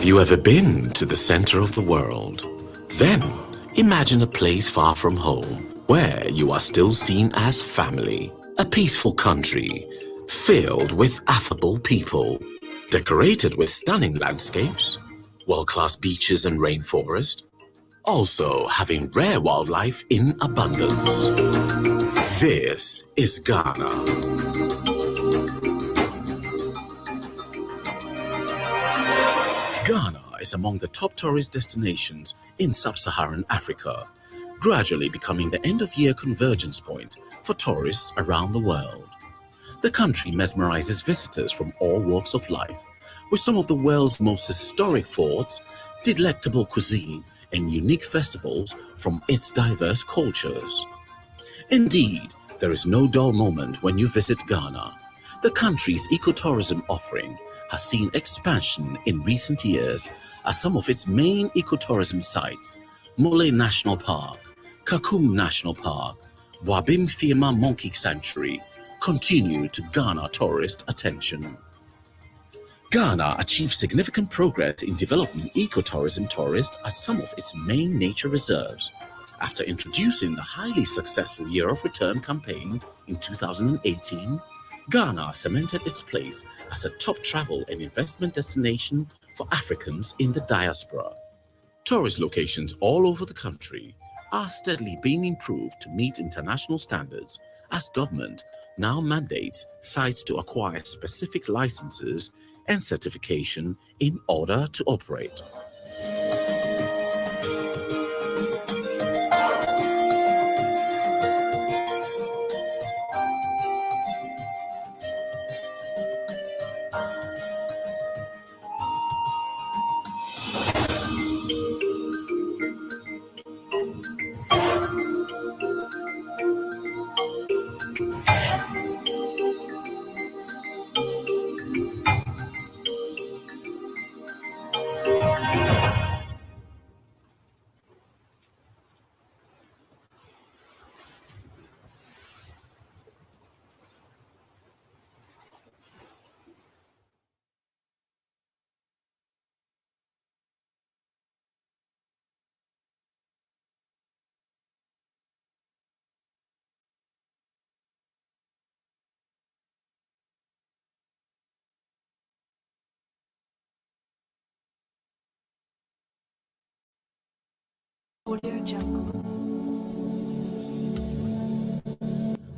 Have you ever been to the center of the world? Then imagine a place far from home where you are still seen as family. A peaceful country filled with affable people, decorated with stunning landscapes, world-class beaches and rainforest, also having rare wildlife in abundance. This is Ghana. Ghana is among the top tourist destinations in sub-Saharan Africa, gradually becoming the end-of-year convergence point for tourists around the world. The country mesmerizes visitors from all walks of life, with some of the world's most historic forts, delectable cuisine, and unique festivals from its diverse cultures. Indeed, there is no dull moment when you visit Ghana. The country's ecotourism offering has seen expansion in recent years as some of its main ecotourism sites, Mole National Park, Kakum National Park, Wabim Fiema Monkey Sanctuary, continue to garner tourist attention. Ghana achieved significant progress in developing ecotourism tourists at some of its main nature reserves. After introducing the highly successful Year of Return campaign in 2018, Ghana cemented its place as a top travel and investment destination for Africans in the diaspora. Tourist locations all over the country are steadily being improved to meet international standards as government now mandates sites to acquire specific licenses and certification in order to operate.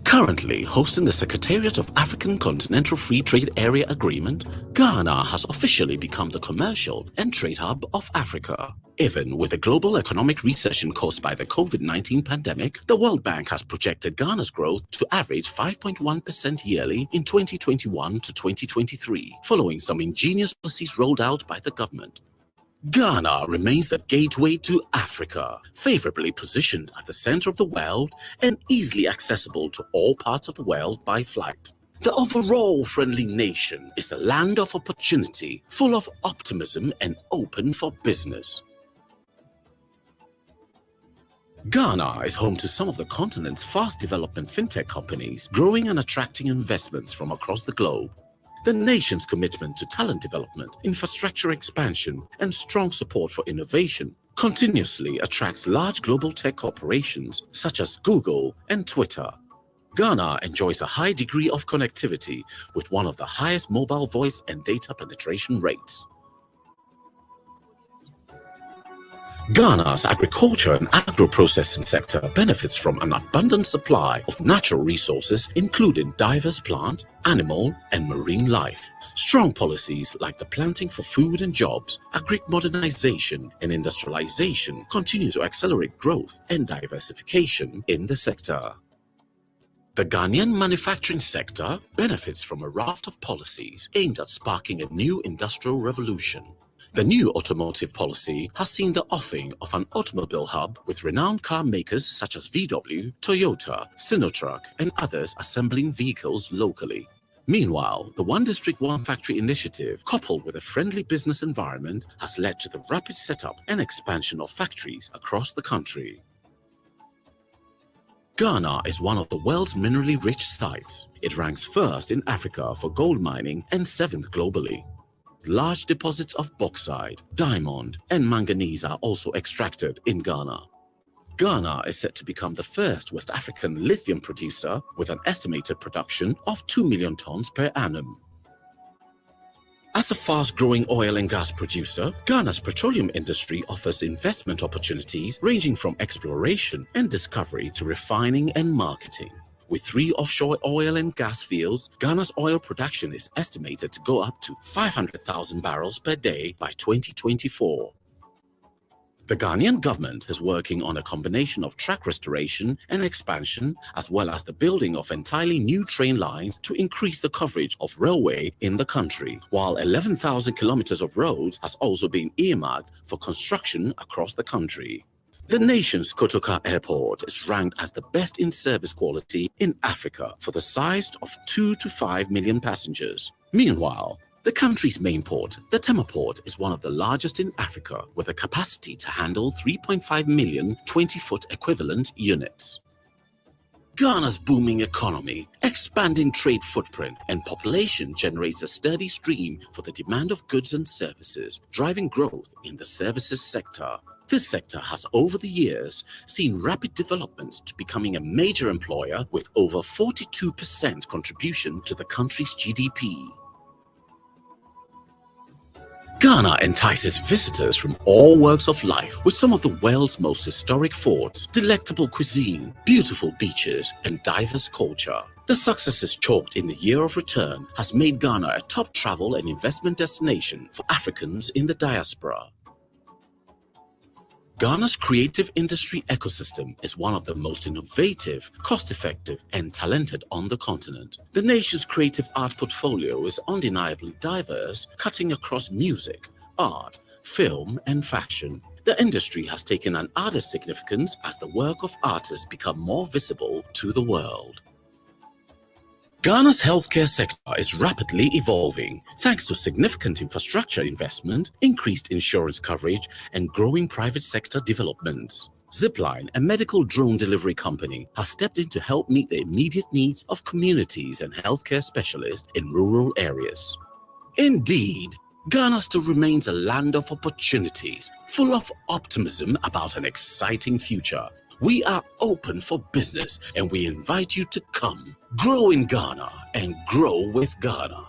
Currently hosting the Secretariat of African Continental Free Trade Area Agreement, Ghana has officially become the commercial and trade hub of Africa. Even with the global economic recession caused by the COVID-19 pandemic, the World Bank has projected Ghana's growth to average 5.1% yearly in 2021 to 2023, following some ingenious policies rolled out by the government. Ghana remains the gateway to Africa, favorably positioned at the center of the world and easily accessible to all parts of the world by flight. The overall friendly nation is a land of opportunity, full of optimism and open for business. Ghana is home to some of the continent's fast developing fintech companies, growing and attracting investments from across the globe. The nation's commitment to talent development, infrastructure expansion, and strong support for innovation continuously attracts large global tech corporations such as Google and Twitter. Ghana enjoys a high degree of connectivity with one of the highest mobile voice and data penetration rates. Ghana's agriculture and agro-processing sector benefits from an abundant supply of natural resources, including diverse plant, animal, and marine life. Strong policies like the Planting for Food and Jobs, agri-modernization, and industrialization continue to accelerate growth and diversification in the sector. The Ghanaian manufacturing sector benefits from a raft of policies aimed at sparking a new industrial revolution. The new automotive policy has seen the offering of an automobile hub with renowned car makers such as VW, Toyota, Sinotruk, and others assembling vehicles locally. Meanwhile, the One District, One Factory initiative, coupled with a friendly business environment, has led to the rapid setup and expansion of factories across the country. Ghana is one of the world's minerally rich sites. It ranks first in Africa for gold mining and 7th globally. Large deposits of bauxite, diamond, and manganese are also extracted in Ghana. Ghana is set to become the first West African lithium producer with an estimated production of 2 million tons per annum. As a fast-growing oil and gas producer, Ghana's petroleum industry offers investment opportunities ranging from exploration and discovery to refining and marketing. With 3 offshore oil and gas fields, Ghana's oil production is estimated to go up to 500,000 barrels per day by 2024. The Ghanaian government is working on a combination of track restoration and expansion, as well as the building of entirely new train lines to increase the coverage of railway in the country, while 11,000 kilometers of roads has also been earmarked for construction across the country. The nation's Kotoka Airport is ranked as the best in service quality in Africa for the size of 2 to 5 million passengers. Meanwhile, the country's main port, the Tema Port, is one of the largest in Africa with a capacity to handle 3.5 million 20-foot equivalent units. Ghana's booming economy, expanding trade footprint, and population generates a steady stream for the demand of goods and services, driving growth in the services sector. This sector has over the years seen rapid development to becoming a major employer with over 42% contribution to the country's GDP. Ghana entices visitors from all walks of life with some of the world's most historic forts, delectable cuisine, beautiful beaches, and diverse culture. The successes chalked in the year of return has made Ghana a top travel and investment destination for Africans in the diaspora. Ghana's creative industry ecosystem is one of the most innovative, cost-effective, and talented on the continent. The nation's creative art portfolio is undeniably diverse, cutting across music, art, film, and fashion. The industry has taken an added significance as the work of artists become more visible to the world. Ghana's healthcare sector is rapidly evolving thanks to significant infrastructure investment, increased insurance coverage, and growing private sector developments. Zipline, a medical drone delivery company, has stepped in to help meet the immediate needs of communities and healthcare specialists in rural areas. Indeed, Ghana still remains a land of opportunities, full of optimism about an exciting future. We are open for business and we invite you to come, grow in Ghana and grow with Ghana.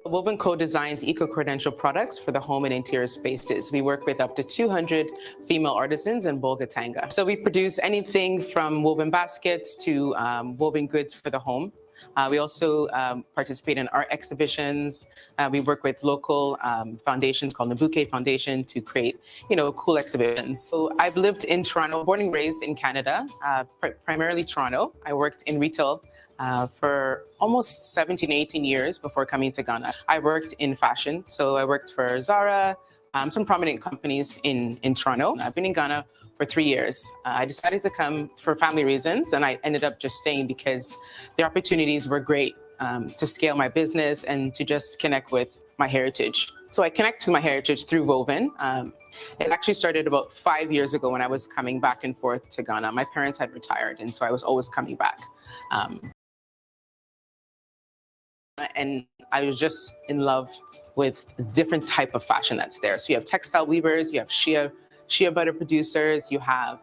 Woven Co designs eco-credential products for the home and interior spaces. We work with up to 200 female artisans in Bolgatanga. So we produce anything from woven baskets to woven goods for the home. We also participate in art exhibitions. We work with local foundations called Nabuke Foundation to create, cool exhibitions. So I've lived in Toronto, born and raised in Canada, primarily Toronto. I worked in retail for almost 17, 18 years before coming to Ghana. I worked in fashion, so I worked for Zara, some prominent companies in Toronto. I've been in Ghana for 3 years. I decided to come for family reasons, and I ended up just staying because the opportunities were great. to scale my business and to just connect with my heritage. So I connect to my heritage through woven. It actually started about 5 years ago when I was coming back and forth to Ghana. My parents had retired, and so I was always coming back. And I was just in love with the different type of fashion that's there. So you have textile weavers, you have shea butter producers, you have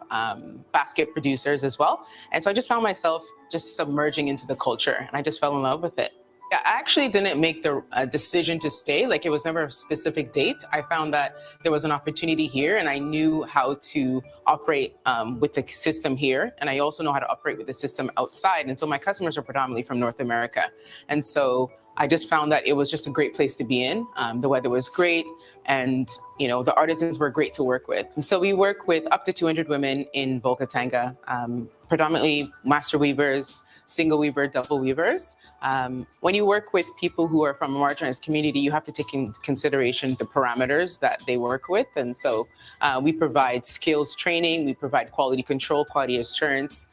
basket producers as well. And so I just found myself just submerging into the culture, and I just fell in love with it. Yeah, I actually didn't make the decision to stay. Like, it was never a specific date. I found that there was an opportunity here, and I knew how to operate with the system here. And I also know how to operate with the system outside. And so my customers are predominantly from North America. And so I just found that it was just a great place to be in. The weather was great, and the artisans were great to work with. So we work with up to 200 women in Bolgatanga, predominantly master weavers, single weaver, double weavers. When you work with people who are from a marginalized community, you have to take into consideration the parameters that they work with. And so we provide skills training, we provide quality control, quality assurance.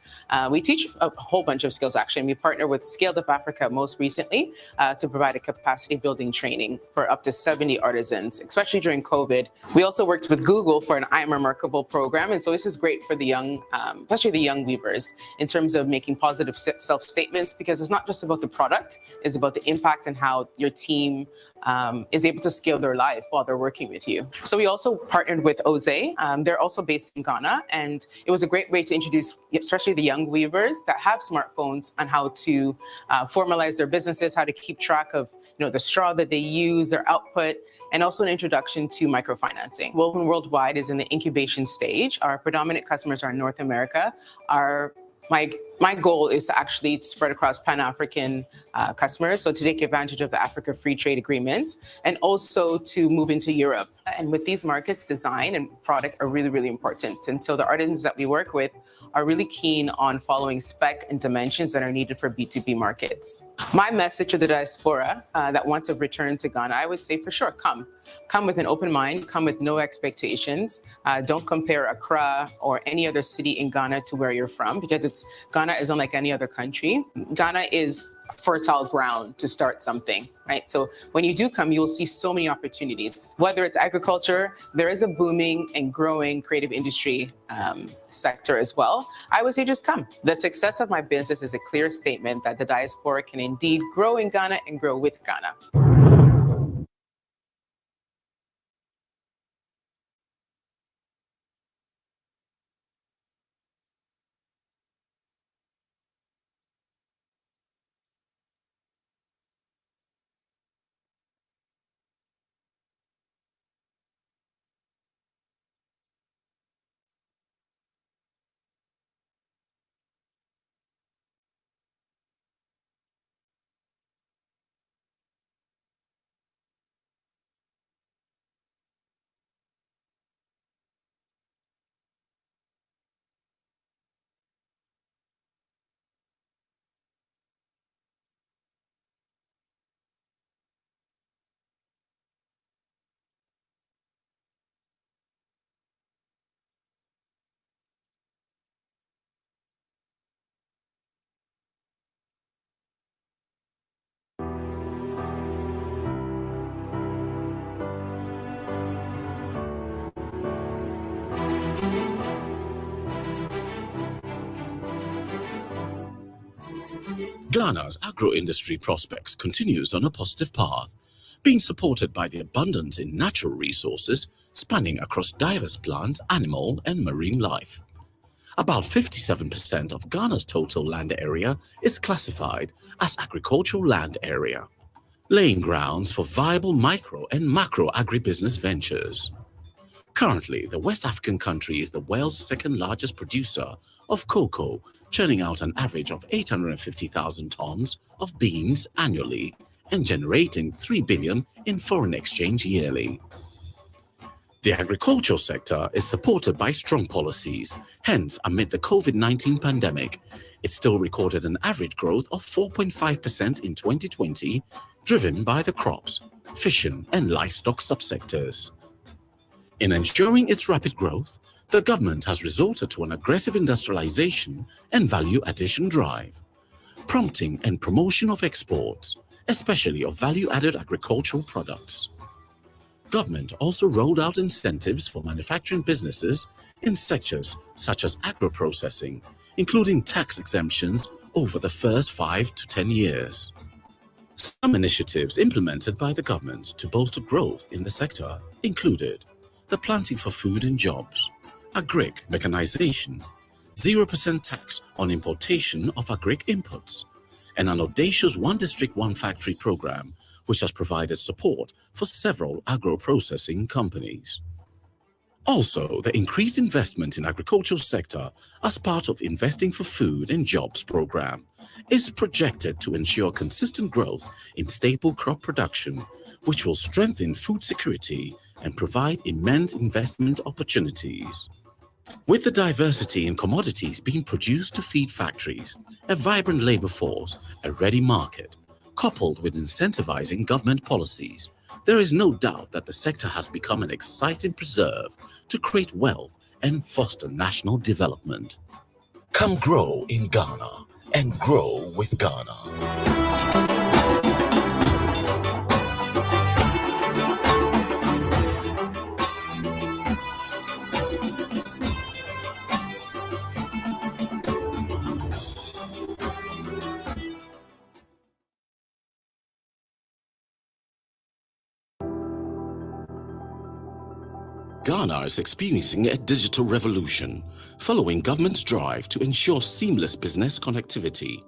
We teach a whole bunch of skills, actually. And we partner with Scaled Up Africa most recently to provide a capacity building training for up to 70 artisans, especially during COVID. We also worked with Google for an I Am Remarkable program. And so this is great for the young, especially the young weavers, in terms of making positive self-statements, because it's not just about the product, it's about the impact and how your team is able to scale their life while they're working with you. So we also partnered with Oze. They're also based in Ghana, and it was a great way to introduce, especially the young weavers that have smartphones, on how to formalize their businesses, how to keep track of the straw that they use, their output, and also an introduction to microfinancing. Woven Worldwide is in the incubation stage. Our predominant customers are in North America. My goal is to actually spread across Pan-African customers, so to take advantage of the Africa Free Trade Agreement, and also to move into Europe. And with these markets, design and product are really, really important. And so the artisans that we work with are really keen on following spec and dimensions that are needed for B2B markets. My message to the diaspora that want to return to Ghana, I would say for sure, come with an open mind, come with no expectations. Don't compare Accra or any other city in Ghana to where you're from, because Ghana is unlike any other country. Ghana is fertile ground to start something, right? So when you do come, you'll see so many opportunities. Whether it's agriculture, there is a booming and growing creative industry sector as well. I would say just come. The success of my business is a clear statement that the diaspora can indeed grow in Ghana and grow with Ghana. Ghana's agro-industry prospects continues on a positive path, being supported by the abundance in natural resources spanning across diverse plant, animal, and marine life. About 57% of Ghana's total land area is classified as agricultural land area, laying grounds for viable micro and macro agribusiness ventures. Currently, the West African country is the world's second largest producer of cocoa, churning out an average of 850,000 tons of beans annually and generating 3 billion in foreign exchange yearly. The agricultural sector is supported by strong policies. Hence, amid the COVID-19 pandemic, it still recorded an average growth of 4.5% in 2020, driven by the crops, fishing, and livestock subsectors. In ensuring its rapid growth, the government has resorted to an aggressive industrialization and value addition drive. prompting and promotion of exports, especially of value-added agricultural products. Government also rolled out incentives for manufacturing businesses in sectors such as agro-processing, including tax exemptions over the first 5 to 10 years. Some initiatives implemented by the government to bolster growth in the sector included the Planting for Food and Jobs, agric mechanization, 0% tax on importation of agric inputs, and an audacious One District, One Factory program, which has provided support for several agro-processing companies. Also, the increased investment in agricultural sector as part of Investing for Food and Jobs program is projected to ensure consistent growth in staple crop production, which will strengthen food security and provide immense investment opportunities. With the diversity in commodities being produced to feed factories, a vibrant labor force, a ready market, coupled with incentivizing government policies, there is no doubt that the sector has become an exciting preserve to create wealth and foster national development. Come grow in Ghana and grow with Ghana. Ghana is experiencing a digital revolution following government's drive to ensure seamless business connectivity.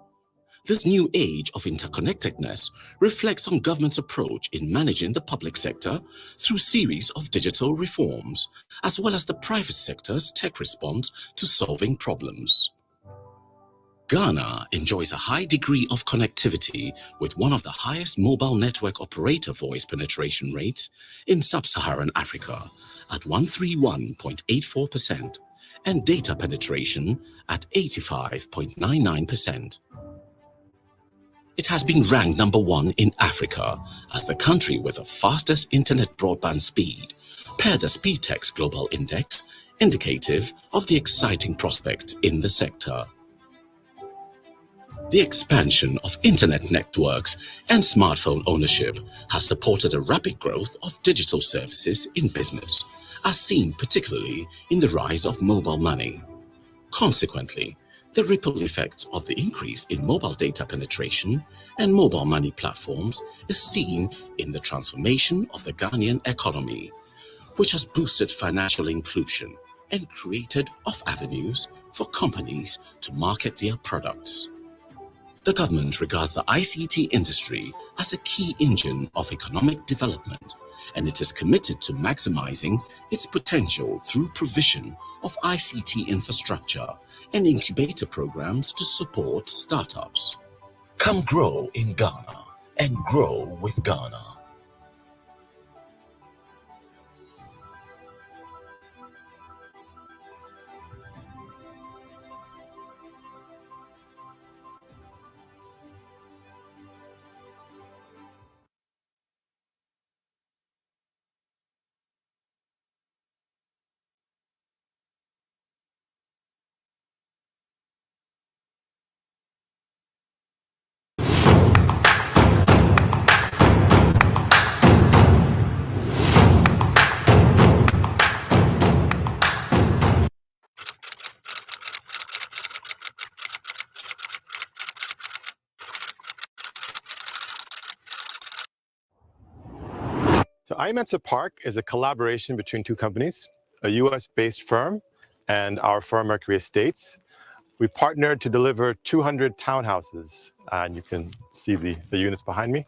This new age of interconnectedness reflects on government's approach in managing the public sector through series of digital reforms, as well as the private sector's tech response to solving problems. Ghana enjoys a high degree of connectivity with one of the highest mobile network operator voice penetration rates in sub-Saharan Africa at 131.84% and data penetration at 85.99%. It has been ranked number 1 in Africa as the country with the fastest internet broadband speed per the Speedtex Global Index, indicative of the exciting prospects in the sector. The expansion of internet networks and smartphone ownership has supported a rapid growth of digital services in business, as seen particularly in the rise of mobile money. Consequently, the ripple effect of the increase in mobile data penetration and mobile money platforms is seen in the transformation of the Ghanaian economy, which has boosted financial inclusion and created avenues for companies to market their products. The government regards the ICT industry as a key engine of economic development, and it is committed to maximizing its potential through provision of ICT infrastructure and incubator programs to support startups. Come grow in Ghana and grow with Ghana. So iMensa Park is a collaboration between two companies, a US-based firm and our firm Mercury Estates. We partnered to deliver 200 townhouses, and you can see the units behind me.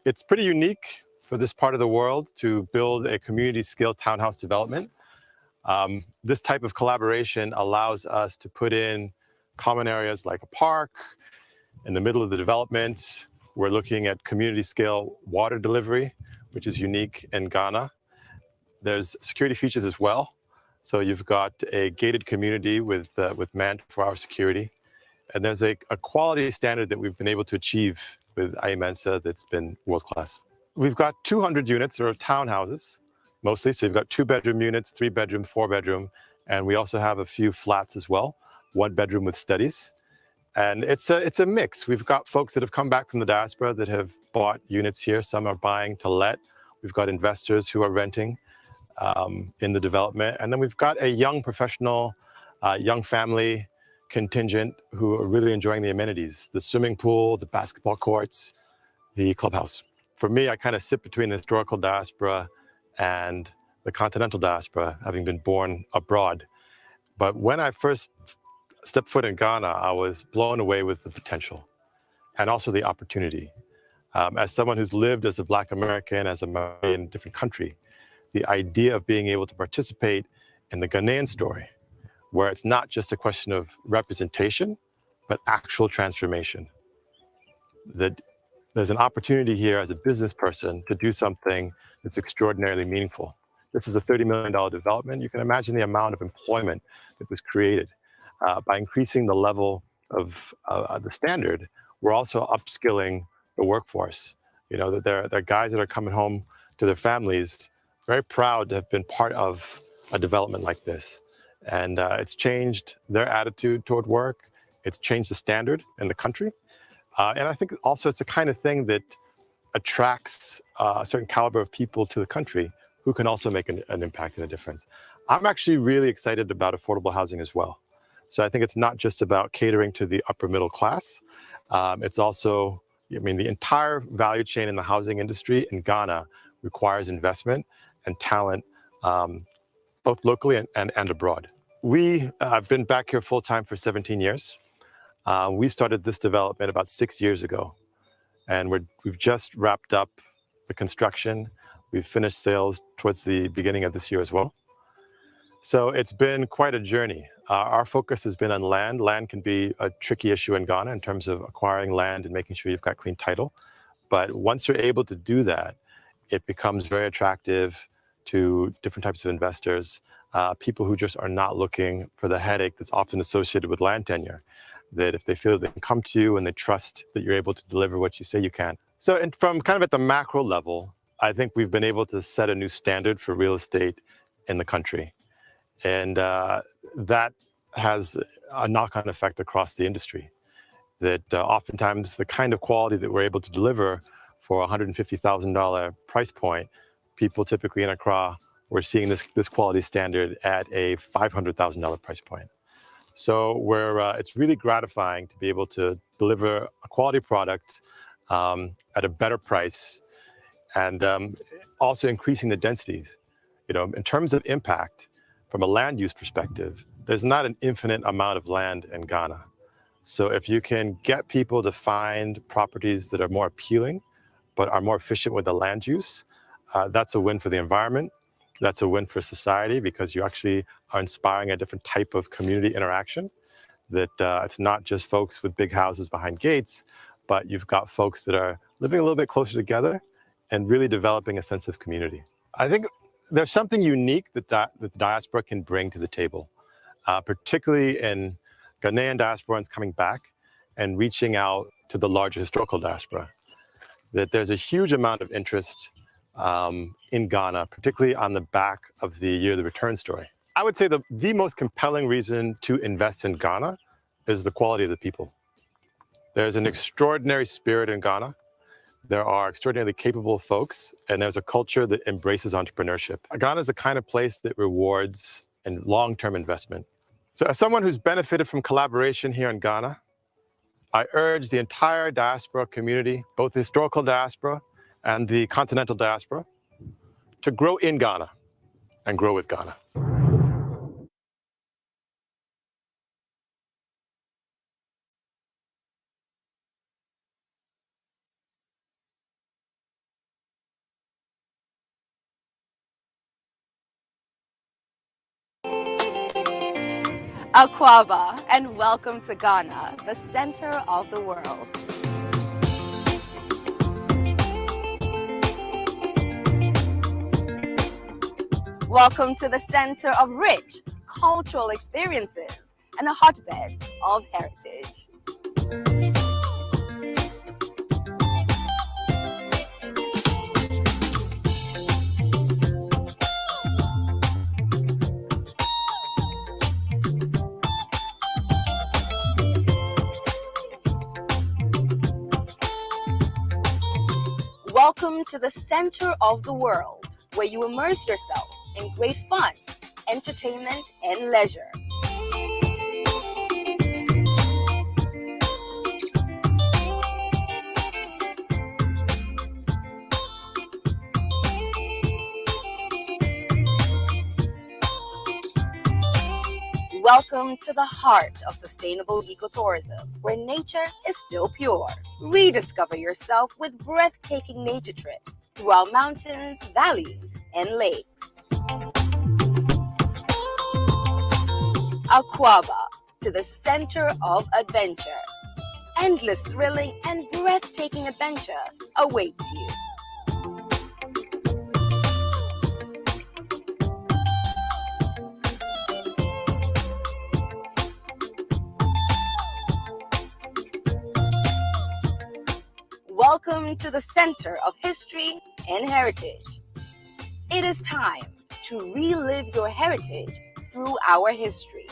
It's pretty unique for this part of the world to build a community-scale townhouse development. This type of collaboration allows us to put in common areas like a park in the middle of the development. We're looking at community-scale water delivery, which is unique in Ghana. There's security features as well. So you've got a gated community with manned 24-hour security. And there's a quality standard that we've been able to achieve with iMensa that's been world-class. We've got 200 units that are townhouses, mostly. So you've got 2-bedroom units, 3-bedroom, 4-bedroom, and we also have a few flats as well, 1-bedroom with studies. And it's a mix. We've got folks that have come back from the diaspora that have bought units here. Some are buying to let. We've got investors who are renting in the development. And then we've got a young professional, young family contingent who are really enjoying the amenities, the swimming pool, the basketball courts, the clubhouse. For me, I kind of sit between the historical diaspora and the continental diaspora, having been born abroad. But when I first stepped foot in Ghana, I was blown away with the potential and also the opportunity. As someone who's lived as a Black American, as a Maori in a different country, the idea of being able to participate in the Ghanaian story, where it's not just a question of representation, but actual transformation. That there's an opportunity here as a business person to do something that's extraordinarily meaningful. This is a $30 million development. You can imagine the amount of employment that was created. By increasing the level of the standard, we're also upskilling the workforce. You know, that there are guys that are coming home to their families very proud to have been part of a development like this. And it's changed their attitude toward work. It's changed the standard in the country. And I think also it's the kind of thing that attracts a certain caliber of people to the country who can also make an impact and a difference. I'm actually really excited about affordable housing as well. So I think it's not just about catering to the upper middle class. It's also, I mean, the entire value chain in the housing industry in Ghana requires investment and talent, both locally and abroad. I've been back here full time for 17 years. We started this development about 6 years ago, and we've just wrapped up the construction. We've finished sales towards the beginning of this year as well. So it's been quite a journey. Our focus has been on land. Land can be a tricky issue in Ghana in terms of acquiring land and making sure you've got clean title. But once you're able to do that, it becomes very attractive to different types of investors, people who just are not looking for the headache that's often associated with land tenure. That if they feel they can come to you and they trust that you're able to deliver what you say you can. So from kind of at the macro level, I think we've been able to set a new standard for real estate in the country. And that has a knock-on effect across the industry. That oftentimes the kind of quality that we're able to deliver for a $150,000 price point, people typically in Accra, we're seeing this quality standard at a $500,000 price point. So it's really gratifying to be able to deliver a quality product at a better price, and also increasing the densities. You know, in terms of impact, from a land use perspective, there's not an infinite amount of land in Ghana. So if you can get people to find properties that are more appealing, but are more efficient with the land use, that's a win for the environment. That's a win for society, because you actually are inspiring a different type of community interaction. That it's not just folks with big houses behind gates, but you've got folks that are living a little bit closer together and really developing a sense of community. I think there's something unique that the diaspora can bring to the table, particularly in Ghanaian diasporans coming back and reaching out to the larger historical diaspora. That there's a huge amount of interest in Ghana, particularly on the back of the Year of the Return story. I would say the most compelling reason to invest in Ghana is the quality of the people. There's an extraordinary spirit in Ghana. There are extraordinarily capable folks, and there's a culture that embraces entrepreneurship. Ghana is the kind of place that rewards and long-term investment. So as someone who's benefited from collaboration here in Ghana, I urge the entire diaspora community, both the historical diaspora and the continental diaspora, to grow in Ghana and grow with Ghana. Akwaba, and welcome to Ghana, the center of the world. Welcome to the center of rich cultural experiences and a hotbed of heritage. Welcome to the center of the world, where you immerse yourself in great fun, entertainment, and leisure. Welcome to the heart of sustainable ecotourism, where nature is still pure. Rediscover yourself with breathtaking nature trips through our mountains, valleys, and lakes. Aquaba, to the center of adventure. Endless thrilling and breathtaking adventure awaits you. Welcome to the center of history and heritage. It is time to relive your heritage through our history.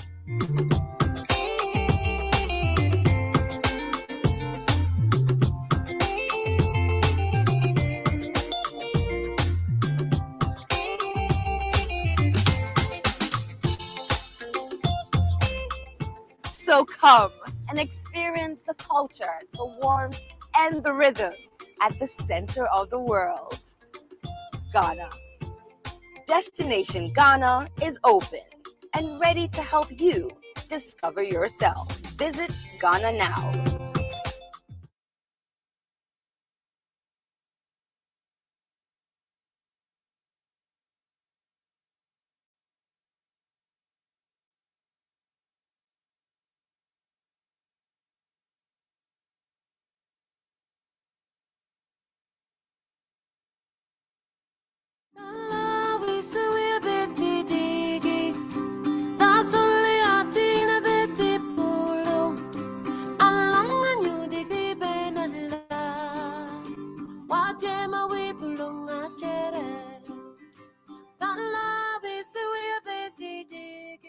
So come and experience the culture, the warmth, and the rhythm at the center of the world. Ghana. Destination Ghana is open and ready to help you discover yourself. Visit Ghana now.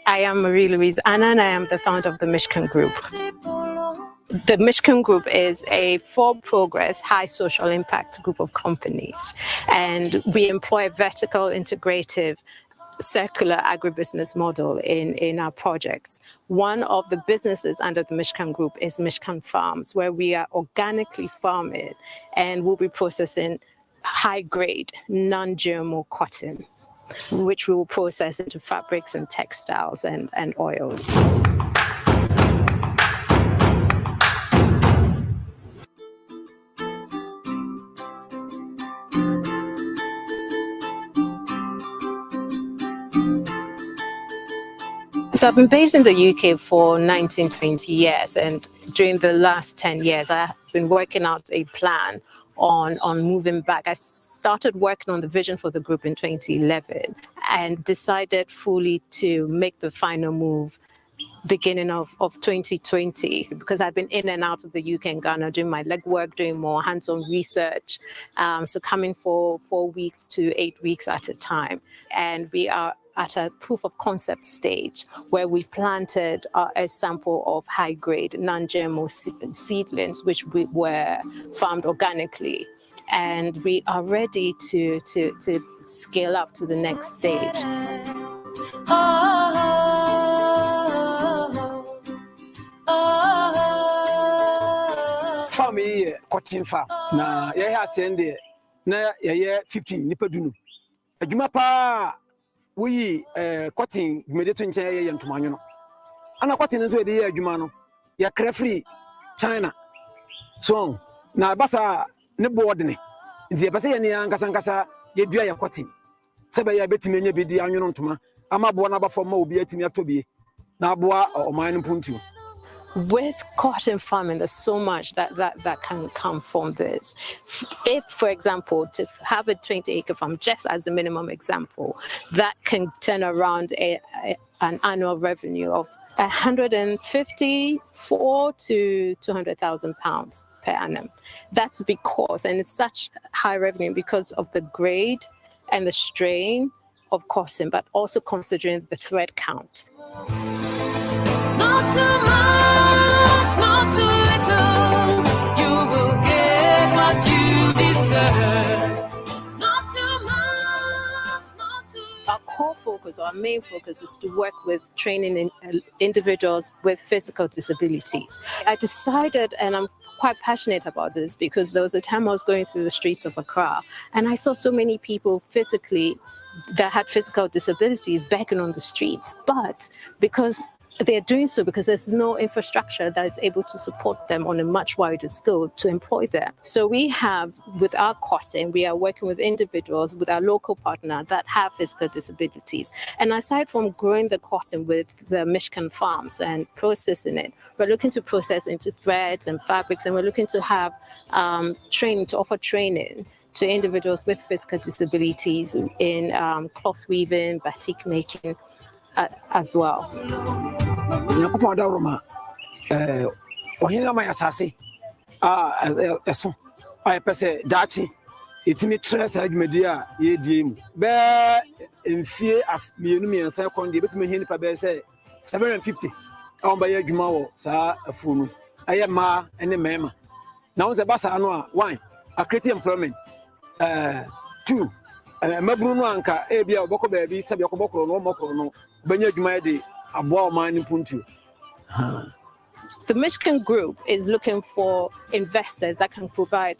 I am Marie-Louise Anna, and I am the founder of the Michigan Group. The Michigan Group is a for-progress, high social impact group of companies, and we employ a vertical, integrative, circular agribusiness model in our projects. One of the businesses under the Michigan Group is Michigan Farms, where we are organically farming and we'll be processing high-grade, non-GMO cotton, which we will process into fabrics and textiles and oils. So I've been based in the UK for 19, 20 years, and during the last 10 years, I've been working out a plan on moving back. I started working on the vision for the group in 2011 and decided fully to make the final move beginning of 2020, because I've been in and out of the UK and Ghana doing my legwork, doing more hands-on research. So coming for 4 weeks to 8 weeks at a time. And we are at a proof of concept stage where we've planted a sample of high-grade non-GMO seedlings, which we were farmed organically. And we are ready to scale up to the next stage. Farm ye cotton farm na ye ha send na ye 15 nipa dunu adwuma pa we cotton immediate nche ye ntoma nwono ana cotton nso de ye adwuma no ye kra free China so na basa ne board ne nti ye pese ye ne ankasa ye dua ye cotton sebe ye betime nya bedi anwono ntoma ama bo na ba fo ma obi atimi atobie na aboa oman no puntu. With cotton farming, there's so much that can come from this. If, for example, to have a 20-acre farm, just as a minimum example, that can turn around an annual revenue of 154 to 200,000 pounds per annum. That's because, and it's such high revenue because of the grade and the strain of cotton, but also considering the thread count. Not too much, not too little. You will get what you deserve. focus, our main focus, is to work with training individuals with physical disabilities. I decided, and I'm quite passionate about this, because there was a time I was going through the streets of Accra, and I saw so many people that had physical disabilities begging on the streets, but because they're doing so because there's no infrastructure that is able to support them on a much wider scale to employ them. So we have, with our cotton, we are working with individuals, with our local partner that have physical disabilities. And aside from growing the cotton with the Michigan farms and processing it, we're looking to process into threads and fabrics, and we're looking to have offer training to individuals with physical disabilities in cloth weaving, batik making as well. Nyankopɔn da Roma ɔhene ama yɛasase ɛso a yɛpɛ sɛ daakye ɛtumi trɛ saa adwumadi a yɛdie mu bɛɛ mfie mmiɛnsa kɔn deɛ ɛbɛtumi ahia nnipa bɛɛ sɛ 750 a wɔbɛyɛ adwuma wɔ saa afuo no ɛyɛ mmaa ne mmarima na wo sɛ ba saa no a 1 create employment 2 maburu no anka ebia wɔbɛkɔ baabi sɛ bɛkɔ no wɔmmɔkorɔ no bɛnya adwuma yɛ de aboa ɔman ne mpuntuo. The Michigan Group is looking for investors that can provide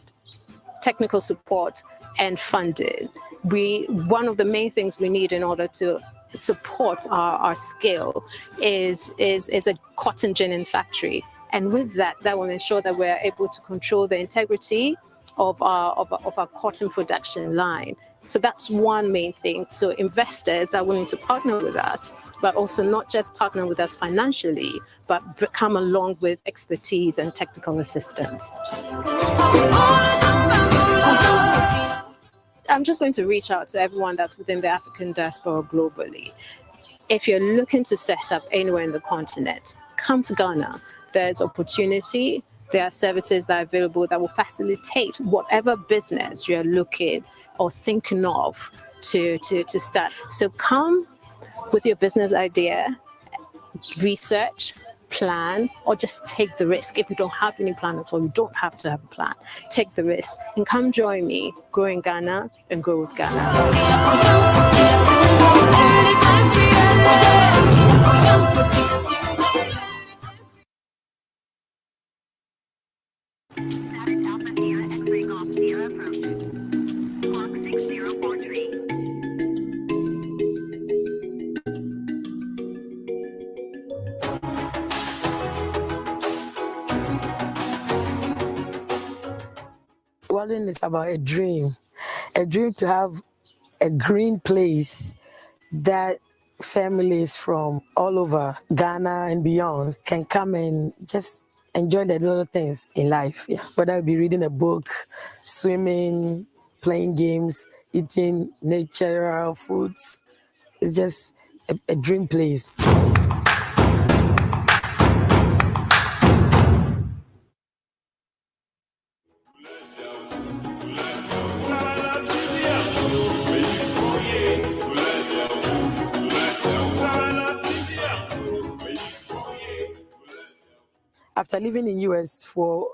technical support and funding. One of the main things we need in order to support our scale is a cotton ginning factory, and with that will ensure that we're able to control the integrity of our cotton production line. So that's one main thing. So investors that are willing to partner with us, but also not just partner with us financially, but come along with expertise and technical assistance. I'm just going to reach out to everyone that's within the African diaspora globally. If you're looking to set up anywhere in the continent, come to Ghana. There's opportunity. There are services that are available that will facilitate whatever business you're looking or thinking of to start. So come with your business idea, research, plan, or just take the risk. If you don't have any plan at all, you don't have to have a plan. Take the risk and come join me, grow in Ghana and grow with Ghana. Welding is about a dream to have a green place that families from all over Ghana and beyond can come and just enjoy the little things in life. Yeah. Whether it be reading a book, swimming, playing games, eating natural foods. It's just a dream place. After living in US for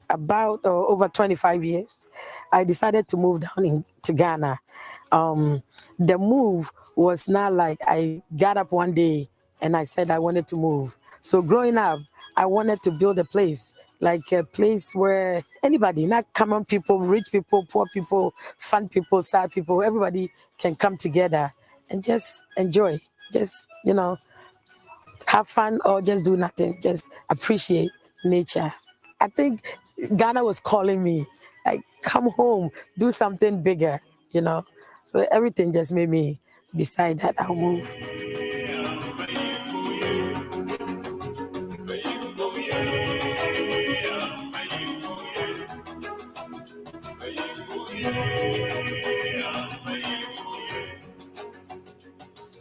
about over 25 years, I decided to move down to Ghana. The move was not like I got up one day and I said I wanted to move. So growing up, I wanted to build a place, like a place where anybody, not common people, rich people, poor people, fun people, sad people, everybody can come together and just enjoy, just, have fun or just do nothing, just appreciate nature. I think Ghana was calling me, like, come home, do something bigger, So everything just made me decide that I'll move.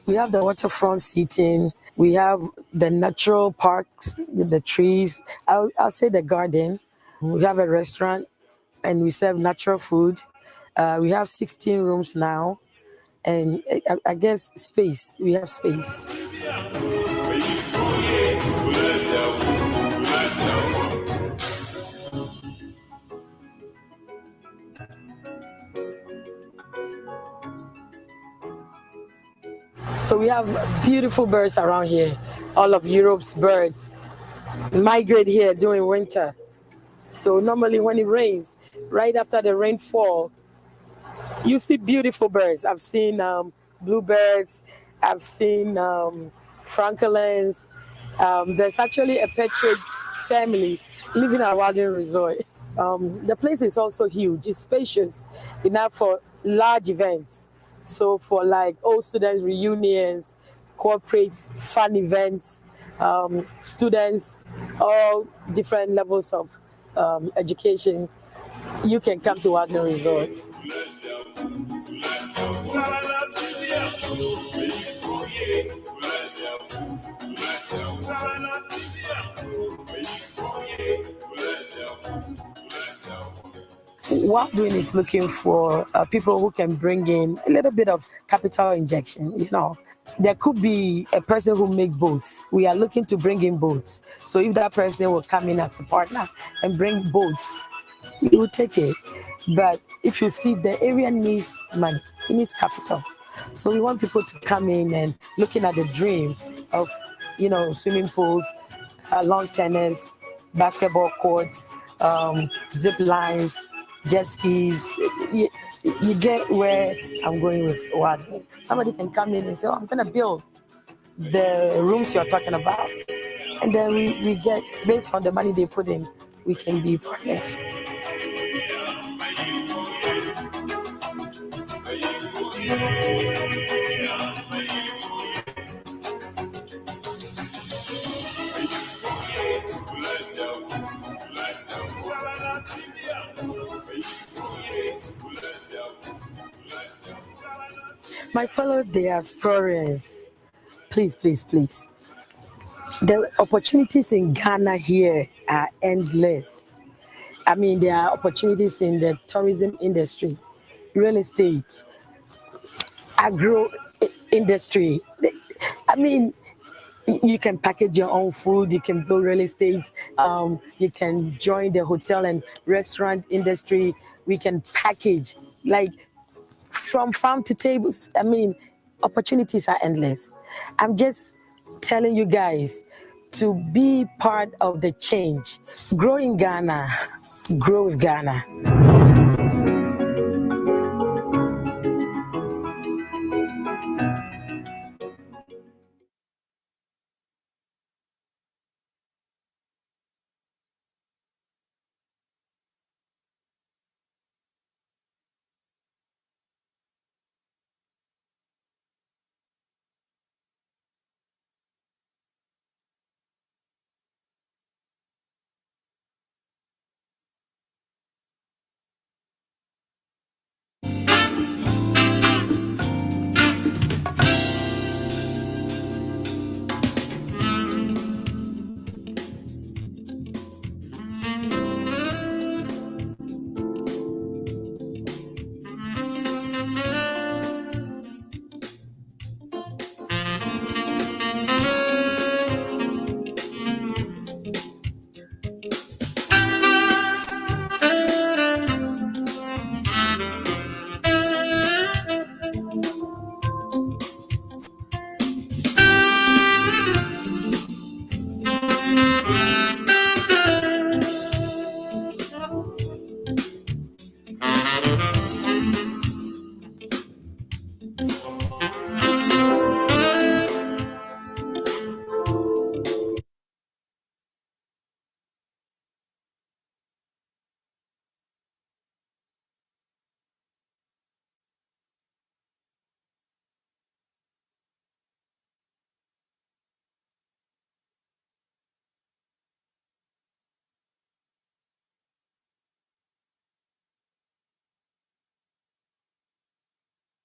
We have the waterfront seating. We have the natural parks with the trees. I'll say the garden. We have a restaurant and we serve natural food. We have 16 rooms now. And I guess space. We have space. So we have beautiful birds around here. All of Europe's birds migrate here during winter. So normally when it rains, right after the rainfall, you see beautiful birds. I've seen bluebirds. I've seen francolins. There's actually a petrel family living at Wilding Resort. The place is also huge. It's spacious enough for large events. So for like old students reunions, corporate fun events, students, all different levels of education, you can come to Wilding Resort. Wilding is looking for people who can bring in a little bit of capital injection. You know, there could be a person who makes boats. We are looking to bring in boats. So if that person will come in as a partner and bring boats, we will take it. But if you see the area needs money, it needs capital. So we want people to come in and looking at the dream of, you know, swimming pools, lawn tennis, basketball courts, zip lines, jet skis. You get where I'm going with Wilding. Somebody can come in and say, oh, I'm going to build the rooms you're talking about. And then we get, based on the money they put in, we can be partners. My fellow diasporans, please, please, please. The opportunities in Ghana here are endless. I mean, there are opportunities in the tourism industry, real estate, agro industry. I mean, you can package your own food, you can build real estates, you can join the hotel and restaurant industry. We can package, like, from farm to tables. I mean, opportunities are endless. I'm just telling you guys to be part of the change. Grow in Ghana, grow with Ghana.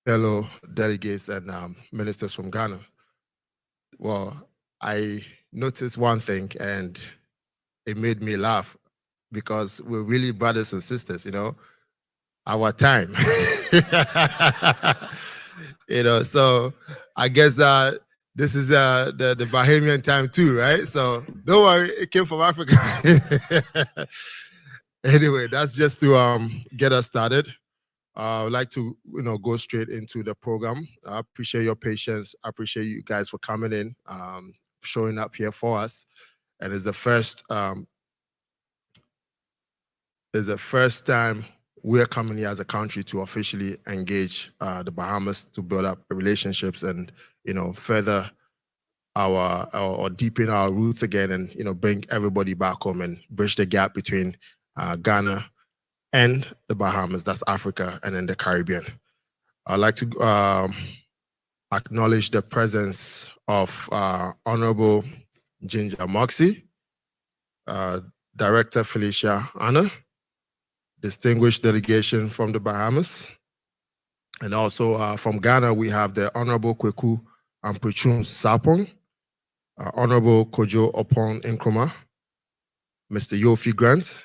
Fellow delegates and ministers from Ghana. Well, I noticed one thing and it made me laugh because we're really brothers and sisters, you know, our time. You know, so I guess this is the Bahamian time too, right? So don't worry, it came from Africa. Anyway, that's just to get us started. I would like to, go straight into the program. I appreciate your patience. I appreciate you guys for coming in, showing up here for us. And it's the first time we're coming here as a country to officially engage the Bahamas to build up relationships and, further or deepen our roots again and, bring everybody back home and bridge the gap between Ghana and the Bahamas, that's Africa, and then the Caribbean. I'd like to acknowledge the presence of Honorable Ginger Moxie, Director Felicia Anna, distinguished delegation from the Bahamas, and also from Ghana, we have the Honorable Kweku Amprichun Sapong, Honorable Kojo Opon Nkrumah, Mr. Yofi Grant,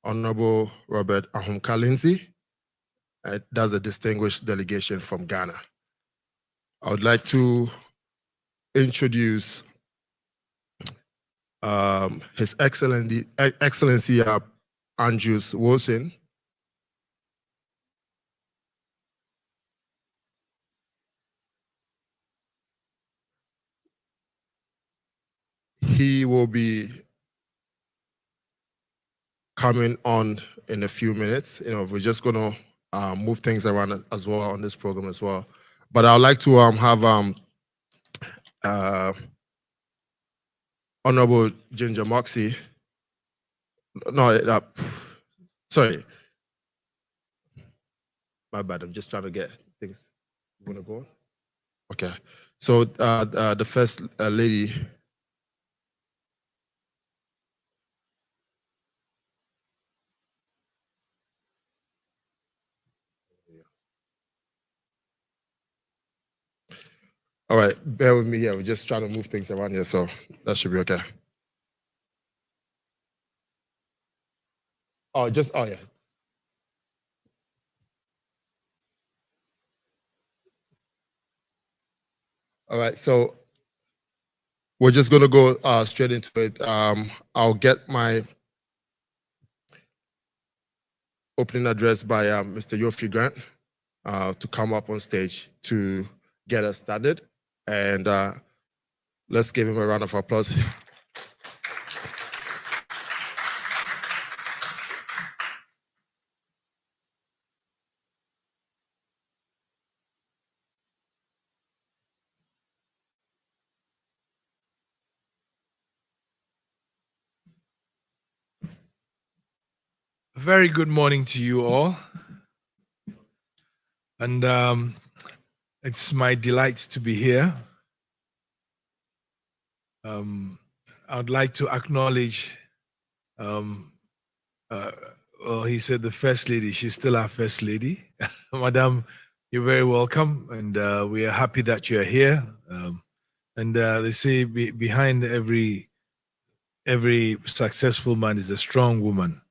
Honorable Robert Ahumka Lindsay. That's a distinguished delegation from Ghana. I would like to introduce His Excellency Andrews Wilson. He will be coming on in a few minutes. We're just going to move things around as well on this program as well. But I'd like to have Honorable Ginger Moxie. No, sorry. My bad. I'm just trying to get things. You want to go on? Okay. So the first lady. All right, bear with me here. We're just trying to move things around here, so that should be okay. Oh, yeah. All right, so we're just going to go straight into it. I'll get my opening address by Mr. Yofi Grant to come up on stage to get us started. And let's give him a round of applause. Very good morning to you all. And it's my delight to be here. I'd like to acknowledge, he said the First Lady, she's still our First Lady. Madam, you're very welcome, and we are happy that you're here. And they say behind every successful man is a strong woman.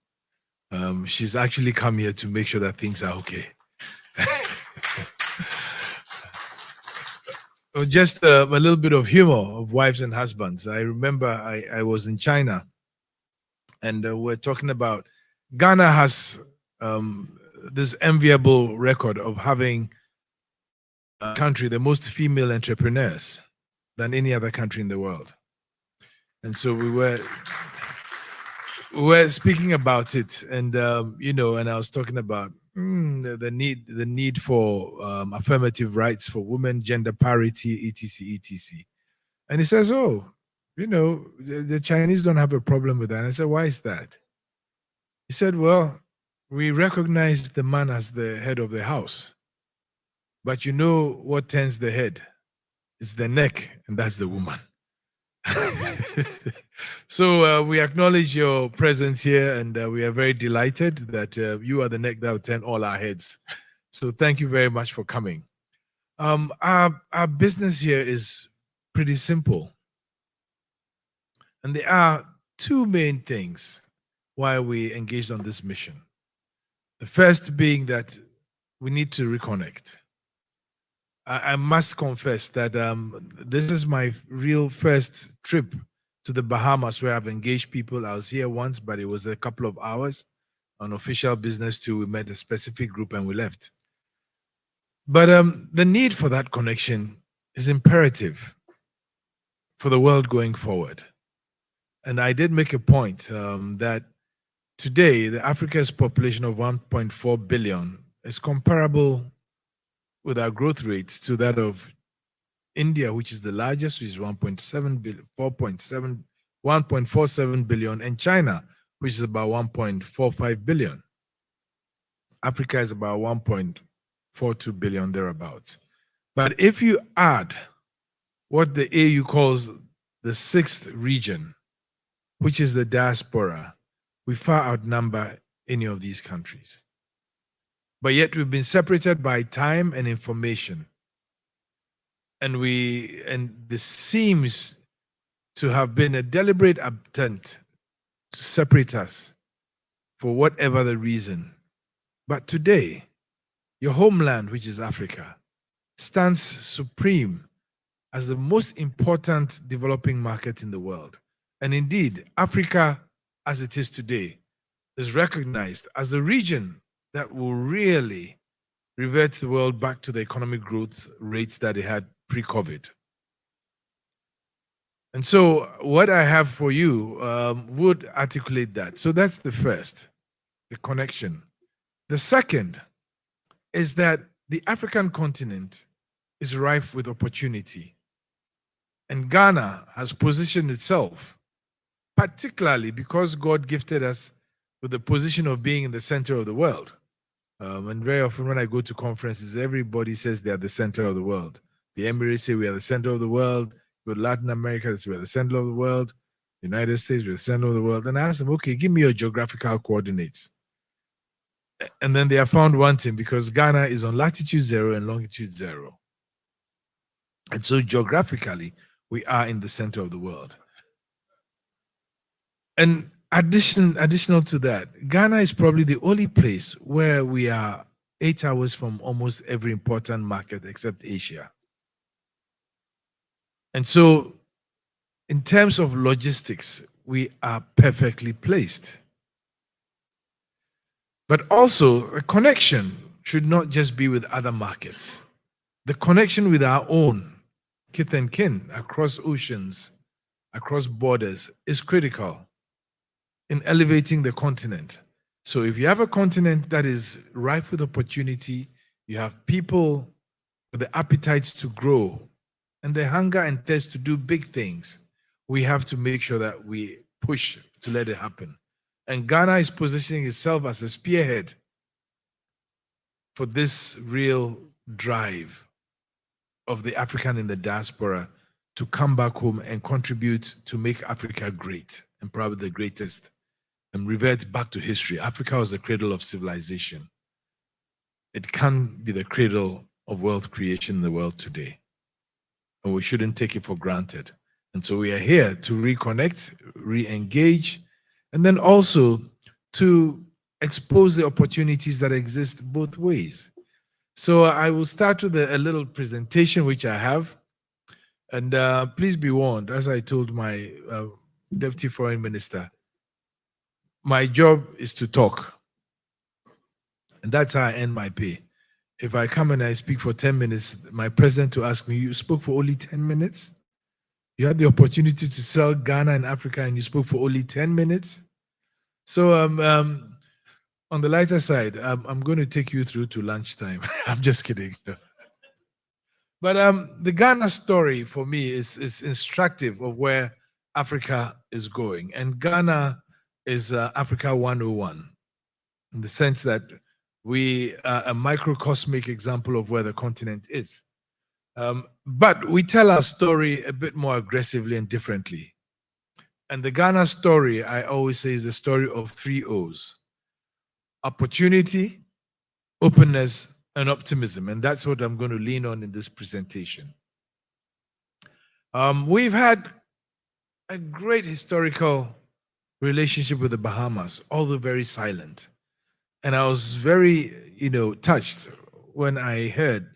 She's actually come here to make sure that things are okay. Just a little bit of humor of wives and husbands. I remember I was in China, and we're talking about Ghana has this enviable record of having a country the most female entrepreneurs than any other country in the world. And so we were speaking about it, and and I was talking about the need for affirmative rights for women, gender parity, etc. And he says, "Oh, the Chinese don't have a problem with that." And I said, "Why is that?" He said, "Well, we recognize the man as the head of the house, but you know what turns the head? It's the neck, and that's the woman." So we acknowledge your presence here, and we are very delighted that you are the neck that will turn all our heads. So thank you very much for coming. Our business here is pretty simple, and there are two main things why we engaged on this mission. The first being that we need to reconnect. I must confess that this is my real first trip to the Bahamas where I've engaged people. I was here once, but it was a couple of hours on official business too. We met a specific group and we left. But the need for that connection is imperative for the world going forward. And I did make a point that today, Africa's population of 1.4 billion is comparable with our growth rate to that of India, which is the largest, which is 1.7 billion, 1.47 billion, and China, which is about 1.45 billion. Africa is about 1.42 billion thereabouts. But if you add what the AU calls the sixth region, which is the diaspora, we far outnumber any of these countries. But yet we've been separated by time and information. And this seems to have been a deliberate attempt to separate us for whatever the reason. But today, your homeland, which is Africa, stands supreme as the most important developing market in the world. And indeed, Africa, as it is today, is recognized as a region that will really revert the world back to the economic growth rates that it had pre-COVID. And so what I have for you would articulate that. So that's the first, the connection. The second is that the African continent is rife with opportunity. And Ghana has positioned itself, particularly because God gifted us with the position of being in the center of the world. And very often when I go to conferences, everybody says they are the center of the world. The Emirates say we are the center of the world. Go to Latin America, they say we are the center of the world. The United States, we are the center of the world. And I ask them, okay, give me your geographical coordinates. And then they are found wanting because Ghana is on latitude 0 and longitude 0. And so geographically, we are in the center of the world. And additional to that, Ghana is probably the only place where we are 8 hours from almost every important market except Asia. And so in terms of logistics, we are perfectly placed. But also, a connection should not just be with other markets. The connection with our own kith and kin across oceans, across borders, is critical in elevating the continent. So if you have a continent that is rife with opportunity, you have people with the appetite to grow and the hunger and thirst to do big things, we have to make sure that we push to let it happen. And Ghana is positioning itself as a spearhead for this real drive of the African in the diaspora to come back home and contribute to make Africa great, and probably the greatest, and revert back to history. Africa was the cradle of civilization. It can be the cradle of wealth creation in the world today. And we shouldn't take it for granted. And so we are here to reconnect, re-engage, and then also to expose the opportunities that exist both ways. So I will start with a little presentation which I have. And please be warned, as I told my Deputy Foreign Minister, my job is to talk. And that's how I earn my pay. If I come and I speak for 10 minutes, my president will ask me, you spoke for only 10 minutes? You had the opportunity to sell Ghana and Africa and you spoke for only 10 minutes? So on the lighter side, I'm going to take you through to lunchtime. I'm just kidding. But the Ghana story for me is instructive of where Africa is going. And Ghana is Africa 101 in the sense that we are a microcosmic example of where the continent is. But we tell our story a bit more aggressively and differently. And the Ghana story, I always say, is the story of 3 O's: opportunity, openness, and optimism. And that's what I'm going to lean on in this presentation. We've had a great historical relationship with the Bahamas, although very silent. And I was very, touched when I heard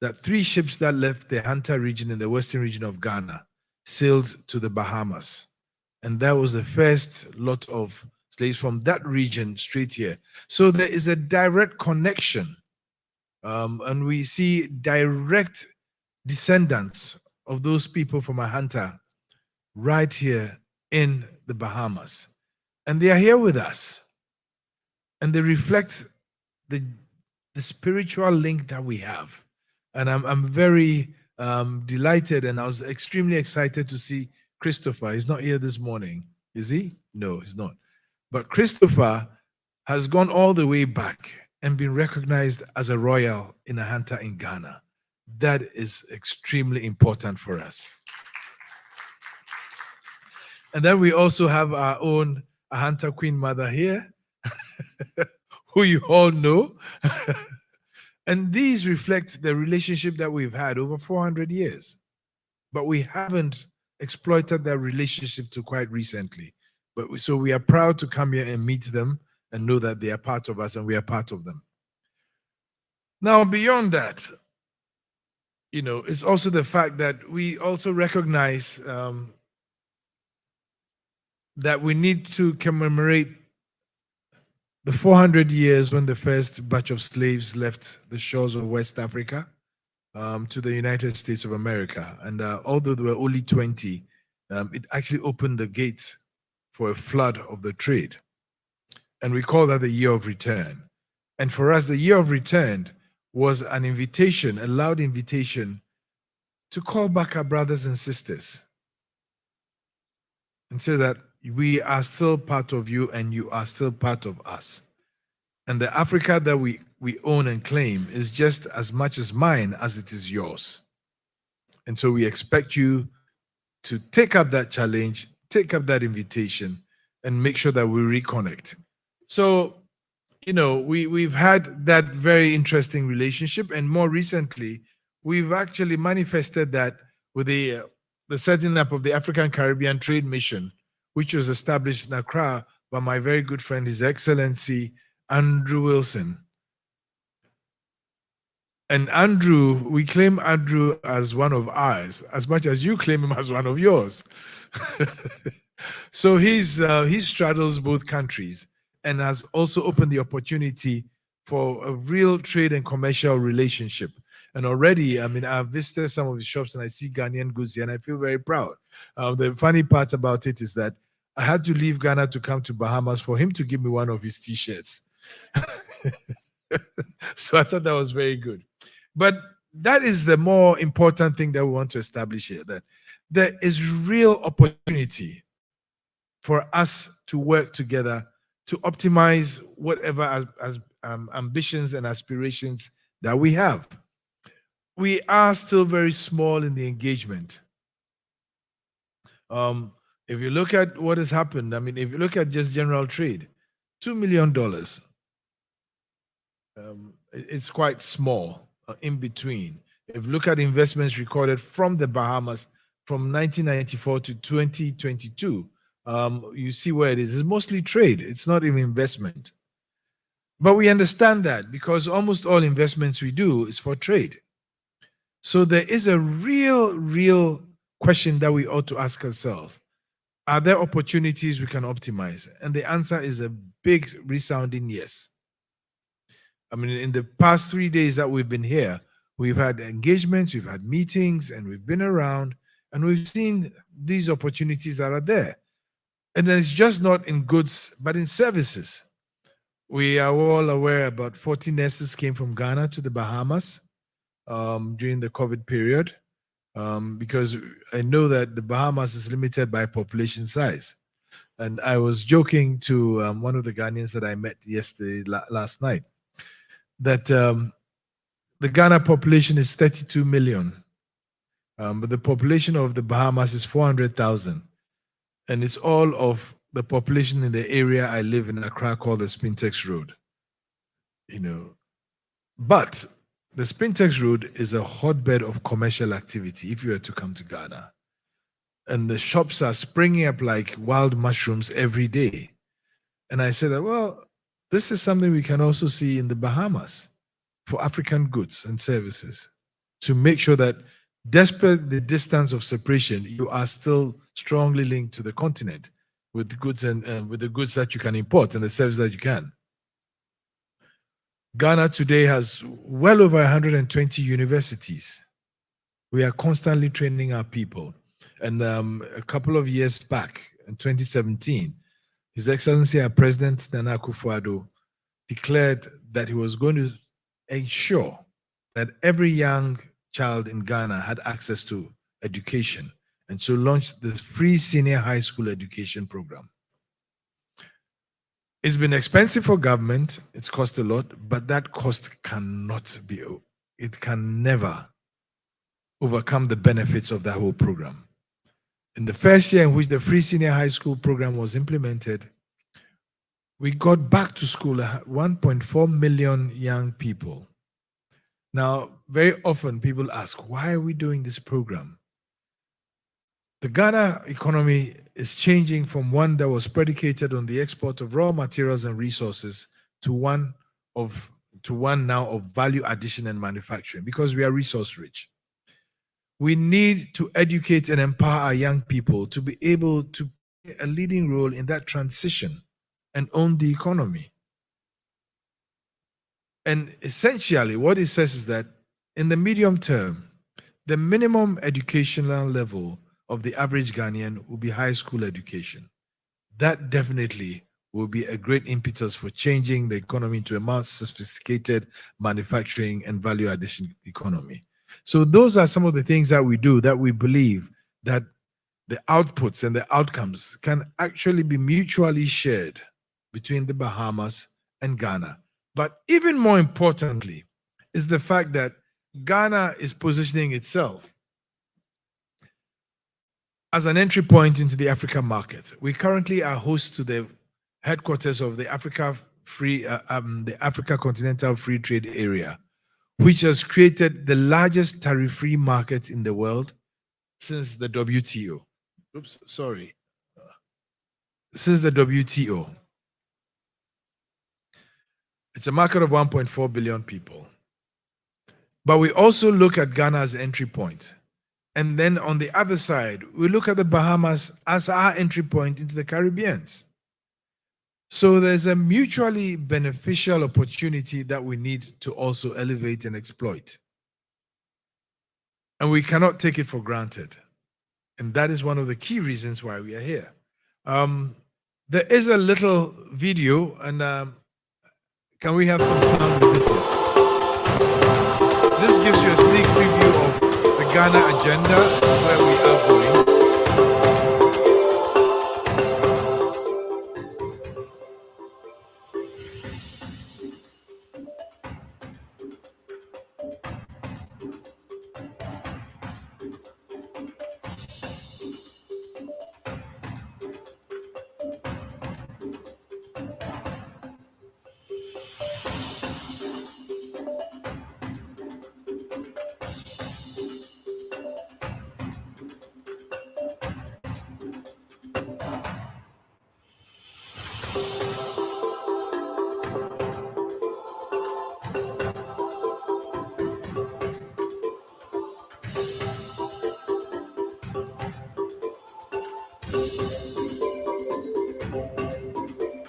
that 3 ships that left the Hunter region in the western region of Ghana sailed to the Bahamas. And that was the first lot of slaves from that region straight here. So there is a direct connection. And we see direct descendants of those people from Ahanta right here in the Bahamas. And they are here with us. And they reflect the spiritual link that we have. And I'm very delighted, and I was extremely excited to see Christopher. He's not here this morning, is he? No, he's not. But Christopher has gone all the way back and been recognized as a royal in Ahanta in Ghana. That is extremely important for us. And then we also have our own Ahanta Queen Mother here, who you all know. And these reflect the relationship that we've had over 400 years. But we haven't exploited that relationship to quite recently. So we are proud to come here and meet them and know that they are part of us and we are part of them. Now, beyond that, it's also the fact that we also recognize that we need to commemorate the 400 years when the first batch of slaves left the shores of West Africa to the United States of America. And although there were only 20, it actually opened the gates for a flood of the trade. And we call that the year of return. And for us, the year of return was an invitation, a loud invitation to call back our brothers and sisters and say that we are still part of you and you are still part of us. And the Africa that we own and claim is just as much as mine as it is yours. And so we expect you to take up that challenge, take up that invitation, and make sure that we reconnect. So, we've had that very interesting relationship, and more recently, we've actually manifested that with the setting up of the African-Caribbean Trade Mission, which was established in Accra by my very good friend, His Excellency Andrew Wilson. And Andrew, we claim Andrew as one of ours, as much as you claim him as one of yours. So he straddles both countries and has also opened the opportunity for a real trade and commercial relationship. And already, I've visited some of the shops and I see Ghanaian goods here and I feel very proud. The funny part about it is that I had to leave Ghana to come to Bahamas for him to give me one of his t-shirts. So I thought that was very good. But that is the more important thing that we want to establish here, that there is real opportunity for us to work together to optimize whatever ambitions and aspirations that we have. We are still very small in the engagement. If you look at what has happened, if you look at just general trade, $2 million, it's quite small in between. If you look at investments recorded from the Bahamas from 1994 to 2022, you see where it is. It's mostly trade. It's not even investment. But we understand that because almost all investments we do is for trade. So there is a real question that we ought to ask ourselves. Are there opportunities we can optimize? And the answer is a big resounding yes. In the past 3 days that we've been here, we've had engagements, we've had meetings, and we've been around, and we've seen these opportunities that are there. And it's just not in goods, but in services. We are all aware about 40 nurses came from Ghana to the Bahamas during the COVID period, because I know that the Bahamas is limited by population size. And I was joking to one of the Ghanaians that I met last night, that the Ghana population is 32 million, but the population of the Bahamas is 400,000. And it's all of the population in the area I live in, Accra, called the Spintex Road. But the Spintex Road is a hotbed of commercial activity if you were to come to Ghana. And the shops are springing up like wild mushrooms every day. And I said that, well, this is something we can also see in the Bahamas for African goods and services, to make sure that despite the distance of separation, you are still strongly linked to the continent. with goods and with the goods that you can import and the service that you can. Ghana today has well over 120 universities. We are constantly training our people. And a couple of years back, in 2017, His Excellency our President Nana Akufo-Addo declared that he was going to ensure that every young child in Ghana had access to education, and so launched the free senior high school education program. It's been expensive for government, it's cost a lot, but that cost cannot be, it can never overcome the benefits of that whole program. In the first year in which the free senior high school program was implemented, we got back to school 1.4 million young people. Now, very often people ask, why are we doing this program? The Ghana economy is changing from one that was predicated on the export of raw materials and resources to one now of value addition and manufacturing, because we are resource rich. We need to educate and empower our young people to be able to play a leading role in that transition and own the economy. And essentially, what it says is that in the medium term, the minimum educational level of the average Ghanaian will be high school education. That definitely will be a great impetus for changing the economy into a more sophisticated manufacturing and value addition economy. So those are some of the things that we do that we believe that the outputs and the outcomes can actually be mutually shared between the Bahamas and Ghana. But even more importantly is the fact that Ghana is positioning itself as an entry point into the African market. We currently are host to the headquarters of the Africa Continental Free Trade Area, which has created the largest tariff-free market in the world since the WTO. Since the WTO. It's a market of 1.4 billion people. But we also look at Ghana as an entry point. And then on the other side, we look at the Bahamas as our entry point into the Caribbean. So there's a mutually beneficial opportunity that we need to also elevate and exploit. And we cannot take it for granted. And that is one of the key reasons why we are here. There is a little video, and can we have some sound with this? This gives you a sneak preview of the Ghana agenda, where we are going.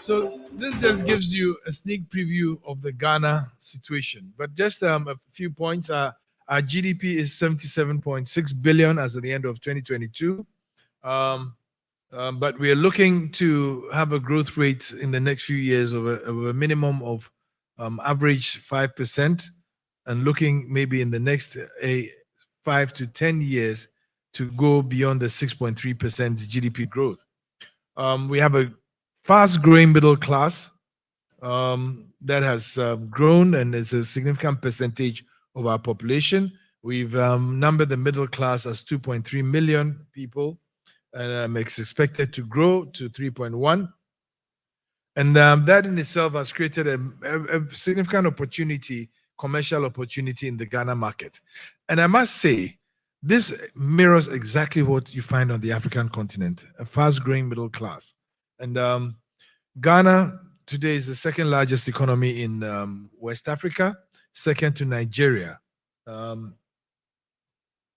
So this just gives you a sneak preview of the Ghana situation. But just a few points. Our GDP is 77.6 billion as at the end of 2022. But we are looking to have a growth rate in the next few years of a minimum of average 5%, and looking maybe in the next 5 to 10 years to go beyond the 6.3% GDP growth. We have a fast-growing middle class that has grown and is a significant percentage of our population. We've numbered the middle class as 2.3 million people, and it's expected to grow to 3.1. And that in itself has created a significant opportunity, commercial opportunity in the Ghana market. And I must say, this mirrors exactly what you find on the African continent, a fast-growing middle class. And Ghana today is the second largest economy in West Africa, second to Nigeria.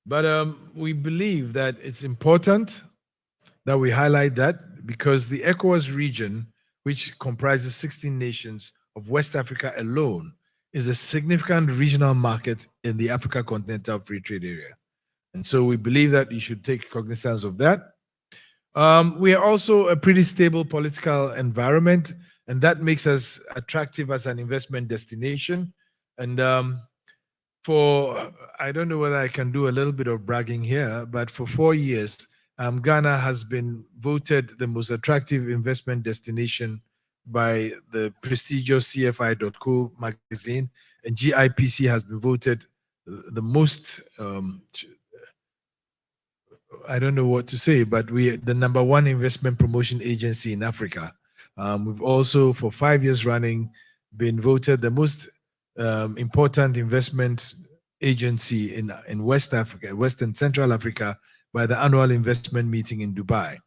But we believe that it's important that we highlight that, because the ECOWAS region, which comprises 16 nations of West Africa alone, is a significant regional market in the Africa Continental Free Trade Area. And so we believe that you should take cognizance of that. We are also a pretty stable political environment, and that makes us attractive as an investment destination. And I don't know whether I can do a little bit of bragging here, but for 4 years, Ghana has been voted the most attractive investment destination by the prestigious CFI.co magazine, and GIPC has been voted the most, I don't know what to say, but we're the #1 investment promotion agency in Africa. We've also, for 5 years running, been voted the most important investment agency in West Africa, West and Central Africa, by the annual investment meeting in Dubai.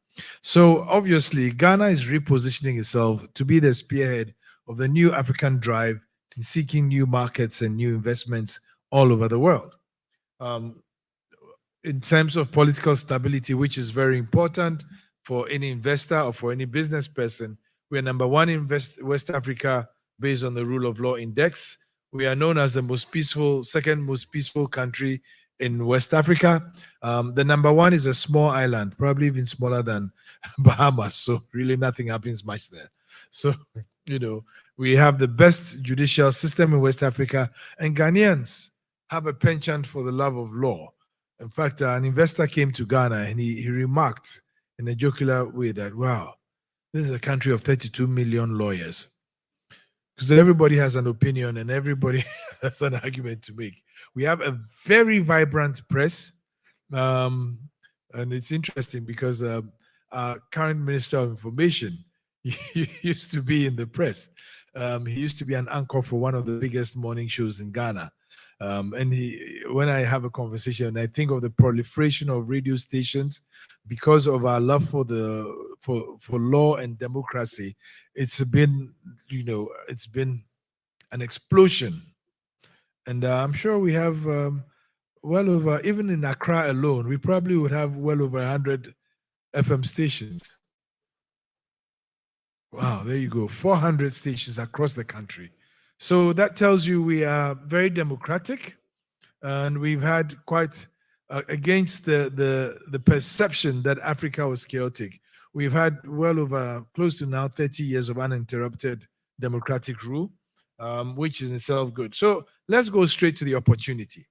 So obviously, Ghana is repositioning itself to be the spearhead of the new African drive in seeking new markets and new investments all over the world. In terms of political stability, which is very important for any investor or for any business person, we are #1 in West Africa based on the rule of law index. We are known as the most peaceful, second most peaceful country in West Africa. The #1 is a small island, probably even smaller than Bahamas. So really nothing happens much there. So, we have the best judicial system in West Africa, and Ghanaians have a penchant for the love of law. In fact, an investor came to Ghana and he remarked in a jocular way that, wow, this is a country of 32 million lawyers. Because everybody has an opinion and everybody has an argument to make. We have a very vibrant press. And it's interesting because our current Minister of Information, he used to be in the press. He used to be an anchor for one of the biggest morning shows in Ghana. And when I have a conversation, I think of the proliferation of radio stations because of our love for law and democracy. It's been, it's been an explosion, and I'm sure we have well over, even in Accra alone, we probably would have well over 100 FM stations. Wow, there you go, 400 stations across the country. So that tells you we are very democratic, and we've had quite, against the perception that Africa was chaotic, we've had well over close to now 30 years of uninterrupted democratic rule, which is in itself good. So let's go straight to the opportunity.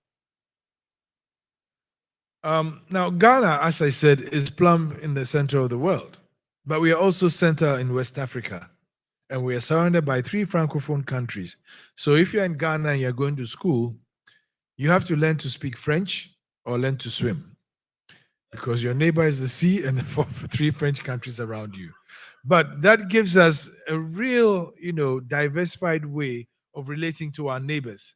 Now, Ghana, as I said, is plumb in the center of the world, but we are also center in West Africa. And we are surrounded by 3 Francophone countries. So if you're in Ghana and you're going to school, you have to learn to speak French or learn to swim, because your neighbor is the sea and the 3 French countries around you. But that gives us a real, diversified way of relating to our neighbors.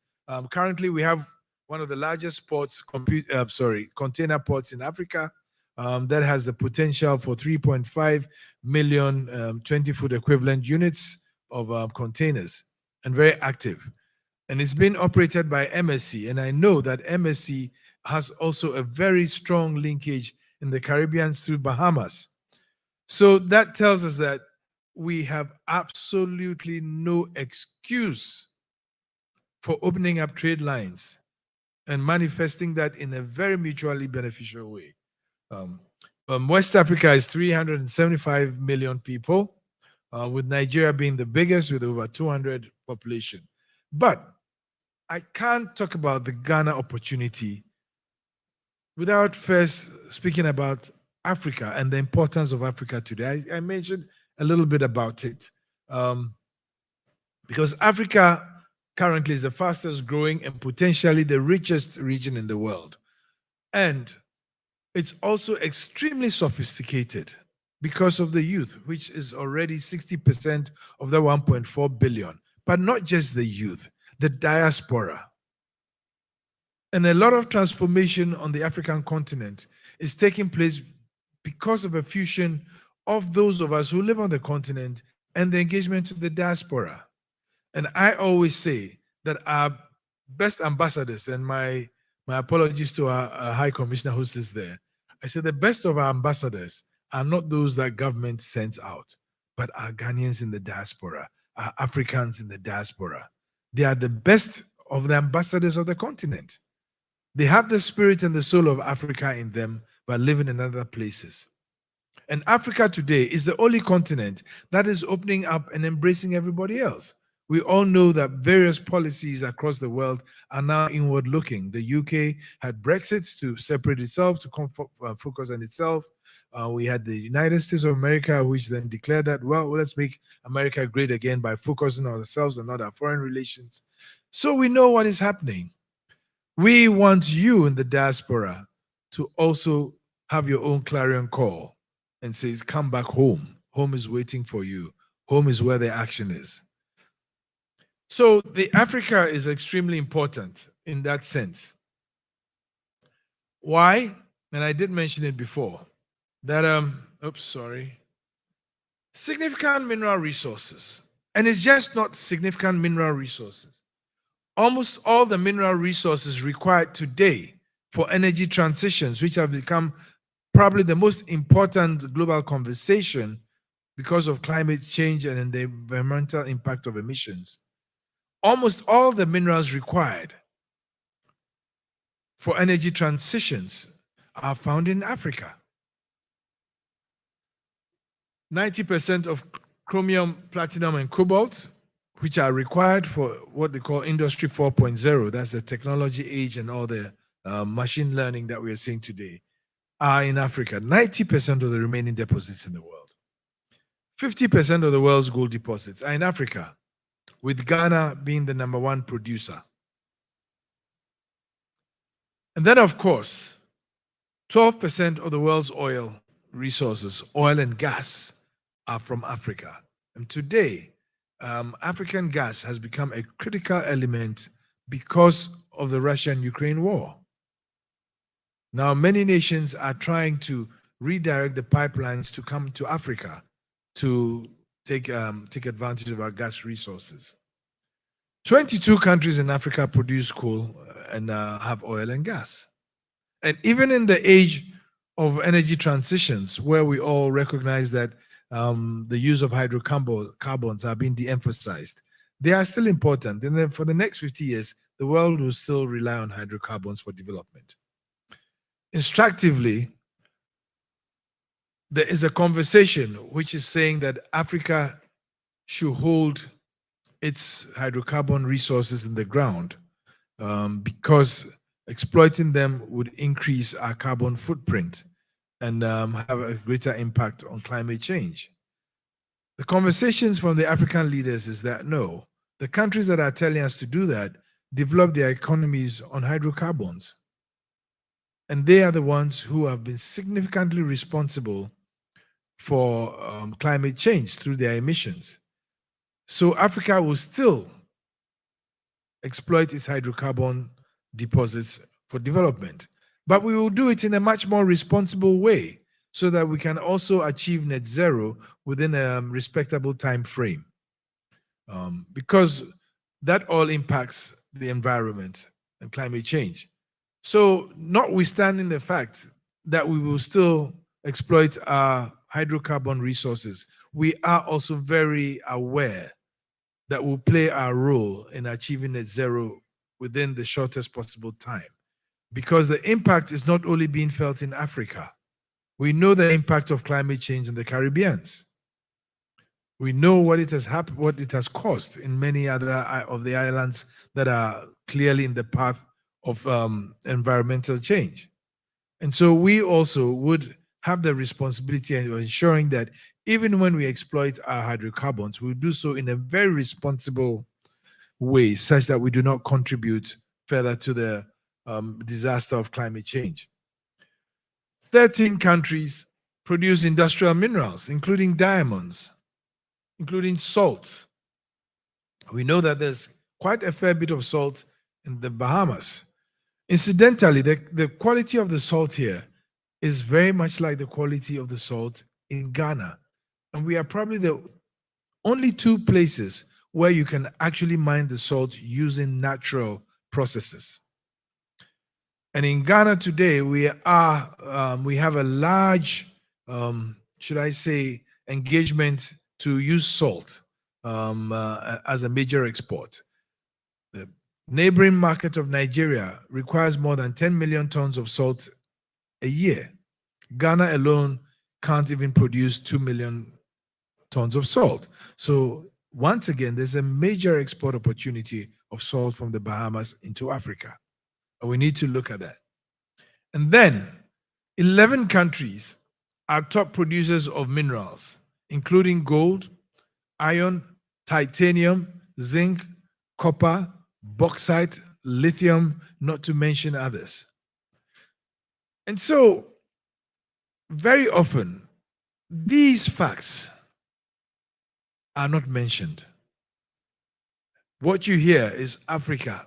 Currently, we have one of the largest container ports in Africa. That has the potential for 3.5 million 20-foot equivalent units of containers, and very active. And it's been operated by MSC, and I know that MSC has also a very strong linkage in the Caribbean through Bahamas. So that tells us that we have absolutely no excuse for opening up trade lines and manifesting that in a very mutually beneficial way. West Africa is 375 million people, with Nigeria being the biggest with over 200 population. But I can't talk about the Ghana opportunity without first speaking about Africa and the importance of Africa today. I mentioned a little bit about it, because Africa currently is the fastest growing and potentially the richest region in the world. And it's also extremely sophisticated because of the youth, which is already 60% of the 1.4 billion. But not just the youth, the diaspora. And a lot of transformation on the African continent is taking place because of a fusion of those of us who live on the continent and the engagement with the diaspora. And I always say that our best ambassadors, and my apologies to our High Commissioner who sits there, I say the best of our ambassadors are not those that government sends out, but are Ghanaians in the diaspora, are Africans in the diaspora. They are the best of the ambassadors of the continent. They have the spirit and the soul of Africa in them, but living in other places. And Africa today is the only continent that is opening up and embracing everybody else. We all know that various policies across the world are now inward looking. The UK had Brexit to separate itself, to focus on itself. We had the United States of America, which then declared that, well, let's make America great again by focusing on ourselves and not our foreign relations. So we know what is happening. We want you in the diaspora to also have your own clarion call and says, come back home. Home is waiting for you. Home is where the action is. So the Africa is extremely important in that sense. Why? And I did mention it before, that, significant mineral resources. And it's just not significant mineral resources. Almost all the mineral resources required today for energy transitions, which have become probably the most important global conversation because of climate change and the environmental impact of emissions. Almost all the minerals required for energy transitions are found in Africa. 90% of chromium, platinum, and cobalt, which are required for what they call Industry 4.0, that's the technology age and all the machine learning that we are seeing today, are in Africa. 90% of the remaining deposits in the world. 50% of the world's gold deposits are in Africa, with Ghana being the #1 producer. And then, of course, 12% of the world's oil resources, oil and gas, are from Africa. And today, African gas has become a critical element because of the Russia-Ukraine war. Now, many nations are trying to redirect the pipelines to come to Africa to take advantage of our gas resources. 22 countries in Africa produce coal and have oil and gas. And even in the age of energy transitions, where we all recognize that the use of hydrocarbons are being de-emphasized, they are still important. And then for the next 50 years, the world will still rely on hydrocarbons for development. Instructively, there is a conversation which is saying that Africa should hold its hydrocarbon resources in the ground because exploiting them would increase our carbon footprint and have a greater impact on climate change. The conversations from the African leaders is that no, the countries that are telling us to do that develop their economies on hydrocarbons. And they are the ones who have been significantly responsible for climate change through their emissions. So Africa will still exploit its hydrocarbon deposits for development, but we will do it in a much more responsible way so that we can also achieve net zero within a respectable time frame, because that all impacts the environment and climate change. So notwithstanding the fact that we will still exploit our hydrocarbon resources, we are also very aware that will play our role in achieving net zero within the shortest possible time. Because the impact is not only being felt in Africa. We know the impact of climate change in the Caribbean. We know what it has caused in many other of the islands that are clearly in the path of environmental change. And so we also would have the responsibility of ensuring that even when we exploit our hydrocarbons, we do so in a very responsible way, such that we do not contribute further to the disaster of climate change. 13 countries produce industrial minerals, including diamonds, including salt. We know that there's quite a fair bit of salt in the Bahamas. Incidentally, the quality of the salt here is very much like the quality of the salt in Ghana. And we are probably the only two places where you can actually mine the salt using natural processes. And in Ghana today, we have a large should I say, engagement to use salt as a major export. The neighboring market of Nigeria requires more than 10 million tons of salt a year. Ghana alone can't even produce 2 million tons of salt. So once again, there's a major export opportunity of salt from the Bahamas into Africa. And we need to look at that. And then 11 countries are top producers of minerals, including gold, iron, titanium, zinc, copper, bauxite, lithium, not to mention others. And so, very often, these facts are not mentioned. What you hear is Africa,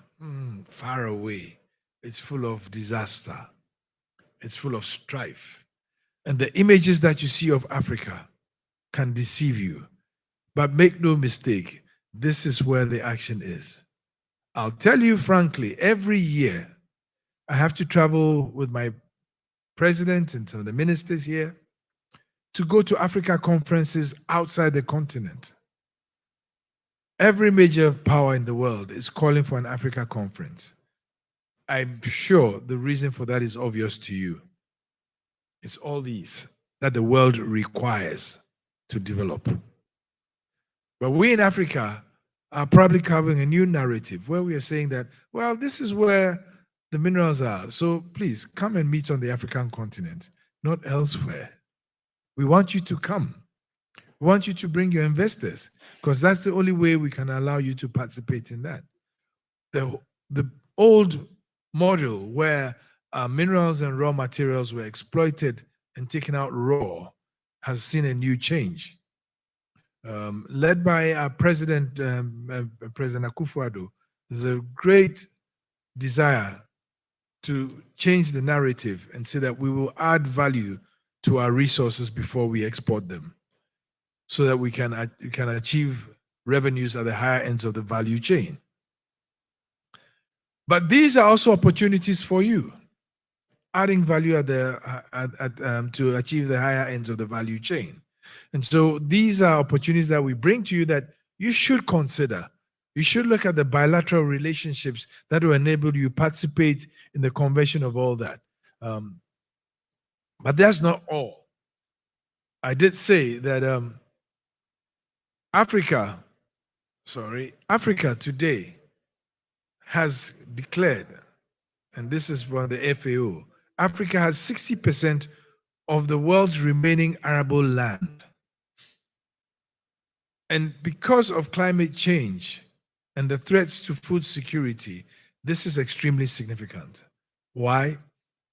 far away. It's full of disaster. It's full of strife. And the images that you see of Africa can deceive you. But make no mistake, this is where the action is. I'll tell you frankly, every year I have to travel with my president and some of the ministers here to go to Africa conferences outside the continent. Every major power in the world is calling for an Africa conference. I'm sure the reason for that is obvious to you. It's all these that the world requires to develop. But we in Africa are probably covering a new narrative where we are saying that, well, this is where the minerals are. So please come and meet on the African continent, not elsewhere. We want you to come. We want you to bring your investors, because that's the only way we can allow you to participate in that. The old model where minerals and raw materials were exploited and taken out raw has seen a new change. Led by our President Akufo-Addo, there's a great desire to change the narrative and say that we will add value to our resources before we export them, so that we can achieve revenues at the higher ends of the value chain. But these are also opportunities for you, adding value to achieve the higher ends of the value chain. And so these are opportunities that we bring to you that you should consider. You should look at the bilateral relationships that will enable you participate in the conversion of all that. But that's not all. I did say that Africa today has declared, and this is from the FAO, Africa has 60% of the world's remaining arable land. And because of climate change and the threats to food security, this is extremely significant. Why?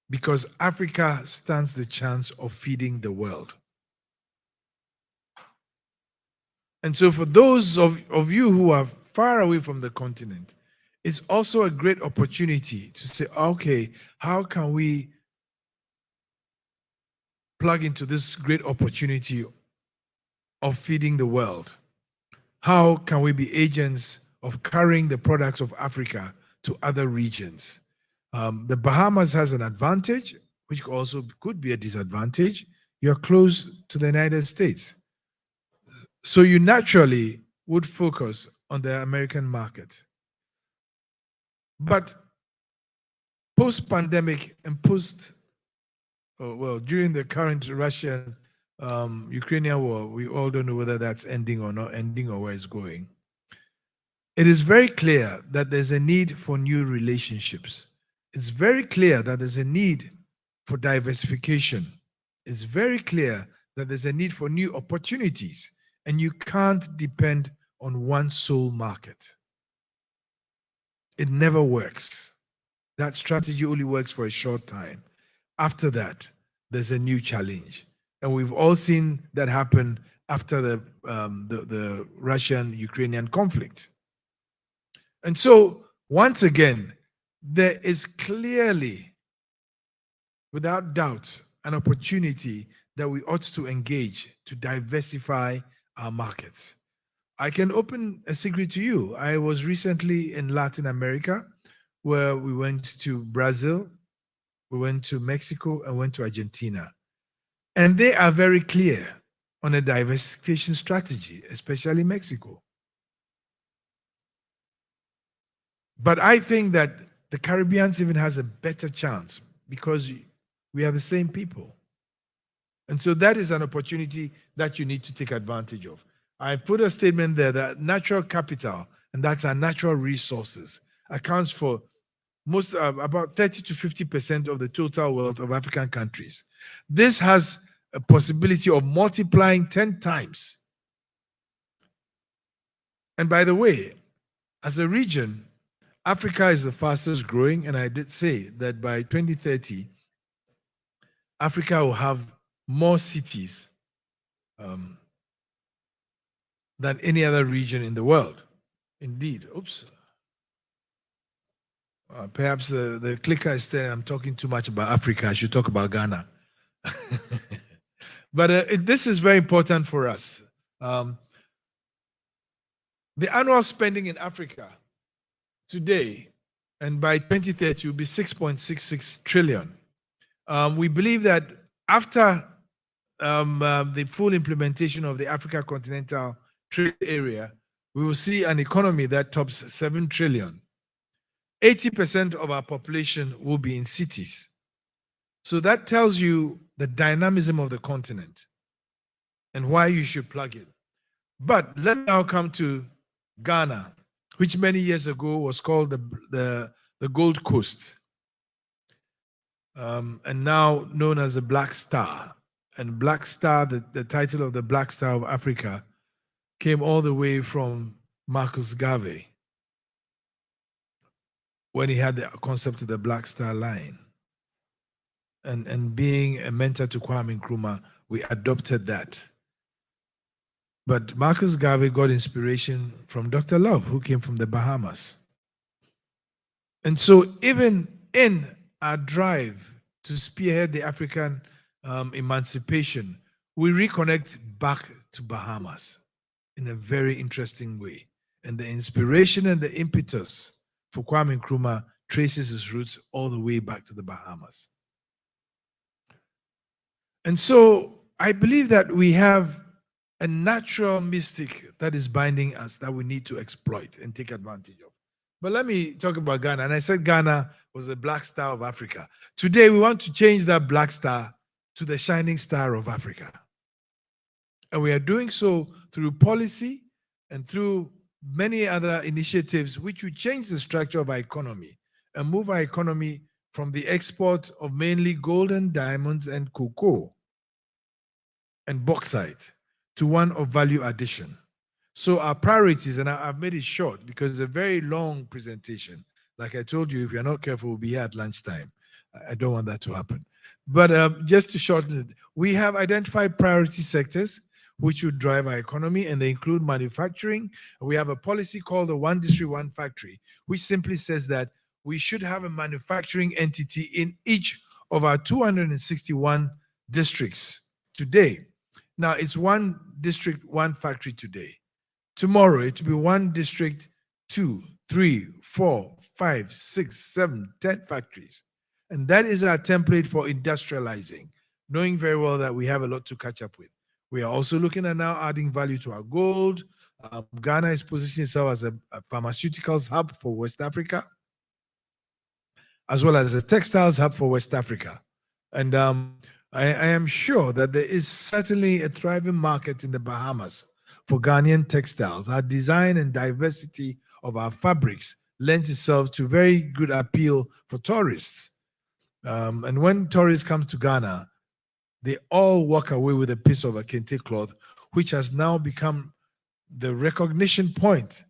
Because Africa stands the chance of feeding the world. And so for those of you who are far away from the continent, it's also a great opportunity to say, okay, how can we plug into this great opportunity of feeding the world? How can we be agents of carrying the products of Africa to other regions? The Bahamas has an advantage, which also could be a disadvantage. You're close to the United States. So you naturally would focus on the American market. But post-pandemic and during the current Russian Ukrainian war, we all don't know whether that's ending or not ending or where it's going. It is very clear that there's a need for new relationships. It's very clear that there's a need for diversification. It's very clear that there's a need for new opportunities, and you can't depend on one sole market. It never works. That strategy only works for a short time. After that, there's a new challenge. And we've all seen that happen after the Russian-Ukrainian conflict. And so, once again, there is clearly, without doubt, an opportunity that we ought to engage to diversify our markets. I can open a secret to you. I was recently in Latin America, where we went to Brazil, we went to Mexico, and went to Argentina. And they are very clear on a diversification strategy, especially Mexico. But I think that the Caribbean even has a better chance because we are the same people. And so that is an opportunity that you need to take advantage of. I put a statement there that natural capital, and that's our natural resources, accounts for most about 30 to 50% of the total wealth of African countries. This has a possibility of multiplying 10 times. And by the way, as a region, Africa is the fastest growing, and I did say that by 2030, Africa will have more cities than any other region in the world. Indeed. Oops. Perhaps the clicker is saying I'm talking too much about Africa. I should talk about Ghana. But this is very important for us. The annual spending in Africa today and by 2030 will be 6.66 trillion. We believe that after the full implementation of the Africa Continental Trade Area, we will see an economy that tops 7 trillion. 80% of our population will be in cities. So that tells you the dynamism of the continent and why you should plug it. But let me now come to Ghana, which many years ago was called the Gold Coast, and now known as the Black Star. And Black Star, the title of the Black Star of Africa, came all the way from Marcus Garvey, when he had the concept of the Black Star Line. And being a mentor to Kwame Nkrumah, we adopted that. But Marcus Garvey got inspiration from Dr. Love, who came from the Bahamas. And so even in our drive to spearhead the African emancipation, we reconnect back to Bahamas in a very interesting way. And the inspiration and the impetus for Kwame Nkrumah traces his roots all the way back to the Bahamas. And so I believe that we have a natural mystic that is binding us that we need to exploit and take advantage of. But let me talk about Ghana. And I said Ghana was the Black Star of Africa. Today, we want to change that Black Star to the Shining Star of Africa. And we are doing so through policy and through many other initiatives which will change the structure of our economy and move our economy from the export of mainly gold and diamonds and cocoa and bauxite to one of value addition. So our priorities, and I've made it short because it's a very long presentation. Like I told you, if you're not careful, we'll be here at lunchtime. I don't want that to happen. But just to shorten it, we have identified priority sectors which would drive our economy, and they include manufacturing. We have a policy called the One District, One Factory, which simply says that we should have a manufacturing entity in each of our 261 districts today. Now, it's one district, one factory today. Tomorrow, it will be one district, 2, 3, 4, 5, 6, 7, 10 factories. And that is our template for industrializing, knowing very well that we have a lot to catch up with. We are also looking at now adding value to our gold. Ghana is positioning itself as a pharmaceuticals hub for West Africa, as well as a textiles hub for West Africa. And I am sure that there is certainly a thriving market in the Bahamas for Ghanaian textiles. Our design and diversity of our fabrics lends itself to very good appeal for tourists. And when tourists come to Ghana, they all walk away with a piece of a kente cloth, which has now become the recognition point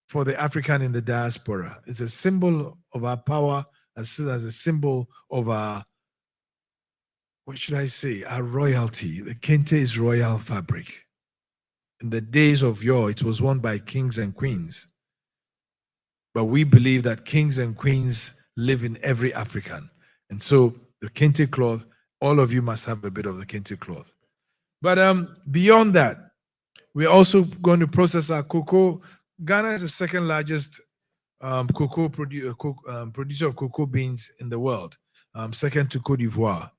for the African in the diaspora. It's a symbol of our power as well as a symbol of our, what should I say, our royalty. The kente is royal fabric. In the days of yore, it was worn by kings and queens. But we believe that kings and queens live in every African. And so the kente cloth, all of you must have a bit of the kente cloth. But beyond that, we're also going to process our cocoa. Ghana is the second largest producer of cocoa beans in the world, second to Cote d'Ivoire.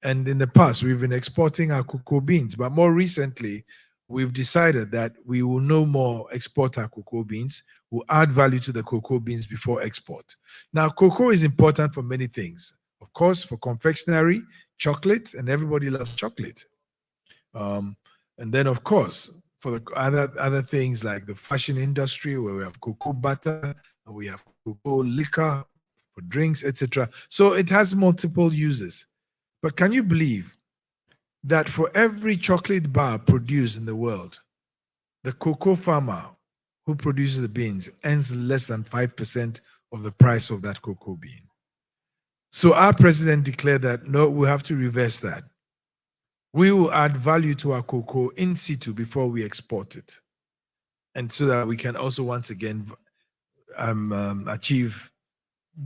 And in the past, we've been exporting our cocoa beans, but more recently, we've decided that we will no more export our cocoa beans. We'll add value to the cocoa beans before export. Now, cocoa is important for many things. Of course, for confectionery, chocolate, and everybody loves chocolate. And then, of course, for the other things like the fashion industry, where we have cocoa butter, and we have cocoa liquor for drinks, etc. So it has multiple uses. But can you believe that for every chocolate bar produced in the world, the cocoa farmer who produces the beans earns less than 5% of the price of that cocoa bean? So our president declared that, no, we have to reverse that. We will add value to our cocoa in situ before we export it. And so that we can also once again achieve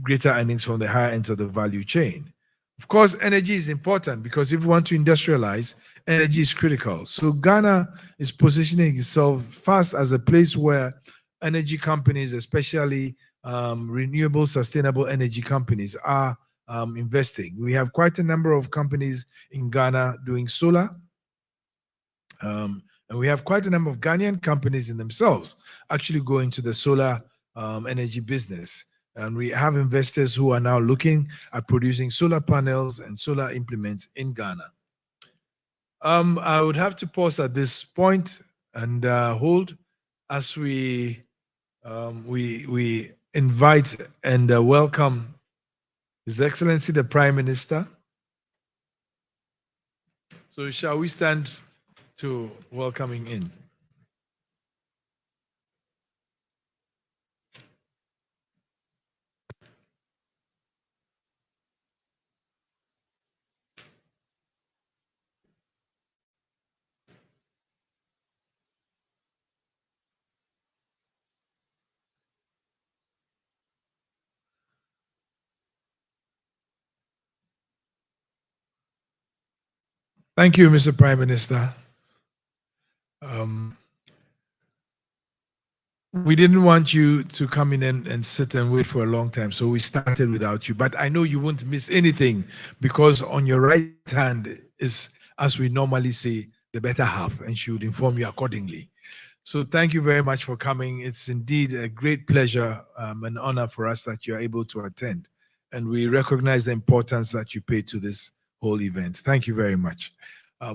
greater earnings from the higher ends of the value chain. Of course, energy is important because if we want to industrialize, energy is critical. So Ghana is positioning itself fast as a place where energy companies, especially renewable, sustainable energy companies, are investing. We have quite a number of companies in Ghana doing solar. And we have quite a number of Ghanaian companies in themselves actually going to the solar energy business. And we have investors who are now looking at producing solar panels and solar implements in Ghana. I would have to pause at this point and hold as we invite and welcome His Excellency the Prime Minister. So shall we stand to welcoming in? Thank you, Mr. Prime Minister. We didn't want you to come in and sit and wait for a long time, so we started without you. But I know you won't miss anything because on your right hand is, as we normally say, the better half, and she would inform you accordingly. So thank you very much for coming. It's indeed a great pleasure, an honor for us that you are able to attend. And we recognize the importance that you pay to this whole event. Thank you very much.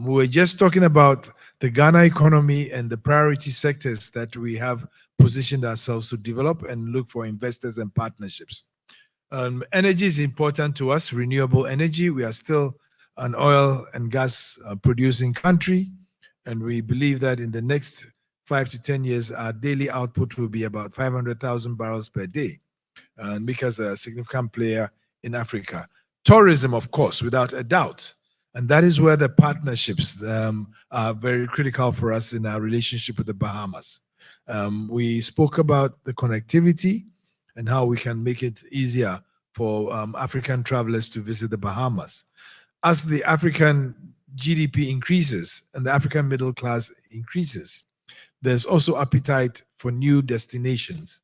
We were just talking about the Ghana economy and the priority sectors that we have positioned ourselves to develop and look for investors and partnerships. Energy is important to us, renewable energy. We are still an oil and gas producing country, and we believe that in the next 5 to 10 years, our daily output will be about 500,000 barrels per day, and make us a significant player in Africa. Tourism, of course, without a doubt. And that is where the partnerships are very critical for us in our relationship with the Bahamas. We spoke about the connectivity and how we can make it easier for African travelers to visit the Bahamas. As the African GDP increases and the African middle class increases, there's also appetite for new destinations.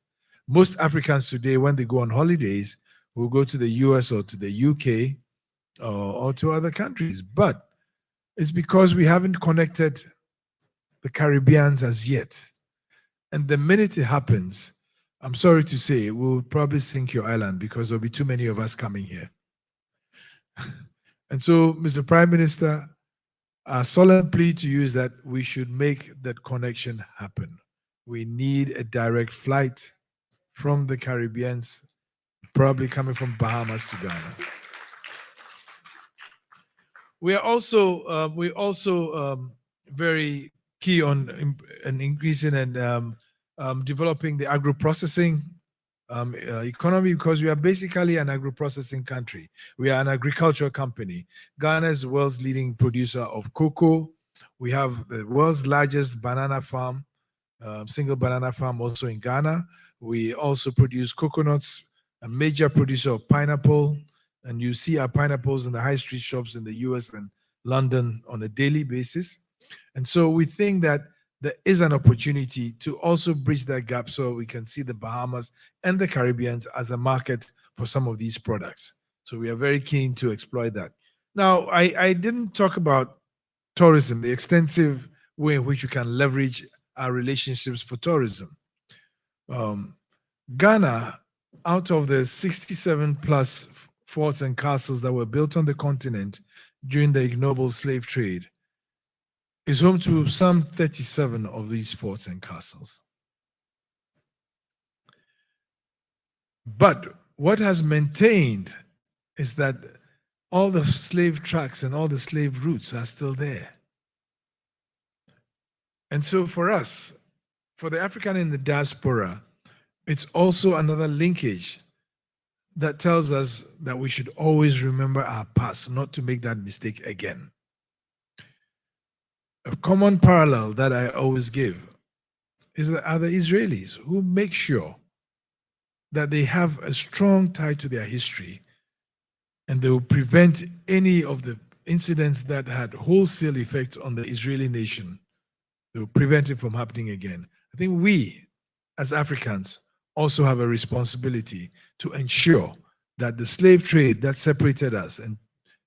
Most Africans today, when they go on holidays, will go to the US or to the UK or to other countries. But it's because we haven't connected the Caribbeans as yet. And the minute it happens, I'm sorry to say, we'll probably sink your island because there'll be too many of us coming here. And so, Mr. Prime Minister, our solemn plea to you is that we should make that connection happen. We need a direct flight from the Caribbeans, probably coming from Bahamas to Ghana. We are also very key on increasing and developing the agro-processing economy, because we are basically an agro-processing country. We are an agricultural company. Ghana is the world's leading producer of cocoa. We have the world's largest banana farm, single banana farm also in Ghana. We also produce coconuts, a major producer of pineapple. And you see our pineapples in the high street shops in the US and London on a daily basis. And so we think that there is an opportunity to also bridge that gap so we can see the Bahamas and the Caribbean as a market for some of these products. So we are very keen to exploit that. Now, I didn't talk about tourism, the extensive way in which you can leverage our relationships for tourism. Ghana, out of the 67 plus forts and castles that were built on the continent during the ignoble slave trade, is home to some 37 of these forts and castles. But what has maintained is that all the slave tracks and all the slave routes are still there. And so for us, for the African in the diaspora, it's also another linkage that tells us that we should always remember our past, not to make that mistake again. A common parallel that I always give is that are the Israelis who make sure that they have a strong tie to their history, and they will prevent any of the incidents that had wholesale effect on the Israeli nation. They will prevent it from happening again. I think we, as Africans, also have a responsibility to ensure that the slave trade that separated us and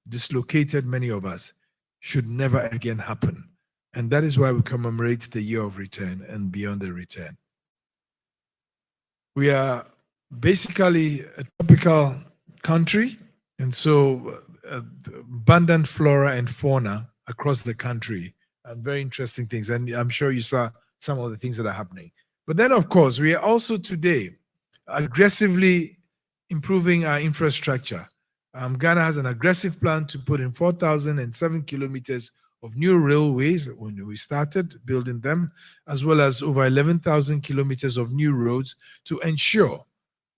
dislocated many of us should never again happen. And that is why we commemorate the year of return and beyond the return. We are basically a tropical country, and so abundant flora and fauna across the country, and very interesting things. And I'm sure you saw some of the things that are happening. But then, of course, we are also today aggressively improving our infrastructure. Ghana has an aggressive plan to put in 4,007 kilometers of new railways when we started building them, as well as over 11,000 kilometers of new roads to ensure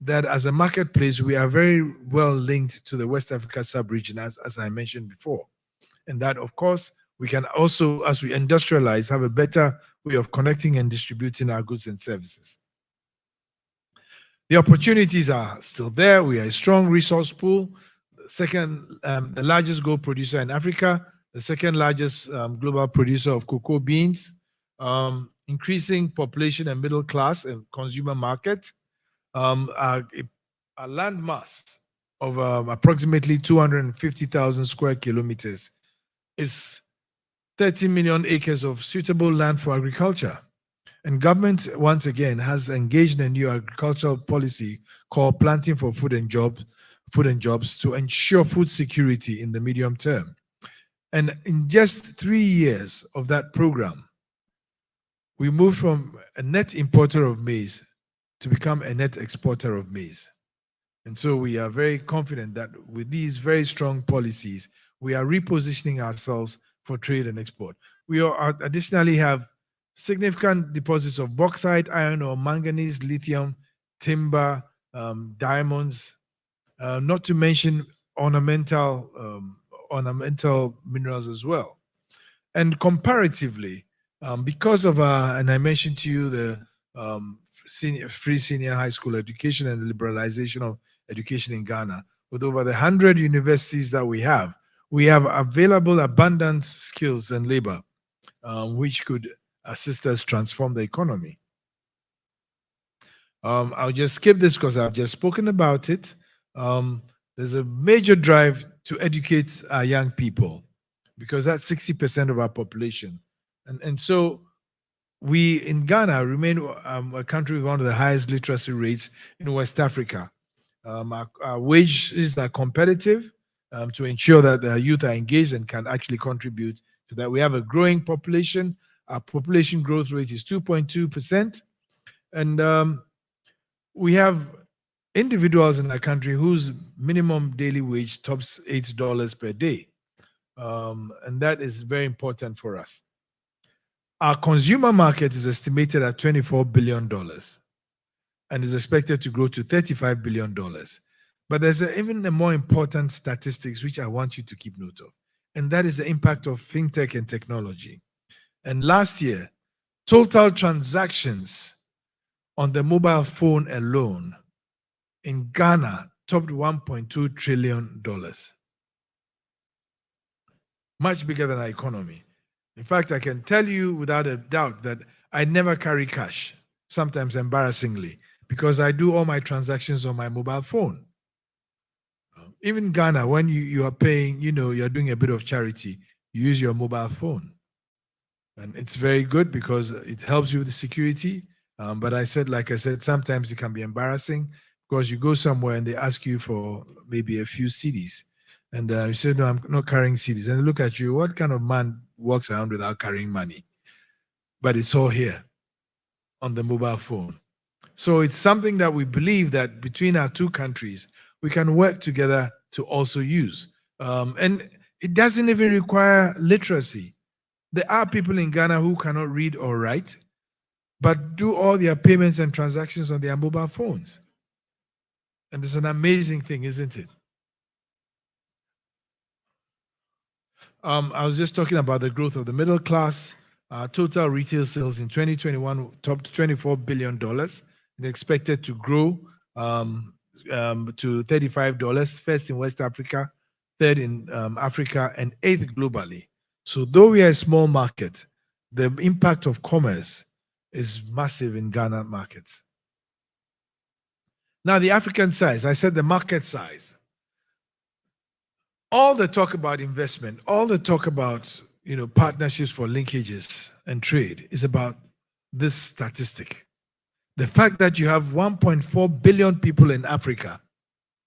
that as a marketplace, we are very well linked to the West Africa sub-region, as I mentioned before. And that, of course, we can also, as we industrialize, have a better way of connecting and distributing our goods and services. The opportunities are still there. We are a strong resource pool, the largest gold producer in Africa, the second largest global producer of cocoa beans, increasing population and middle class and consumer market, a land mass of approximately 250,000 square kilometers is 30 million acres of suitable land for agriculture. And government, once again, has engaged in a new agricultural policy called Planting for Food and Jobs to ensure food security in the medium term. And in just 3 years of that program, we moved from a net importer of maize to become a net exporter of maize. And so we are very confident that with these very strong policies, we are repositioning ourselves for trade and export. We additionally have significant deposits of bauxite, iron ore, manganese, lithium, timber, diamonds, not to mention ornamental minerals as well. And comparatively, because of and I mentioned to you the free senior high school education and the liberalization of education in Ghana, with over the 100 universities that we have available abundant skills and labor, which could assist us transform the economy. I'll just skip this because I've just spoken about it. There's a major drive to educate our young people because that's 60% of our population. And so we in Ghana remain a country with one of the highest literacy rates in West Africa. Our wages are competitive to ensure that the youth are engaged and can actually contribute to that. We have a growing population. Our population growth rate is 2.2%. And we have individuals in our country whose minimum daily wage tops $8 per day. And that is very important for us. Our consumer market is estimated at $24 billion and is expected to grow to $35 billion. But there's even a more important statistics which I want you to keep note of, and that is the impact of fintech and technology. And last year, total transactions on the mobile phone alone in Ghana topped $1.2 trillion. Much bigger than our economy. In fact, I can tell you without a doubt that I never carry cash, sometimes embarrassingly, because I do all my transactions on my mobile phone. even Ghana, when you are paying, you're doing a bit of charity, you use your mobile phone. And it's very good because it helps you with the security. But like I said, sometimes it can be embarrassing because you go somewhere and they ask you for maybe a few CDs. And you say, no, I'm not carrying CDs. And they look at you, what kind of man walks around without carrying money? But it's all here on the mobile phone. So it's something that we believe that between our two countries, we can work together to also use. And it doesn't even require literacy. There are people in Ghana who cannot read or write, but do all their payments and transactions on their mobile phones. And it's an amazing thing, isn't it? I was just talking about the growth of the middle class. Total retail sales in 2021 topped $24 billion and expected to grow to $35, first in West Africa, third in Africa, and eighth globally. So though we are a small market, the impact of commerce is massive in Ghana markets. Now the African size, I said the market size. All the talk about investment, all the talk about partnerships for linkages and trade is about this statistic. The fact that you have 1.4 billion people in Africa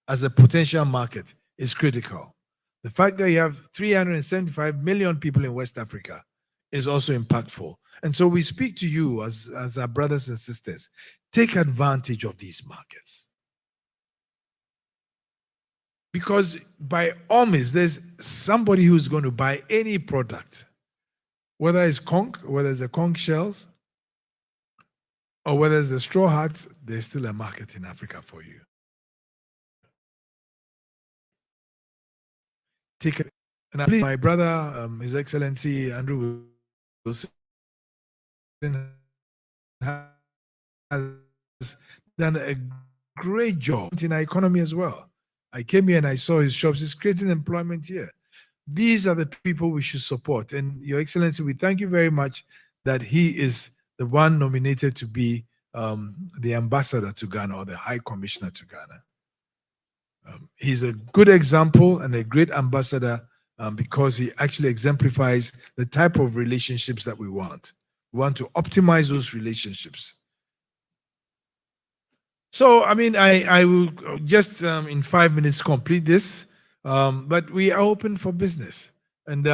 as a potential market is critical. The fact that you have 375 million people in West Africa is also impactful. And so we speak to you as our brothers and sisters, take advantage of these markets. Because by all means, there's somebody who's going to buy any product, whether it's conch, whether it's the conch shells, or whether it's the straw hats, there's still a market in Africa for you. Take it. And I believe my brother, His Excellency Andrew Wilson, has done a great job in our economy as well. I came here and I saw his shops. He's creating employment here. These are the people we should support. And Your Excellency, we thank you very much that he is the one nominated to be the ambassador to Ghana or the High Commissioner to Ghana. He's a good example and a great ambassador because he actually exemplifies the type of relationships that we want. We want to optimize those relationships. So, I mean, I will just in 5 minutes complete this, but we are open for business. And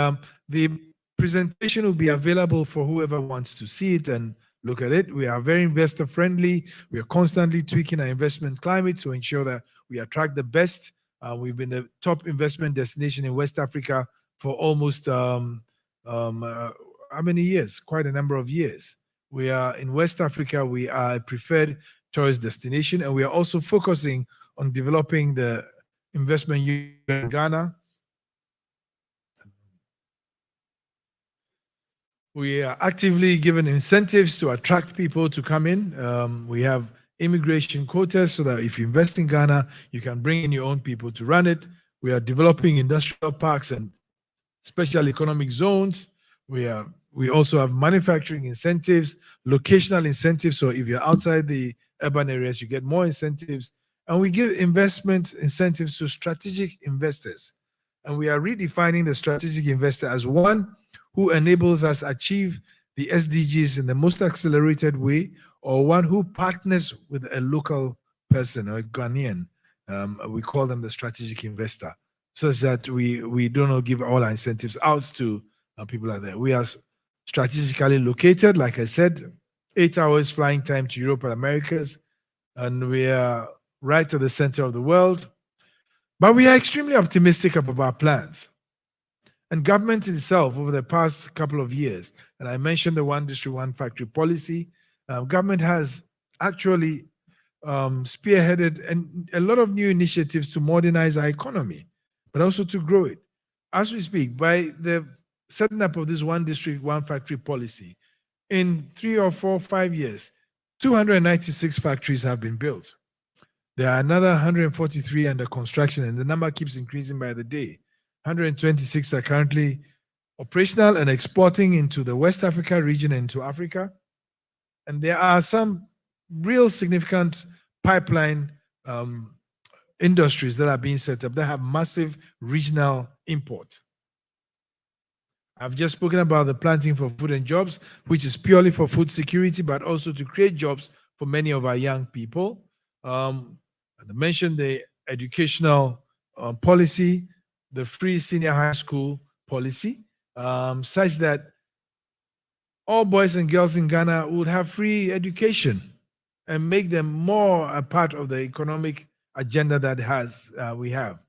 the presentation will be available for whoever wants to see it and look at it. We are very investor friendly. We are constantly tweaking our investment climate to ensure that we attract the best. We've been the top investment destination in West Africa for almost how many years? Quite a number of years. We are in West Africa. We are a preferred tourist destination, and we are also focusing on developing the investment union in Ghana. We are actively giving incentives to attract people to come in. We have immigration quotas so that if you invest in Ghana, you can bring in your own people to run it. We are developing industrial parks and special economic zones. We also have manufacturing incentives, locational incentives. So if you're outside the urban areas, you get more incentives. And we give investment incentives to strategic investors. And we are redefining the strategic investor as one who enables us achieve the SDGs in the most accelerated way, or one who partners with a local person or a Ghanaian. We call them the strategic investor, such that we do not give all our incentives out to people like that. We are strategically located, like I said, 8 hours flying time to Europe and Americas, and we are right at the center of the world. But we are extremely optimistic about our plans. And government itself, over the past couple of years, and I mentioned the one district, one factory policy, government has actually spearheaded a lot of new initiatives to modernize our economy, but also to grow it. As we speak, by the setting up of this one district, one factory policy, in 3 or 4, 5 years, 296 factories have been built. There are another 143 under construction, and the number keeps increasing by the day. 126 are currently operational and exporting into the West Africa region and into Africa. And there are some real significant pipeline industries that are being set up that have massive regional import. I've just spoken about the planting for food and jobs, which is purely for food security, but also to create jobs for many of our young people. I mentioned the educational policy, the free senior high school policy, such that all boys and girls in Ghana would have free education and make them more a part of the economic agenda that we have.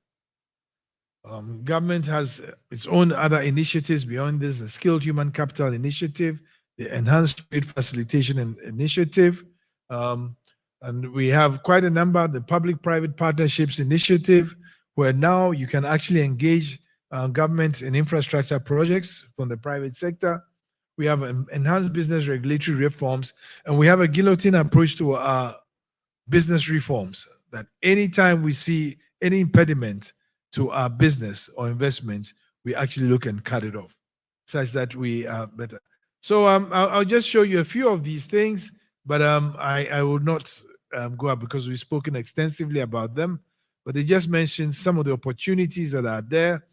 Government has its own other initiatives beyond this, the Skilled Human Capital Initiative, the Enhanced Trade Facilitation Initiative, and we have quite a number, the Public-Private Partnerships Initiative, where now you can actually engage government in infrastructure projects from the private sector. We have enhanced business regulatory reforms, and we have a guillotine approach to our business reforms, that anytime we see any impediment to our business or investment, we actually look and cut it off, such that we are better. So I'll just show you a few of these things, but I will not go up because we've spoken extensively about them. But they just mentioned some of the opportunities that are there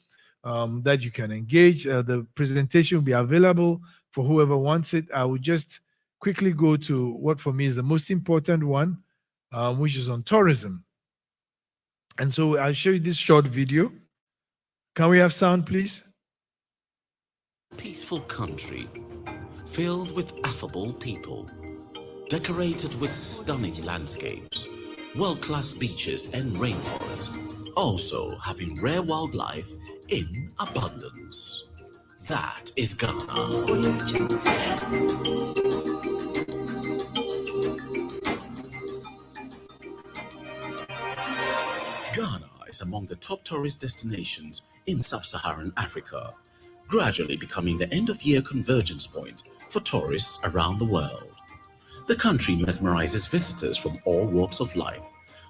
that you can engage. The presentation will be available for whoever wants it. I will just quickly go to what for me is the most important one, which is on tourism. And so I'll show you this short video. Can we have sound, please? Peaceful country, filled with affable people, decorated with stunning landscapes, world-class beaches and rainforest, also having rare wildlife in abundance. That is Ghana. Ghana is among the top tourist destinations in sub-Saharan Africa, gradually becoming the end-of-year convergence point for tourists around the world. The country mesmerizes visitors from all walks of life,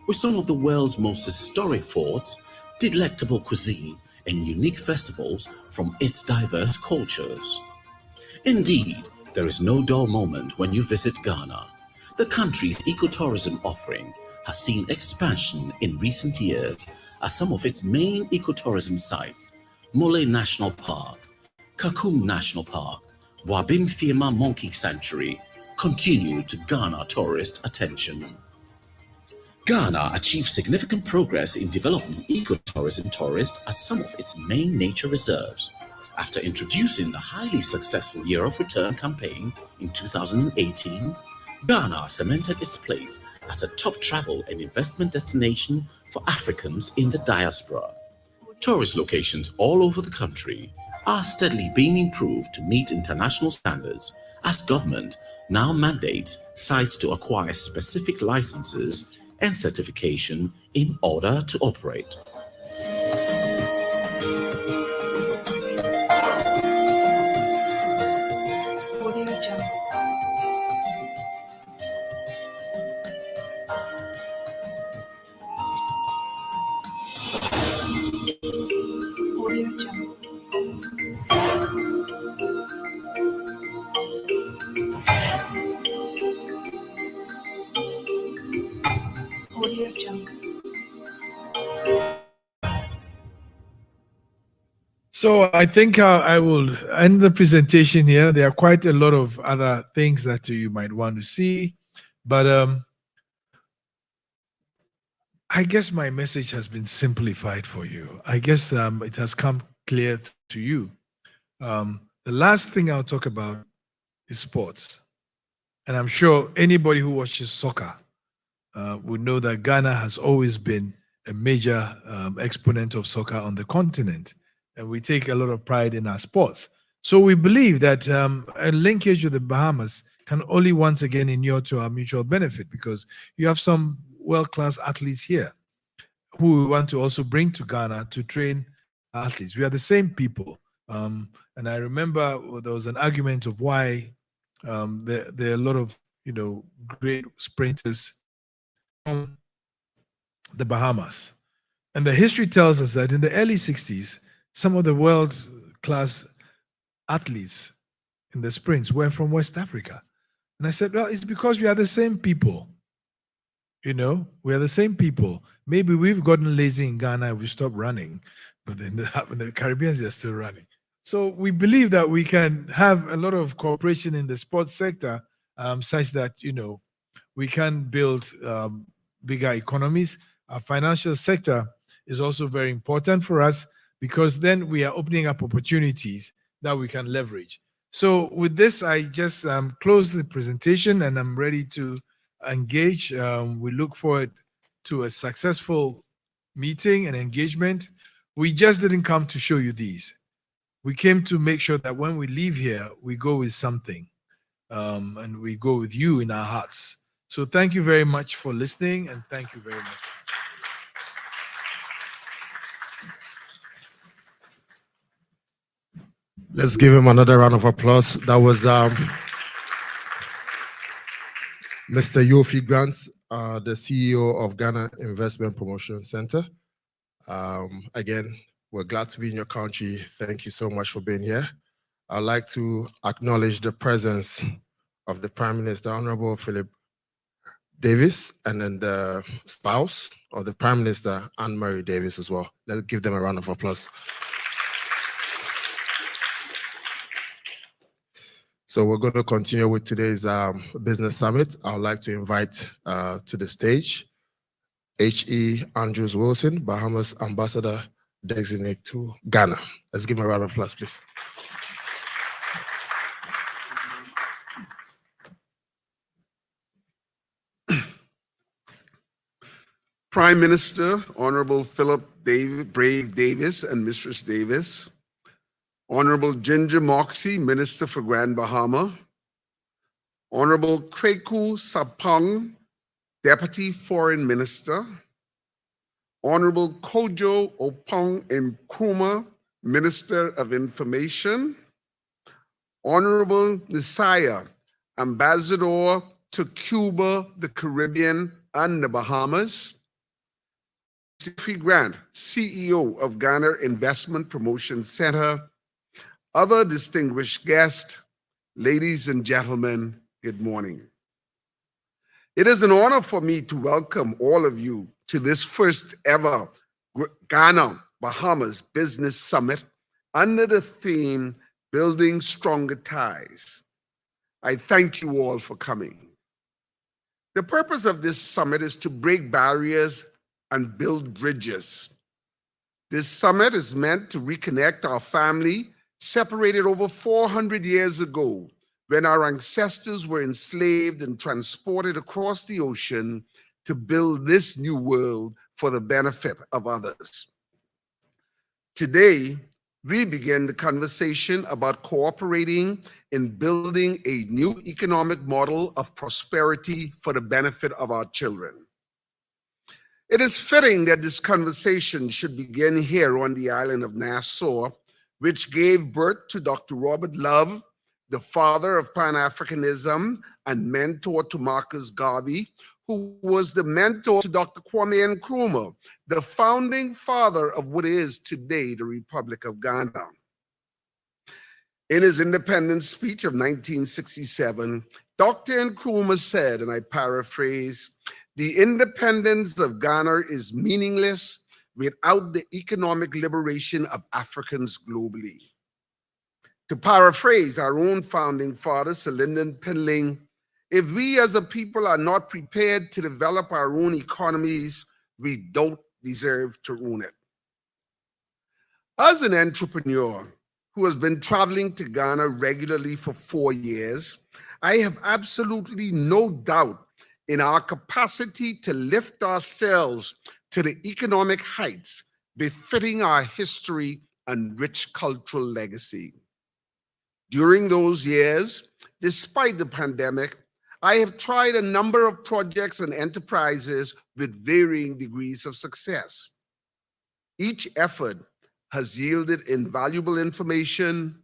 with some of the world's most historic forts, delectable cuisine, and unique festivals from its diverse cultures. Indeed, there is no dull moment when you visit Ghana. The country's ecotourism offering has seen expansion in recent years as some of its main ecotourism sites, Mole National Park, Kakum National Park, Wabim Fiema Monkey Sanctuary, continue to garner tourist attention. Ghana achieved significant progress in developing ecotourism tourists at some of its main nature reserves. After introducing the highly successful Year of Return campaign in 2018, Ghana cemented its place as a top travel and investment destination for Africans in the diaspora. Tourist locations all over the country are steadily being improved to meet international standards as government now mandates sites to acquire specific licenses and certification in order to operate. So I think I will end the presentation here. There are quite a lot of other things that you might want to see, but I guess my message has been simplified for you. I guess it has come clear to you. The last thing I'll talk about is sports. And I'm sure anybody who watches soccer would know that Ghana has always been a major exponent of soccer on the continent. And we take a lot of pride in our sports. So we believe that a linkage with the Bahamas can only once again inure to our mutual benefit, because you have some world-class athletes here who we want to also bring to Ghana to train athletes. We are the same people. And I remember there was an argument of why there are a lot of great sprinters from the Bahamas. And the history tells us that in the early 60s, some of the world-class athletes in the sprints were from West Africa. And I said, well, it's because we are the same people. You know, we are the same people. Maybe we've gotten lazy in Ghana and we stopped running, but then the Caribbeans are still running. So we believe that we can have a lot of cooperation in the sports sector, such that, you know, we can build bigger economies. Our financial sector is also very important for us, because then we are opening up opportunities that we can leverage. So with this, I just close the presentation and I'm ready to engage. We look forward to a successful meeting and engagement. We just didn't come to show you these. We came to make sure that when we leave here, we go with something, and we go with you in our hearts. So thank you very much for listening, and thank you very much. Let's give him another round of applause. That was Mr. Yofi Grant, the CEO of Ghana Investment Promotion Center. Again, we're glad to be in your country. Thank you so much for being here. I'd like to acknowledge the presence of the Prime Minister, Honorable Philip Davis, and then the spouse of the Prime Minister, Anne-Marie Davis, as well. Let's give them a round of applause. So we're going to continue with today's business summit. I would like to invite to the stage H.E. Andrews Wilson, Bahamas Ambassador Designate to Ghana. Let's give him a round of applause, please. Prime Minister, Honorable Philip Brave Davis and Mistress Davis, Honorable Ginger Moxie, Minister for Grand Bahama, Honorable Kweku Sapong, Deputy Foreign Minister, Honorable Kojo Opong Nkrumah, Minister of Information, Honorable Nisaya, Ambassador to Cuba, the Caribbean, and the Bahamas, Jeffrey Grant, CEO of Ghana Investment Promotion Center, other distinguished guests, ladies and gentlemen, good morning. It is an honor for me to welcome all of you to this first ever Ghana-Bahamas Business Summit under the theme, Building Stronger Ties. I thank you all for coming. The purpose of this summit is to break barriers and build bridges. This summit is meant to reconnect our family separated over 400 years ago, when our ancestors were enslaved and transported across the ocean to build this new world for the benefit of others. Today, we begin the conversation about cooperating in building a new economic model of prosperity for the benefit of our children. It is fitting that this conversation should begin here on the island of Nassau, which gave birth to Dr. Robert Love, the father of Pan-Africanism and mentor to Marcus Garvey, who was the mentor to Dr. Kwame Nkrumah, the founding father of what is today the Republic of Ghana. In his independence speech of 1967, Dr. Nkrumah said, and I paraphrase, "The independence of Ghana is meaningless without the economic liberation of Africans globally." To paraphrase our own founding father, Sir Lyndon Pinling, if we as a people are not prepared to develop our own economies, we don't deserve to own it. As an entrepreneur who has been traveling to Ghana regularly for 4 years, I have absolutely no doubt in our capacity to lift ourselves to the economic heights befitting our history and rich cultural legacy. During those years, despite the pandemic, I have tried a number of projects and enterprises with varying degrees of success. Each effort has yielded invaluable information,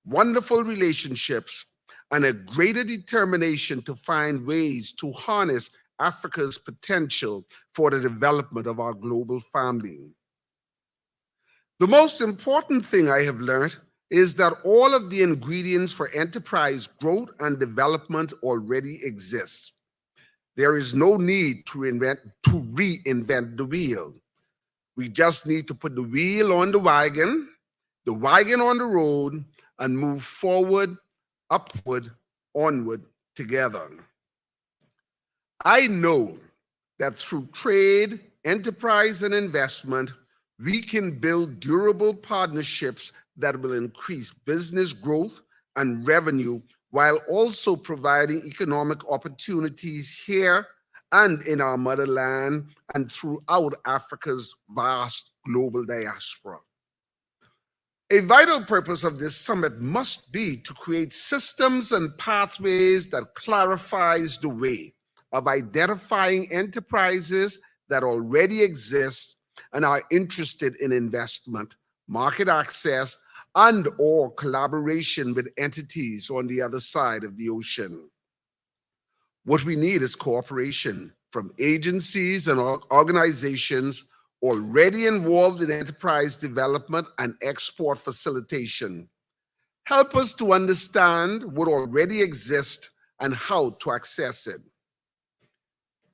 wonderful relationships, and a greater determination to find ways to harness Africa's potential for the development of our global family. The most important thing I have learned is that all of the ingredients for enterprise growth and development already exist. There is no need to reinvent the wheel. We just need to put the wheel on the wagon on the road, and move forward, upward, onward together. I know that through trade, enterprise, and investment, we can build durable partnerships that will increase business growth and revenue while also providing economic opportunities here and in our motherland and throughout Africa's vast global diaspora. A vital purpose of this summit must be to create systems and pathways that clarifies the way of identifying enterprises that already exist and are interested in investment, market access, and/or collaboration with entities on the other side of the ocean. What we need is cooperation from agencies and organizations already involved in enterprise development and export facilitation. Help us to understand what already exists and how to access it.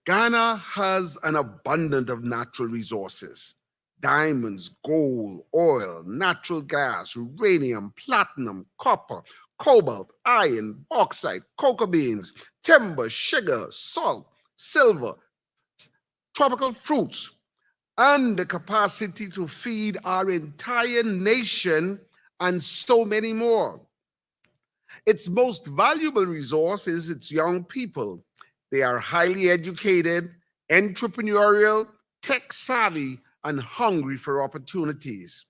Ghana has an abundance of natural resources: diamonds, gold, oil, natural gas, uranium, platinum, copper, cobalt, iron, bauxite, cocoa beans, timber, sugar, salt, silver, tropical fruits, and the capacity to feed our entire nation and so many more. Its most valuable resource is its young people. They are highly educated, entrepreneurial, tech-savvy, and hungry for opportunities.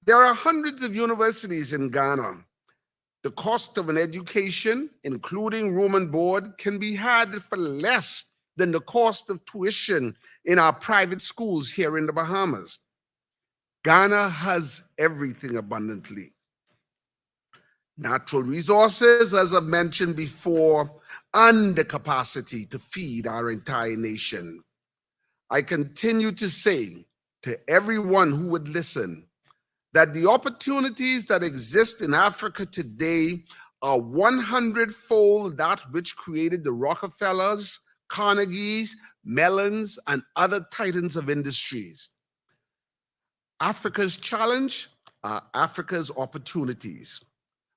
There are hundreds of universities in Ghana. The cost of an education, including room and board, can be had for less than the cost of tuition in our private schools here in the Bahamas. Ghana has everything abundantly. Natural resources, as I've mentioned before, and the capacity to feed our entire nation. I continue to say to everyone who would listen that the opportunities that exist in Africa today are 100-fold that which created the Rockefellers, Carnegies, Mellons, and other titans of industries. Africa's challenge are Africa's opportunities.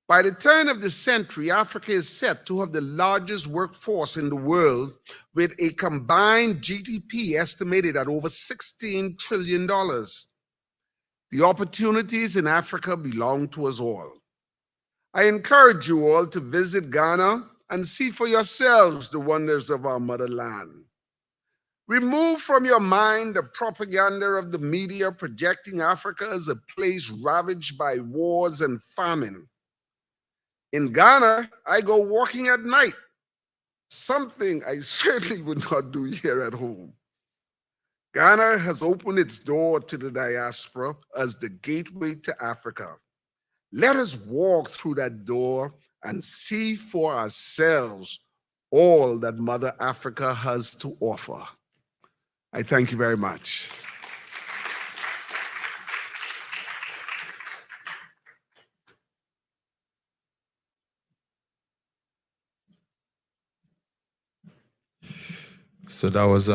By the turn of the century, Africa is set to have the largest workforce in the world, with a combined GDP estimated at over $16 trillion. The opportunities in Africa belong to us all. I encourage you all to visit Ghana and see for yourselves the wonders of our motherland. Remove from your mind the propaganda of the media projecting Africa as a place ravaged by wars and famine. In Ghana, I go walking at night, something I certainly would not do here at home. Ghana has opened its door to the diaspora as the gateway to Africa. Let us walk through that door and see for ourselves all that Mother Africa has to offer. I thank you very much. So that was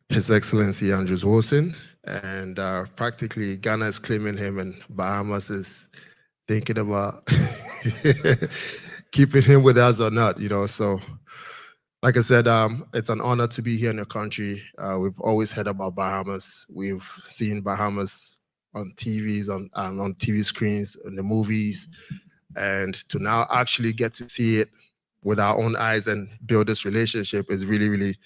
His Excellency Andrews Wilson, and practically Ghana is claiming him, and Bahamas is thinking about keeping him with us or not, you know. So, like I said, it's an honor to be here in the country. We've always heard about Bahamas. We've seen Bahamas on TVs, on TV screens, in the movies, and to now actually get to see it with our own eyes and build this relationship is really, really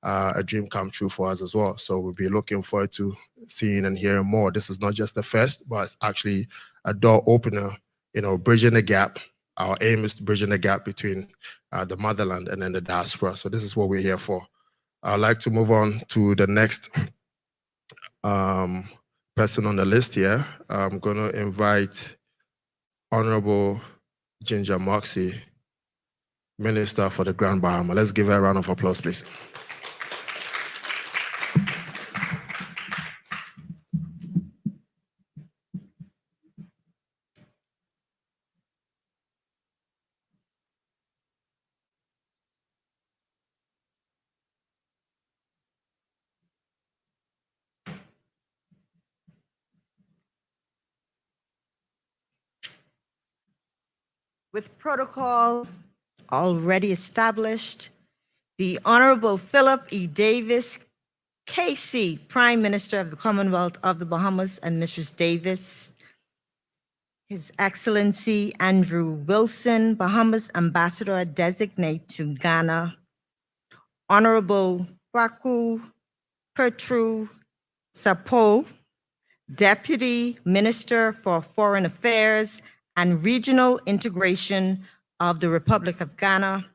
a dream come true for us as well. So we'll be looking forward to seeing and hearing more. This is not just the first, but it's actually a door opener, you know, bridging the gap. Our aim is to bridge the gap between the motherland and then the diaspora. So this is what we're here for. I'd like to move on to the next person on the list here. I'm going to invite Honorable Ginger Moxie, Minister for the Grand Bahama. Let's give her a round of applause, please. With protocol already established, the Honorable Philip E. Davis, KC, Prime Minister of the Commonwealth of the Bahamas, and Mrs. Davis, His Excellency Andrew Wilson, Bahamas Ambassador Designate to Ghana, Honorable Kwaku Pertru Sapo, Deputy Minister for Foreign Affairs and Regional Integration of the Republic of Ghana,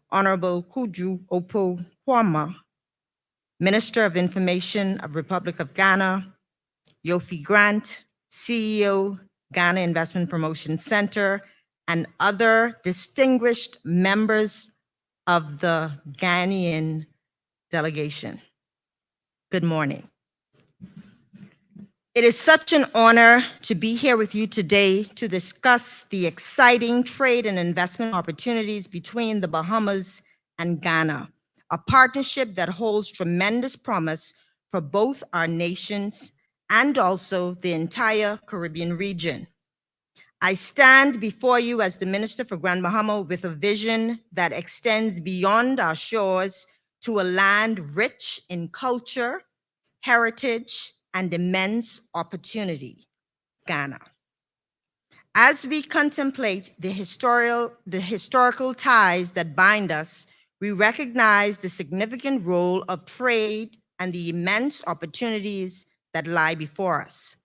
Honorable Kuju Opo Kwama, Minister of Information of Republic of Ghana, Yofi Grant, CEO, Ghana Investment Promotion Center, and other distinguished members of the Ghanaian delegation. Good morning. It is such an honor to be here with you today to discuss the exciting trade and investment opportunities between the Bahamas and Ghana, a partnership that holds tremendous promise for both our nations and also the entire Caribbean region. I stand before you as the Minister for Grand Bahama with a vision that extends beyond our shores to a land rich in culture, heritage, and immense opportunity, Ghana. As we contemplate the historical ties that bind us, we recognize the significant role of trade and the immense opportunities that lie before us.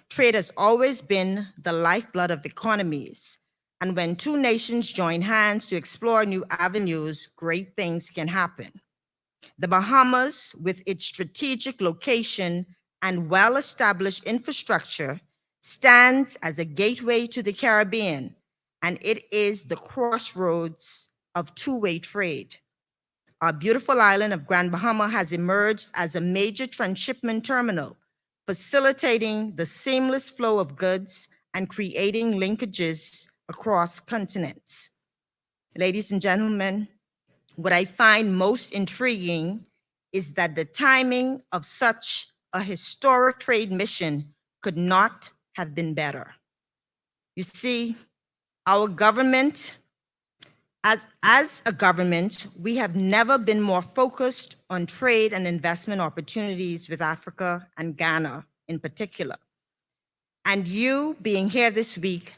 Trade has always been the lifeblood of economies, and when two nations join hands to explore new avenues, great things can happen. The Bahamas, with its strategic location and well-established infrastructure, stands as a gateway to the Caribbean, and it is the crossroads of two-way trade. Our beautiful island of Grand Bahama has emerged as a major transshipment terminal, facilitating the seamless flow of goods and creating linkages across continents. Ladies and gentlemen, what I find most intriguing is that the timing of such a historic trade mission could not have been better. You see, our government, as a government, we have never been more focused on trade and investment opportunities with Africa and Ghana in particular. And you being here this week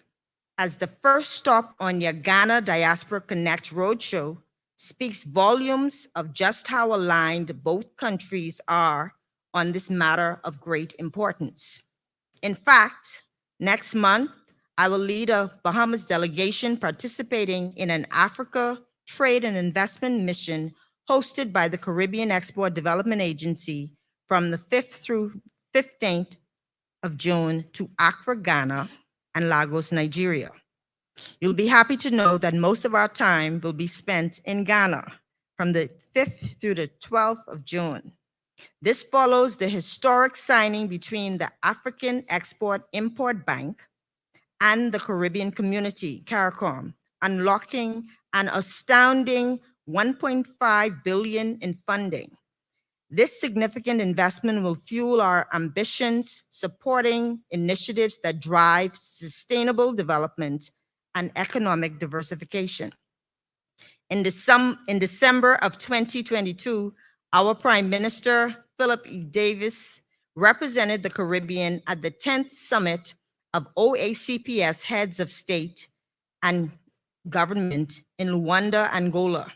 as the first stop on your Ghana Diaspora Connect Roadshow speaks volumes of just how aligned both countries are on this matter of great importance. In fact, next month, I will lead a Bahamas delegation participating in an Africa trade and investment mission hosted by the Caribbean Export Development Agency from the 5th through 15th of June to Accra, Ghana, and Lagos, Nigeria. You'll be happy to know that most of our time will be spent in Ghana from the 5th through the 12th of June. This follows the historic signing between the African Export-Import Bank and the Caribbean Community, CARICOM, unlocking an astounding $1.5 billion in funding. This significant investment will fuel our ambitions, supporting initiatives that drive sustainable development and economic diversification. In December of 2022, our Prime Minister, Philip E. Davis, represented the Caribbean at the 10th Summit of OACPS Heads of State and Government in Luanda, Angola.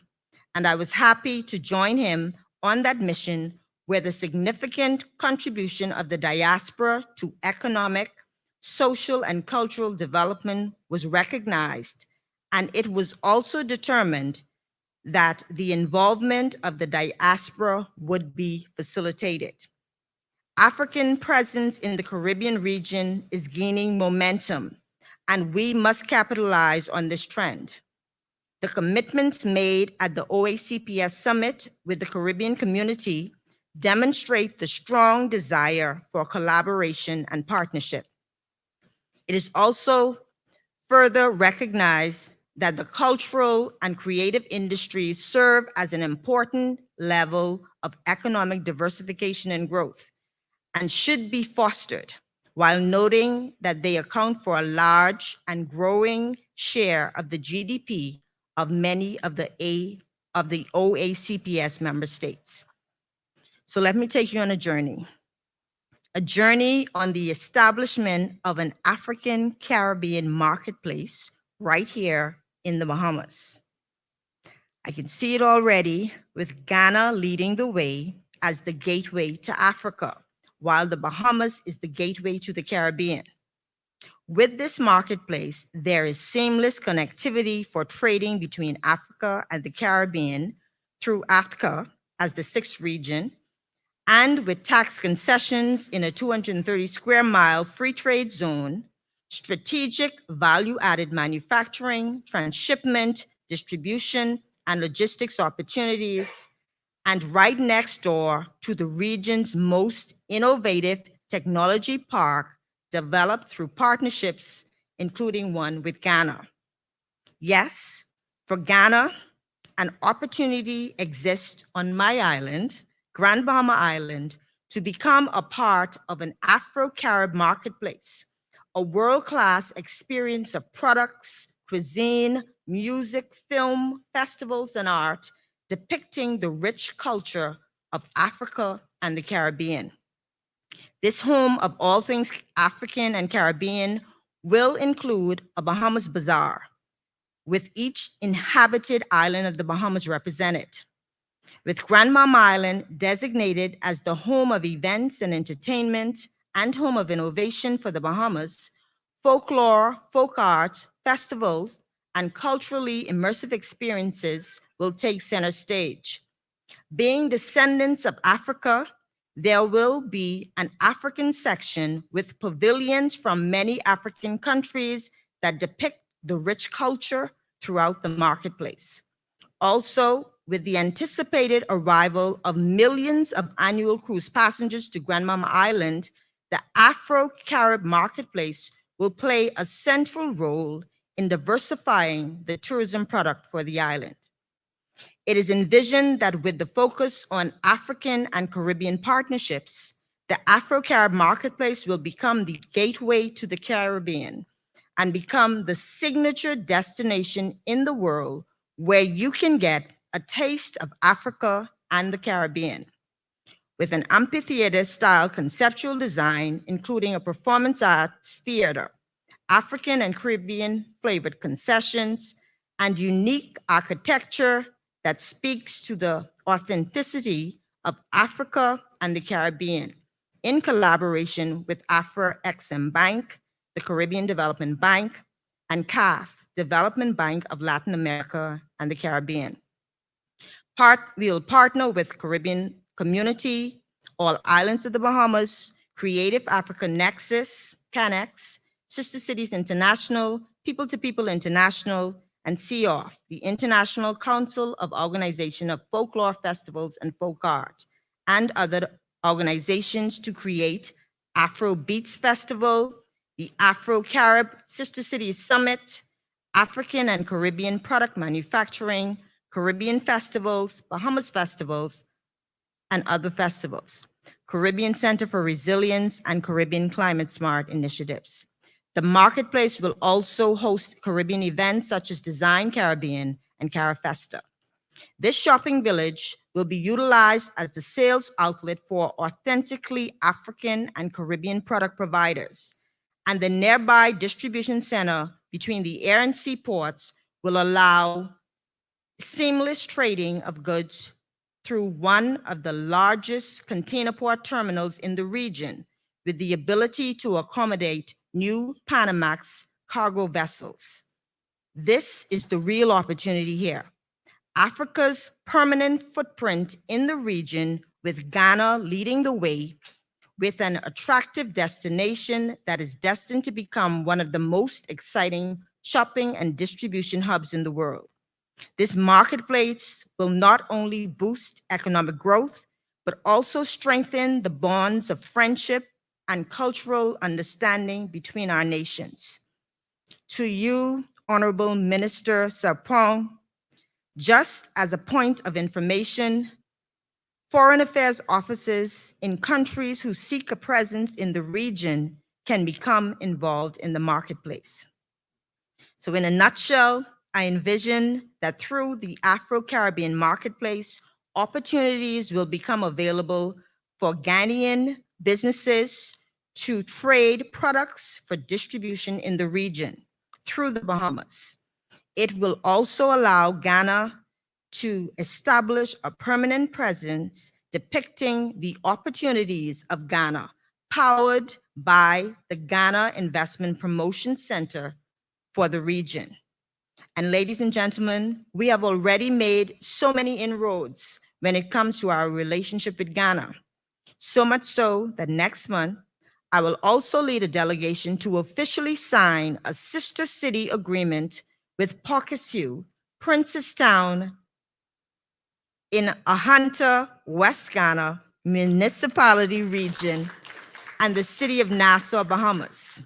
And I was happy to join him on that mission where the significant contribution of the diaspora to economic, social, and cultural development was recognized. And it was also determined that the involvement of the diaspora would be facilitated. African presence in the Caribbean region is gaining momentum, and we must capitalize on this trend. The commitments made at the OACPS Summit with the Caribbean community demonstrate the strong desire for collaboration and partnership. It is also further recognized that the cultural and creative industries serve as an important level of economic diversification and growth and should be fostered, while noting that they account for a large and growing share of the GDP of many of the OACPS member states. So let me take you on a journey on the establishment of an African Caribbean marketplace right here in the Bahamas. I can see it already with Ghana leading the way as the gateway to Africa, while the Bahamas is the gateway to the Caribbean. With this marketplace, there is seamless connectivity for trading between Africa and the Caribbean through AFCA as the sixth region, and with tax concessions in a 230 square mile free trade zone, strategic value-added manufacturing, transshipment, distribution, and logistics opportunities, and right next door to the region's most innovative technology park developed through partnerships, including one with Ghana. Yes, for Ghana, an opportunity exists on my island, Grand Bahama Island, to become a part of an Afro-Carib marketplace, a world-class experience of products, cuisine, music, film, festivals, and art depicting the rich culture of Africa and the Caribbean. This home of all things African and Caribbean will include a Bahamas Bazaar, with each inhabited island of the Bahamas represented, with Grand Bahama Island designated as the home of events and entertainment and home of innovation for the Bahamas. Folklore, folk arts, festivals, and culturally immersive experiences will take center stage. Being descendants of Africa, there will be an African section with pavilions from many African countries that depict the rich culture throughout the marketplace. Also, with the anticipated arrival of millions of annual cruise passengers to Grand Bahama Island, the Afro-Carib marketplace will play a central role in diversifying the tourism product for the island. It is envisioned that with the focus on African and Caribbean partnerships, the Afro-Carib marketplace will become the gateway to the Caribbean and become the signature destination in the world where you can get a taste of Africa and the Caribbean. With an amphitheater-style conceptual design, including a performance arts theater, African and Caribbean flavored concessions, and unique architecture that speaks to the authenticity of Africa and the Caribbean, in collaboration with Afro-XM Bank, the Caribbean Development Bank, and CAF, Development Bank of Latin America and the Caribbean. We'll partner with Caribbean Community, All Islands of the Bahamas, Creative Africa Nexus, CANEX, Sister Cities International, People to People International, and COF, the International Council of Organization of Folklore Festivals and Folk Art, and other organizations to create Afro Beats Festival, the Afro-Carib Sister Cities Summit, African and Caribbean Product Manufacturing, Caribbean Festivals, Bahamas Festivals, and other festivals, Caribbean Center for Resilience, and Caribbean Climate Smart initiatives. The marketplace will also host Caribbean events such as Design Caribbean and Carifesta. This shopping village will be utilized as the sales outlet for authentically African and Caribbean product providers, and the nearby distribution center between the air and sea ports will allow seamless trading of goods through one of the largest container port terminals in the region, with the ability to accommodate new Panamax cargo vessels. This is the real opportunity here. Africa's permanent footprint in the region, with Ghana leading the way, with an attractive destination that is destined to become one of the most exciting shopping and distribution hubs in the world. This marketplace will not only boost economic growth, but also strengthen the bonds of friendship and cultural understanding between our nations. To you, Honorable Minister Sarpong, just as a point of information, foreign affairs offices in countries who seek a presence in the region can become involved in the marketplace. So in a nutshell, I envision that through the Afro-Caribbean marketplace, opportunities will become available for Ghanaian businesses to trade products for distribution in the region through the Bahamas. It will also allow Ghana to establish a permanent presence depicting the opportunities of Ghana, powered by the Ghana Investment Promotion Center for the region. And ladies and gentlemen, we have already made so many inroads when it comes to our relationship with Ghana. So much so that next month, I will also lead a delegation to officially sign a sister city agreement with Pockesu, Princestown in Ahanta, West Ghana, municipality region, and the city of Nassau, Bahamas.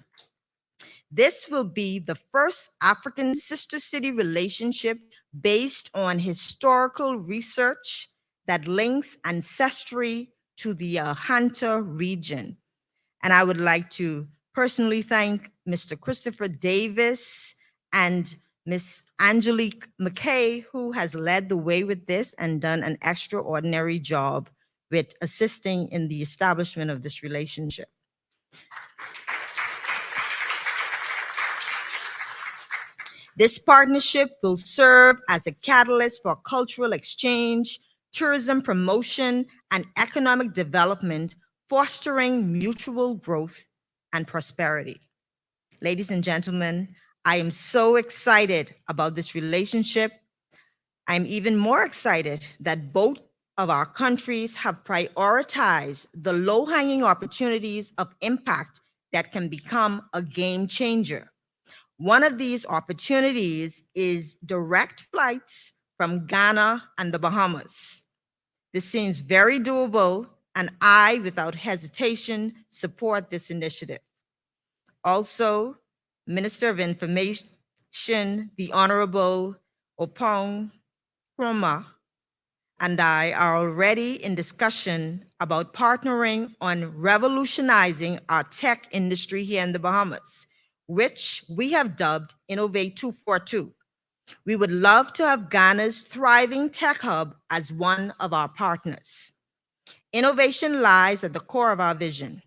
This will be the first African sister city relationship based on historical research that links ancestry to the Ahanta region. And I would like to personally thank Mr. Christopher Davis and Ms. Angelique McKay, who has led the way with this and done an extraordinary job with assisting in the establishment of this relationship. This partnership will serve as a catalyst for cultural exchange, tourism promotion, and economic development, fostering mutual growth and prosperity. Ladies and gentlemen, I am so excited about this relationship. I'm even more excited that both of our countries have prioritized the low-hanging opportunities of impact that can become a game changer. One of these opportunities is direct flights from Ghana and the Bahamas. This seems very doable, and I, without hesitation, support this initiative. Also, Minister of Information, the Honorable Opong Kroma, and I are already in discussion about partnering on revolutionizing our tech industry here in the Bahamas, which we have dubbed Innovate 242. We would love to have Ghana's thriving tech hub as one of our partners. Innovation lies at the core of our vision.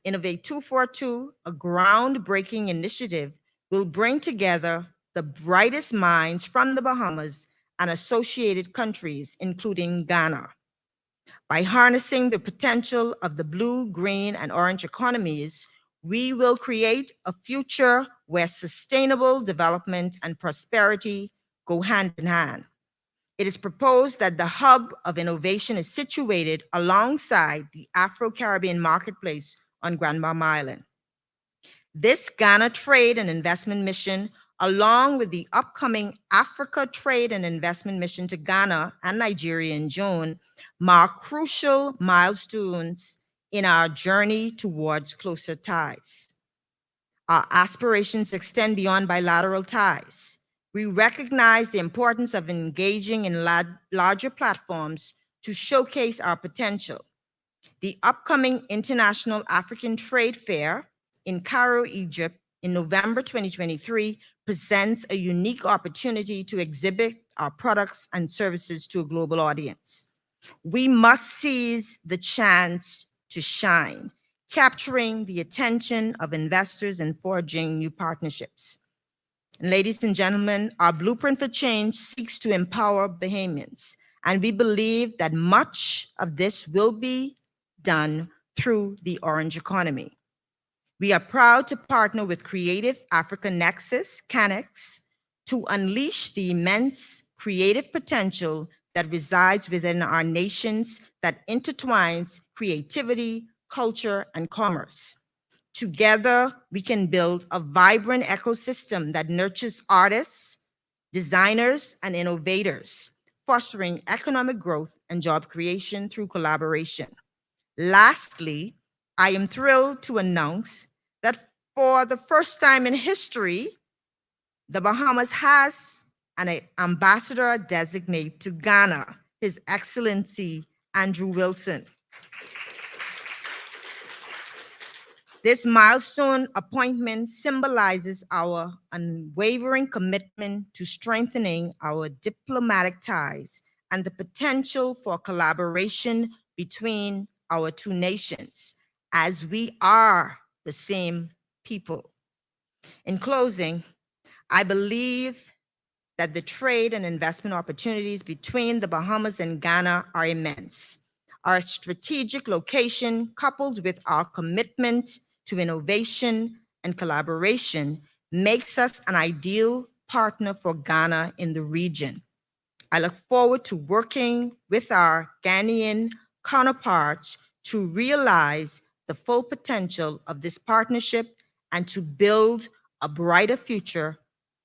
Innovate 242, a groundbreaking initiative, will bring together the brightest minds from the Bahamas and associated countries, including Ghana. By harnessing the potential of the blue, green, and orange economies, we will create a future where sustainable development and prosperity go hand in hand. It is proposed that the hub of innovation is situated alongside the Afro-Caribbean marketplace on Grand Bahama Island. This Ghana Trade and Investment Mission, along with the upcoming Africa Trade and Investment Mission to Ghana and Nigeria in June, mark crucial milestones in our journey towards closer ties. Our aspirations extend beyond bilateral ties. We recognize the importance of engaging in larger platforms to showcase our potential. The upcoming International African Trade Fair in Cairo, Egypt, in November 2023, presents a unique opportunity to exhibit our products and services to a global audience. We must seize the chance to shine, capturing the attention of investors and forging new partnerships. And ladies and gentlemen, our blueprint for change seeks to empower Bahamians, and we believe that much of this will be done through the orange economy. We are proud to partner with Creative Africa Nexus, CANEX, to unleash the immense creative potential that resides within our nations that intertwines creativity, culture, and commerce. Together, we can build a vibrant ecosystem that nurtures artists, designers, and innovators, fostering economic growth and job creation through collaboration. Lastly, I am thrilled to announce that for the first time in history, the Bahamas has an ambassador designate to Ghana, His Excellency Andrew Wilson. This milestone appointment symbolizes our unwavering commitment to strengthening our diplomatic ties and the potential for collaboration between our two nations, as we are the same people. In closing, I believe that the trade and investment opportunities between the Bahamas and Ghana are immense. Our strategic location, coupled with our commitment to innovation and collaboration, makes us an ideal partner for Ghana in the region. I look forward to working with our Ghanaian counterparts to realize the full potential of this partnership and to build a brighter future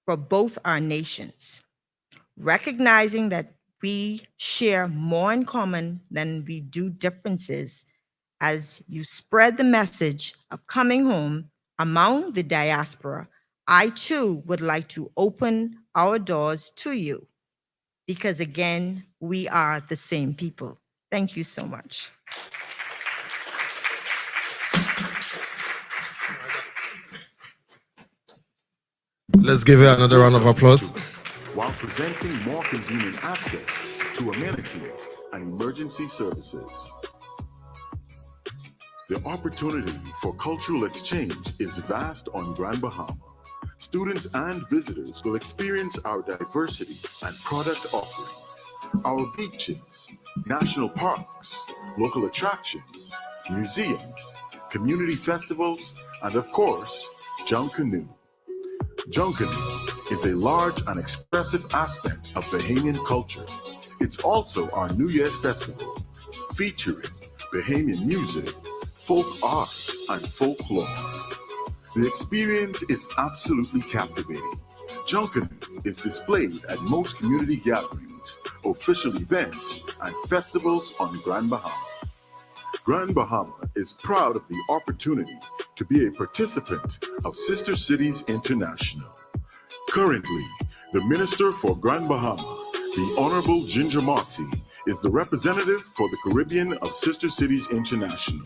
for both our nations. Recognizing that we share more in common than we do differences, as you spread the message of coming home among the diaspora, I too would like to open our doors to you, because again, we are the same people. Thank you so much. Let's give it another round of applause. While presenting more convenient access to amenities and emergency services. The opportunity for cultural exchange is vast on Grand Bahama. Students and visitors will experience our diversity and product offerings, our beaches, national parks, local attractions, museums, community festivals, and of course, Junkanoo. Junkanoo is a large and expressive aspect of Bahamian culture. It's also our New Year festival, featuring Bahamian music, folk art, and folklore. The experience is absolutely captivating. Junkanoo is displayed at most community gatherings, official events, and festivals on Grand Bahama. Grand Bahama is proud of the opportunity to be a participant of Sister Cities International. Currently, the Minister for Grand Bahama, the Honorable Ginger Marty, is the representative for the Caribbean of Sister Cities International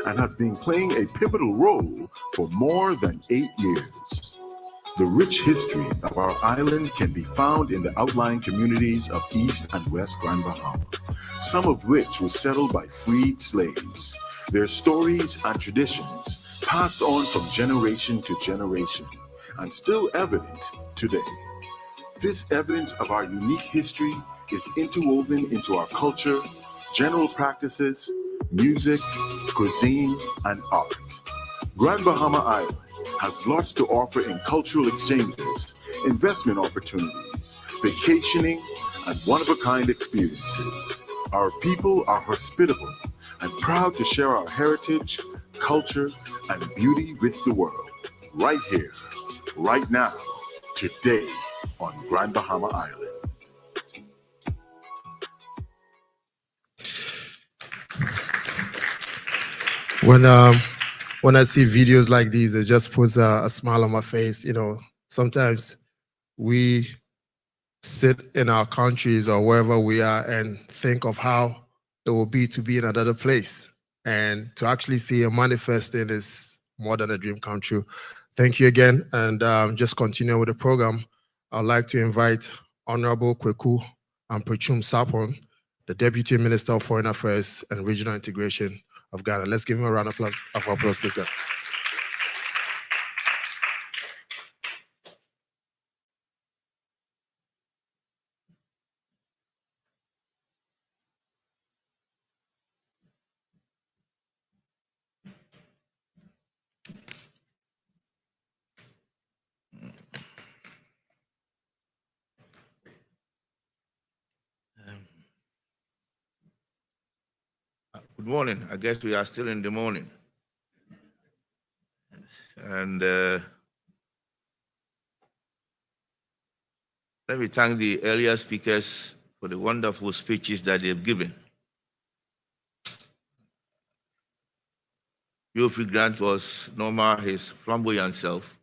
and has been playing a pivotal role for more than 8 years. The rich history of our island can be found in the outlying communities of East and West Grand Bahama, some of which were settled by freed slaves. Their stories and traditions passed on from generation to generation and still evident today. This evidence of our unique history is interwoven into our culture, general practices, music, cuisine, and art. Grand Bahama Island has lots to offer in cultural exchanges, investment opportunities, vacationing, and one-of-a-kind experiences. Our people are hospitable and proud to share our heritage, culture, and beauty with the world. Right here, right now, today on Grand Bahama Island. When I see videos like these, it just puts a smile on my face. You know, sometimes we sit in our countries or wherever we are and think of how it will be to be in another place. And to actually see it manifesting is more than a dream come true. Thank you again. And just continue with the program. I'd like to invite Honorable Kweku Amprechum Sapon, the Deputy Minister of Foreign Affairs and Regional Integration of Ghana. Let's give him a round of applause, please, sir. Good morning. I guess we are still in the morning. And let me thank the earlier speakers for the wonderful speeches that they've given. Wilfred Grant was normal, his flamboyant self,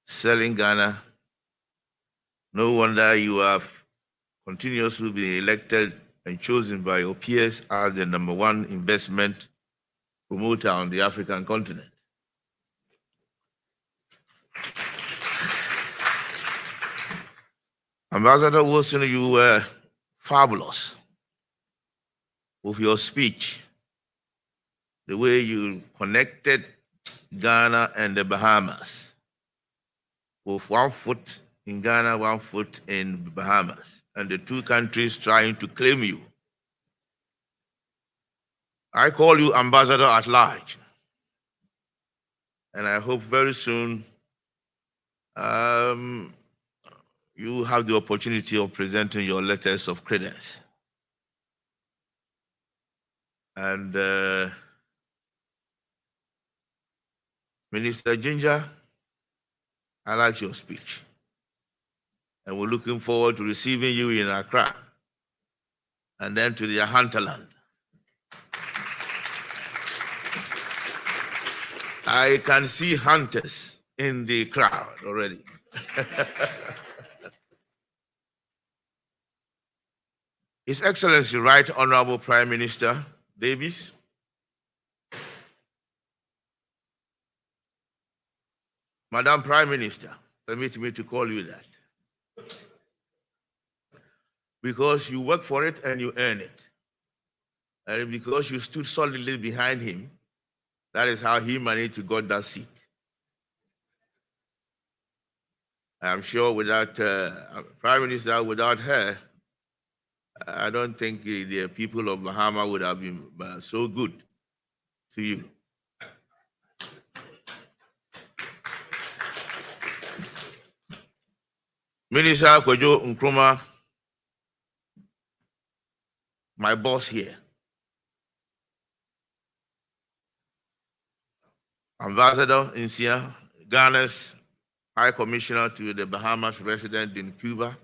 selling Ghana. No wonder you have continuously been elected and chosen by your peers as the #1 investment promoter on the African continent. Ambassador Wilson, you were fabulous with your speech, the way you connected Ghana and the Bahamas, with 1 foot in Ghana, 1 foot in the Bahamas, and the two countries trying to claim you. I call you ambassador at large, and I hope very soon you have the opportunity of presenting your letters of credence. And Minister Ginger, I like your speech. And we're looking forward to receiving you in Accra and then to the hinterland. I can see hunters in the crowd already. His Excellency, Right Honorable Prime Minister Davis, Madam Prime Minister, permit me to call you that, because you work for it and you earn it. And because you stood solidly behind him, that is how he managed to get that seat. I'm sure without Prime Minister, without her, I don't think the people of Bahamas would have been so good to you. Minister Kwejo Nkrumah, my boss here. Ambassador Insia, Ghana's High Commissioner to the Bahamas resident in Cuba.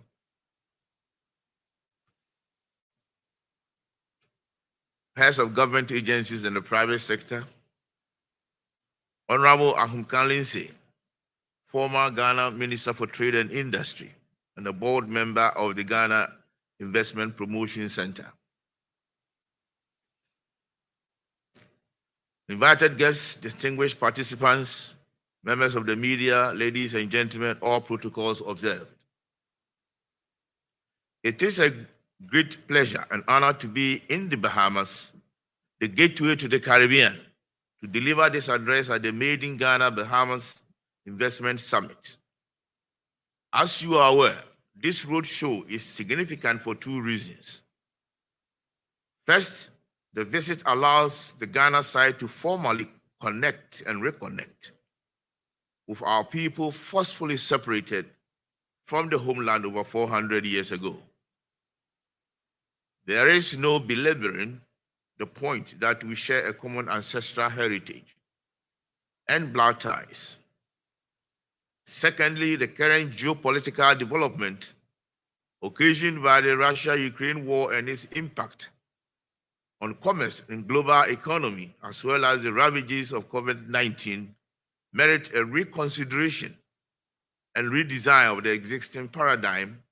Heads of government agencies in the private sector. Honorable Ahumkan Lindsay, former Ghana Minister for Trade and Industry and a board member of the Ghana Investment Promotion Center. Invited guests, distinguished participants, members of the media, ladies and gentlemen, all protocols observed. It is a great pleasure and honor to be in the Bahamas, the gateway to the Caribbean, to deliver this address at the Made in Ghana Bahamas Investment Summit. As you are aware, this roadshow is significant for two reasons. First, the visit allows the Ghana side to formally connect and reconnect with our people forcefully separated from the homeland over 400 years ago. There is no belaboring the point that we share a common ancestral heritage and blood ties. Secondly, the current geopolitical development occasioned by the Russia-Ukraine war and its impact on commerce and global economy, as well as the ravages of COVID-19, merit a reconsideration and redesign of the existing paradigm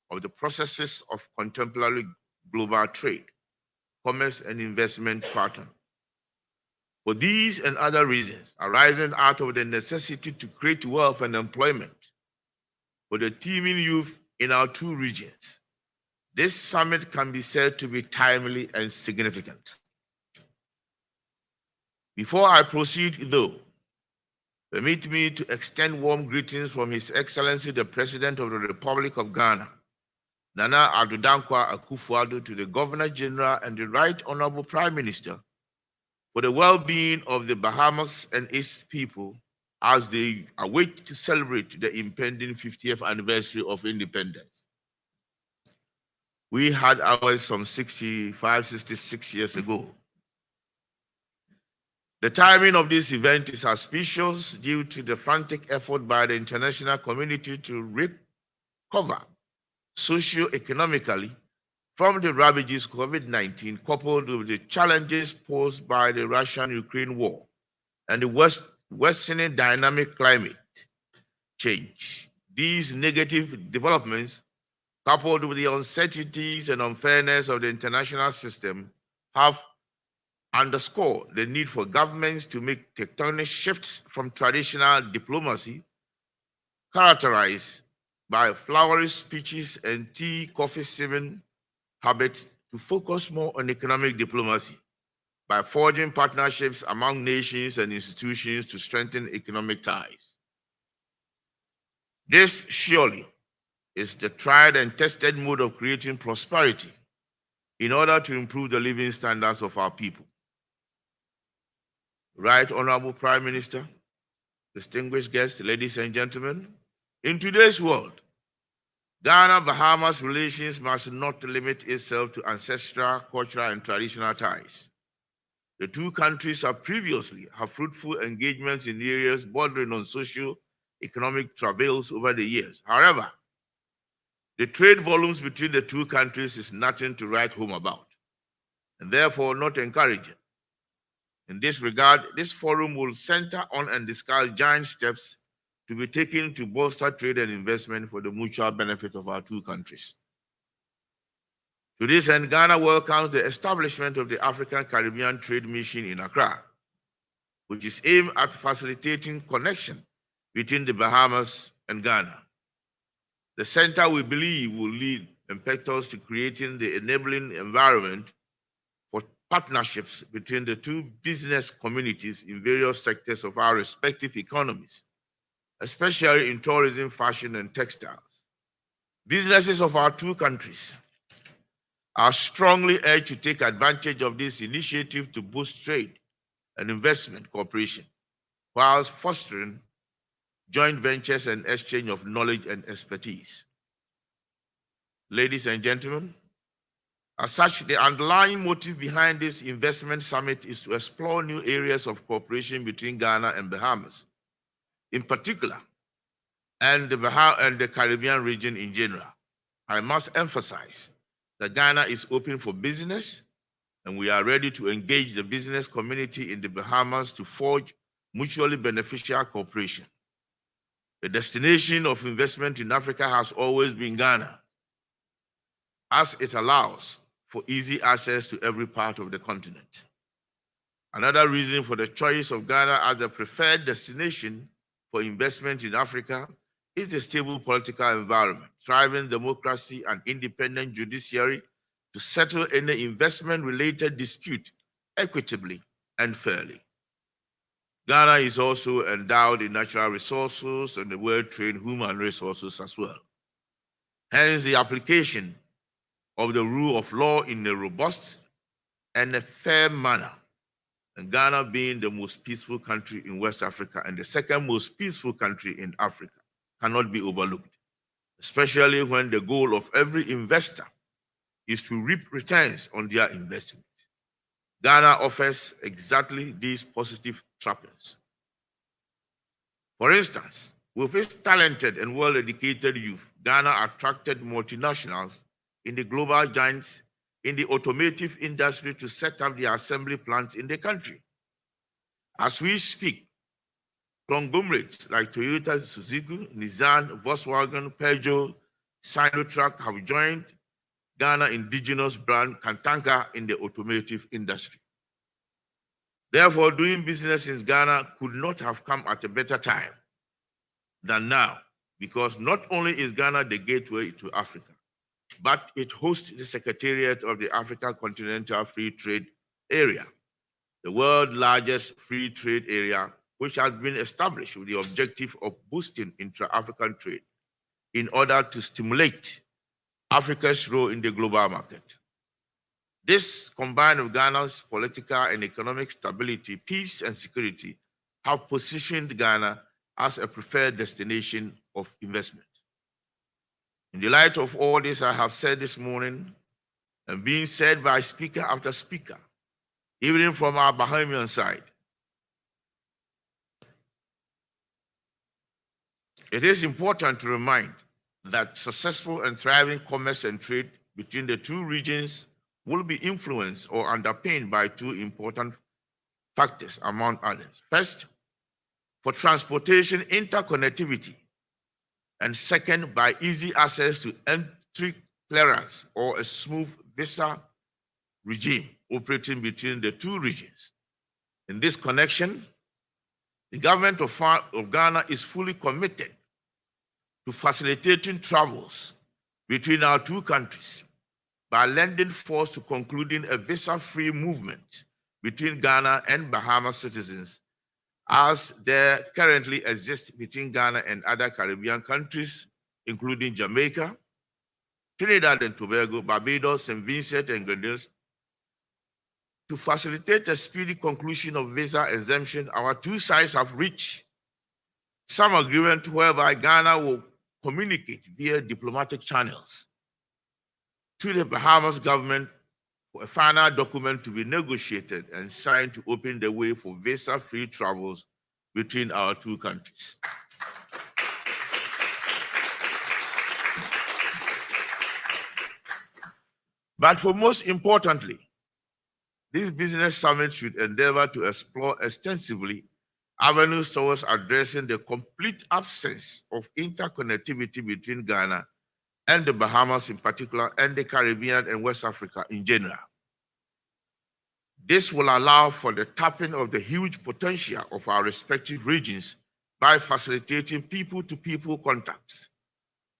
of the processes of contemporary global trade, commerce, and investment pattern. For these and other reasons, arising out of the necessity to create wealth and employment for the teeming youth in our two regions, this summit can be said to be timely and significant. Before I proceed, though, permit me to extend warm greetings from His Excellency the President of the Republic of Ghana, Nana Addo Dankwa Akufo-Addo, to the Governor General and the Right Honorable Prime Minister for the well-being of the Bahamas and its people as they await to celebrate the impending 50th anniversary of independence. We had ours some 65, 66 years ago. The timing of this event is auspicious due to the frantic effort by the international community to recover socio-economically from the ravages of COVID-19, coupled with the challenges posed by the Russian-Ukraine war and the worsening dynamic climate change. These negative developments, coupled with the uncertainties and unfairness of the international system, have underscore the need for governments to make tectonic shifts from traditional diplomacy, characterized by flowery speeches and tea, coffee sipping habits, to focus more on economic diplomacy by forging partnerships among nations and institutions to strengthen economic ties. This surely is the tried and tested mode of creating prosperity in order to improve the living standards of our people. Right Honorable Prime Minister, distinguished guests, ladies and gentlemen, in today's world, Ghana-Bahamas relations must not limit itself to ancestral, cultural, and traditional ties. The two countries have previously had fruitful engagements in areas bordering on socio-economic travails over the years. However, the trade volumes between the two countries is nothing to write home about, and therefore not encouraging. In this regard, this forum will center on and discuss giant steps to be taken to bolster trade and investment for the mutual benefit of our two countries. To this end, Ghana welcomes the establishment of the African-Caribbean Trade Mission in Accra, which is aimed at facilitating connection between the Bahamas and Ghana. The center, we believe, will lead impetus to creating the enabling environment for partnerships between the two business communities in various sectors of our respective economies, especially in tourism, fashion, and textiles. Businesses of our two countries are strongly urged to take advantage of this initiative to boost trade and investment cooperation, whilst fostering joint ventures and exchange of knowledge and expertise. Ladies and gentlemen, as such, the underlying motive behind this investment summit is to explore new areas of cooperation between Ghana and Bahamas, in particular, and the Caribbean region in general. I must emphasize that Ghana is open for business, and we are ready to engage the business community in the Bahamas to forge mutually beneficial cooperation. The destination of investment in Africa has always been Ghana, as it allows for easy access to every part of the continent. Another reason for the choice of Ghana as the preferred destination for investment in Africa is the stable political environment, thriving democracy, and independent judiciary to settle any investment-related dispute equitably and fairly. Ghana is also endowed in natural resources and the well-trained human resources as well. Hence, the application of the rule of law in a robust and a fair manner, and Ghana being the most peaceful country in West Africa and the second most peaceful country in Africa, cannot be overlooked, especially when the goal of every investor is to reap returns on their investment. Ghana offers exactly these positive trappings. For instance, with its talented and well-educated youth, Ghana attracted multinationals in the global giants in the automotive industry to set up their assembly plants in the country. As we speak, conglomerates like Toyota, Suzuki, Nissan, Volkswagen, Peugeot, Sinotruk have joined Ghana indigenous brand Kantanka in the automotive industry. Therefore, doing business in Ghana could not have come at a better time than now, because not only is Ghana the gateway to Africa, but it hosts the Secretariat of the African Continental Free Trade Area, the world's largest free trade area, which has been established with the objective of boosting intra-African trade in order to stimulate Africa's role in the global market. This, combined with Ghana's political and economic stability, peace, and security, have positioned Ghana as a preferred destination of investment. In the light of all this I have said this morning, and being said by speaker after speaker, even from our Bahamian side, it is important to remind that successful and thriving commerce and trade between the two regions will be influenced or underpinned by two important factors, among others. First, for transportation interconnectivity, and second, by easy access to entry clearance or a smooth visa regime operating between the two regions. In this connection, the government of Ghana is fully committed to facilitating travels between our two countries by lending force to concluding a visa-free movement between Ghana and Bahamas citizens, as there currently exists between Ghana and other Caribbean countries, including Jamaica, Trinidad and Tobago, Barbados, St. Vincent and Grenadines. To facilitate a speedy conclusion of visa exemption, our two sides have reached some agreement whereby Ghana will communicate via diplomatic channels to the Bahamas government for a final document to be negotiated and signed to open the way for visa-free travels between our two countries. But for most importantly, this business summit should endeavor to explore extensively avenues towards addressing the complete absence of interconnectivity between Ghana and the Bahamas in particular, and the Caribbean and West Africa in general. This will allow for the tapping of the huge potential of our respective regions by facilitating people-to-people contacts,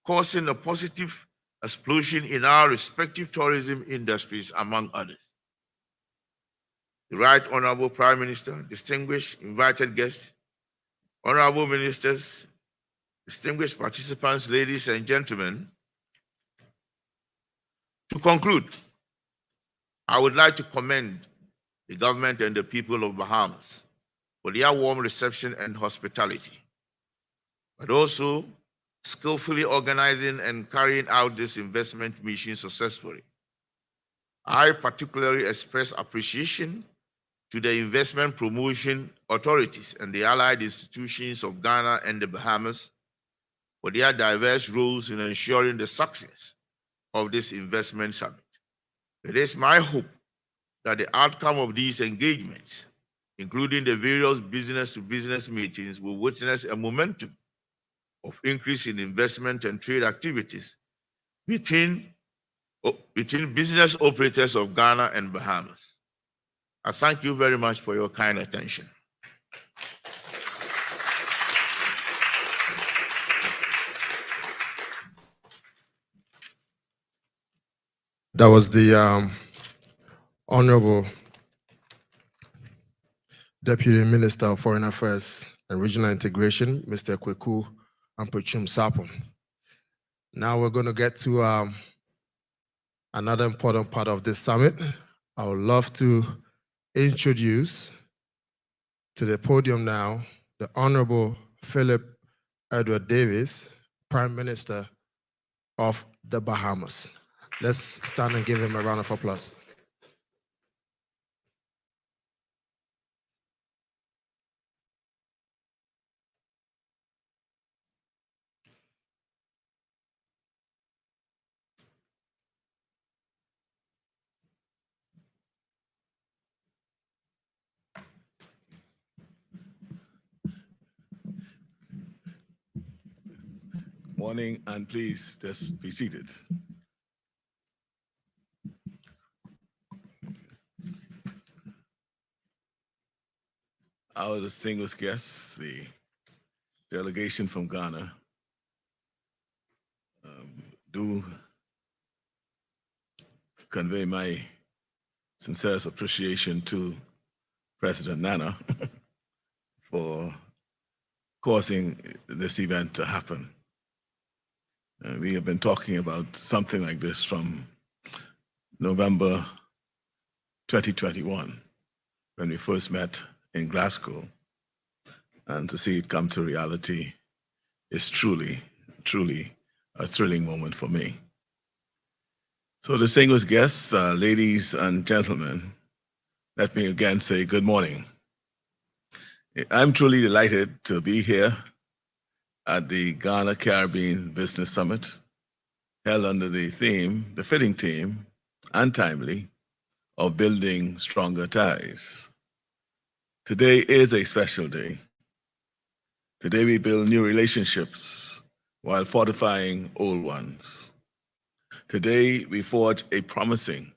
causing a positive explosion in our respective tourism industries, among others. The Right Honorable Prime Minister, distinguished invited guests, honorable ministers, distinguished participants, ladies and gentlemen, to conclude, I would like to commend the government and the people of Bahamas for their warm reception and hospitality, but also skillfully organizing and carrying out this investment mission successfully. I particularly express appreciation to the investment promotion authorities and the allied institutions of Ghana and the Bahamas for their diverse roles in ensuring the success of this investment summit. It is my hope that the outcome of these engagements, including the various business-to-business meetings, will witness a momentum of increase in investment and trade activities between business operators of Ghana and Bahamas. I thank you very much for your kind attention. That was the Honorable Deputy Minister of Foreign Affairs and Regional Integration, Mr. Kweku Ampachum Sapon. Now we're going to get to another important part of this summit. I would love to introduce to the podium now the Honorable Philip Edward Davis, Prime Minister of the Bahamas. Let's stand and give him a round of applause. Morning, and please just be seated. Our distinguished guests, the delegation from Ghana, do convey my sincerest appreciation to President Nana for causing this event to happen. We have been talking about something like this from November 2021, when we first met in Glasgow, and to see it come to reality is truly, truly a thrilling moment for me. So distinguished guests, ladies and gentlemen, let me again say good morning. I'm truly delighted to be here at the Ghana-Caribbean Business Summit, held under the theme, the fitting theme, and timely, of building stronger ties. Today is a special day. Today we build new relationships while fortifying old ones. Today we forge a promising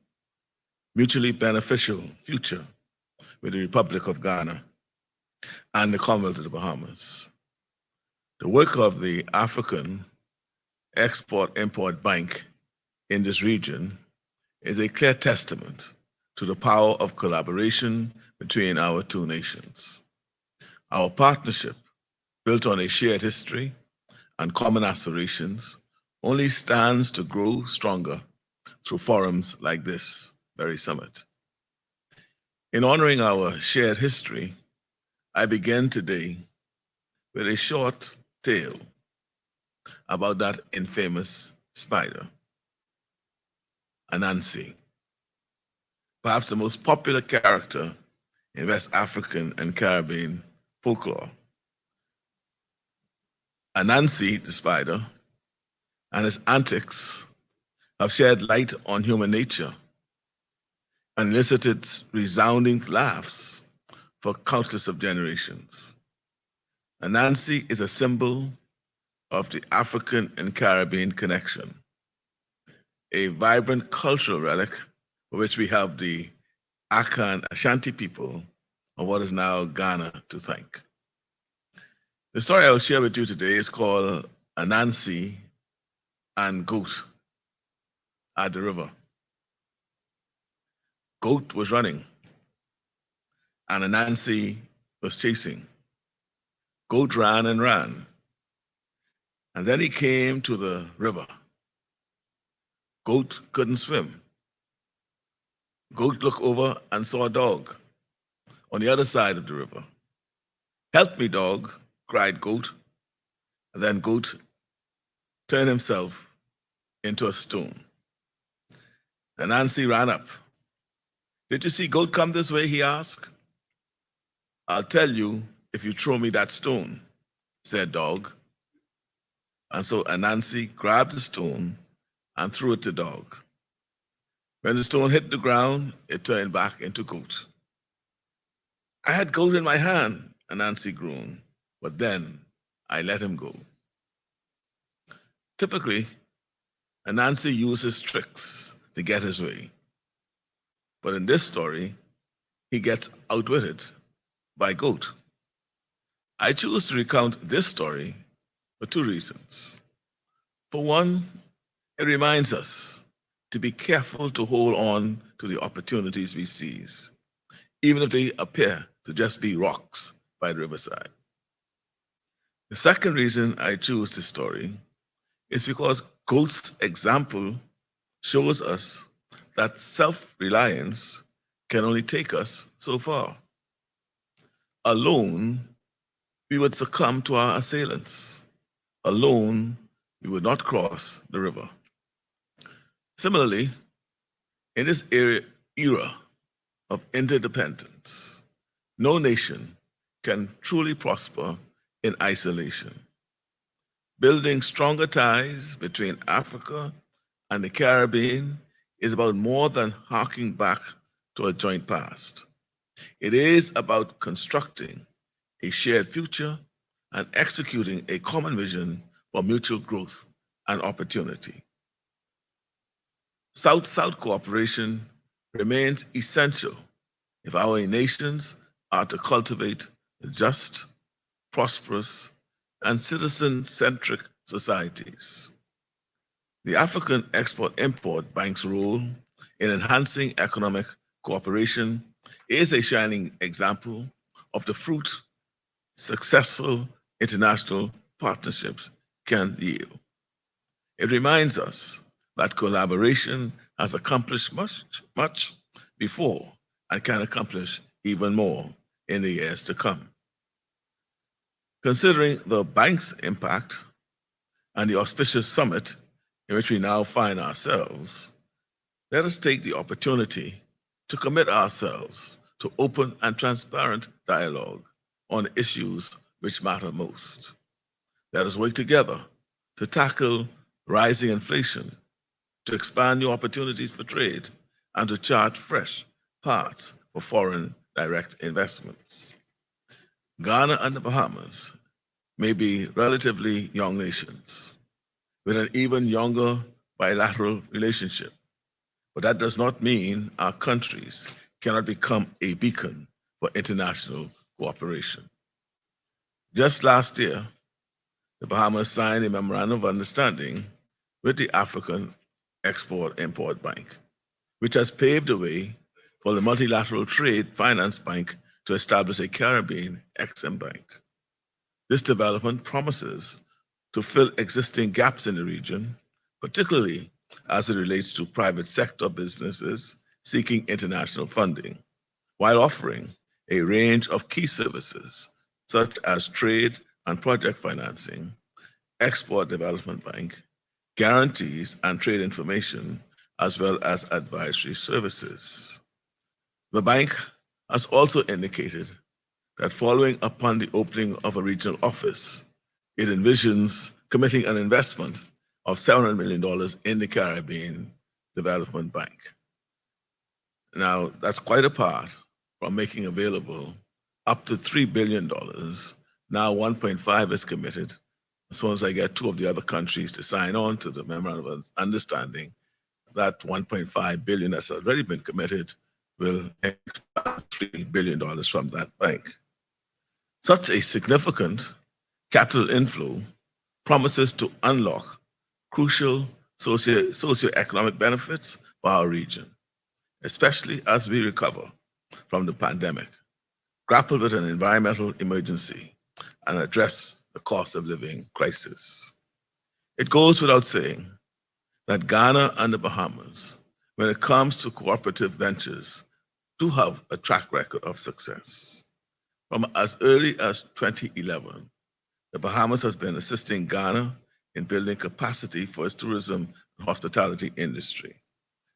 mutually beneficial future with the Republic of Ghana and the Commonwealth of the Bahamas. The work of the African Export-Import Bank in this region is a clear testament to the power of collaboration between our two nations. Our partnership, built on a shared history and common aspirations, only stands to grow stronger through forums like this very summit. In honoring our shared history, I begin today with a short tale about that infamous spider, Anansi, perhaps the most popular character in West African and Caribbean folklore. Anansi, the spider, and his antics have shed light on human nature and elicited resounding laughs for countless of generations. Anansi is a symbol of the African and Caribbean connection, a vibrant cultural relic for which we have the Akan Ashanti people of what is now Ghana to thank. The story I will share with you today is called Anansi and Goat at the river. Goat was running and Anansi was chasing. Goat ran and ran. And then he came to the river. Goat couldn't swim. Goat looked over and saw a dog on the other side of the river. "Help me, dog," cried Goat. And then Goat turned himself into a stone. And Nancy ran up. "Did you see Goat come this way?" he asked. "I'll tell you if you throw me that stone," said Dog. And so Anansi grabbed the stone and threw it to Dog. When the stone hit the ground, it turned back into Goat. "I had Goat in my hand," Anansi groaned, "but then I let him go." Typically, Anansi uses tricks to get his way. But in this story, he gets outwitted by Goat. I choose to recount this story for two reasons. For one, it reminds us to be careful to hold on to the opportunities we seize, even if they appear to just be rocks by the riverside. The second reason I choose this story is because Goat's example shows us that self-reliance can only take us so far. Alone, we would succumb to our assailants. Alone, we would not cross the river. Similarly, in this era of interdependence, no nation can truly prosper in isolation. Building stronger ties between Africa and the Caribbean is about more than harking back to a joint past. It is about constructing a shared future and executing a common vision for mutual growth and opportunity. South-South cooperation remains essential if our nations are to cultivate just, prosperous, and citizen-centric societies. The African Export-Import Bank's role in enhancing economic cooperation is a shining example of the fruit successful international partnerships can yield. It reminds us that collaboration has accomplished much before and can accomplish even more in the years to come. Considering the bank's impact and the auspicious summit in which we now find ourselves, let us take the opportunity to commit ourselves to open and transparent dialogue on issues which matter most. Let us work together to tackle rising inflation, to expand new opportunities for trade, and to chart fresh paths for foreign direct investments. Ghana and the Bahamas may be relatively young nations with an even younger bilateral relationship, but that does not mean our countries cannot become a beacon for international cooperation. Just last year, the Bahamas signed a memorandum of understanding with the African Export-Import Bank, which has paved the way for the Multilateral Trade Finance Bank to establish a Caribbean Exim Bank. This development promises to fill existing gaps in the region, particularly as it relates to private sector businesses seeking international funding, while offering a range of key services such as trade and project financing, export development bank, guarantees and trade information, as well as advisory services. The bank has also indicated that following upon the opening of a regional office, it envisions committing an investment of $700 million in the Caribbean Development Bank. Now, that's quite apart from making available up to $3 billion. Now 1.5 is committed. As soon as I get 2 of the other countries to sign on to the memorandum of understanding, that $1.5 billion that's already been committed will expand $3 billion from that bank. Such a significant capital inflow promises to unlock crucial socioeconomic benefits for our region, especially as we recover from the pandemic, grapple with an environmental emergency, and address the cost of living crisis. It goes without saying that Ghana and the Bahamas, when it comes to cooperative ventures, do have a track record of success. From as early as 2011, the Bahamas has been assisting Ghana in building capacity for its tourism and hospitality industry.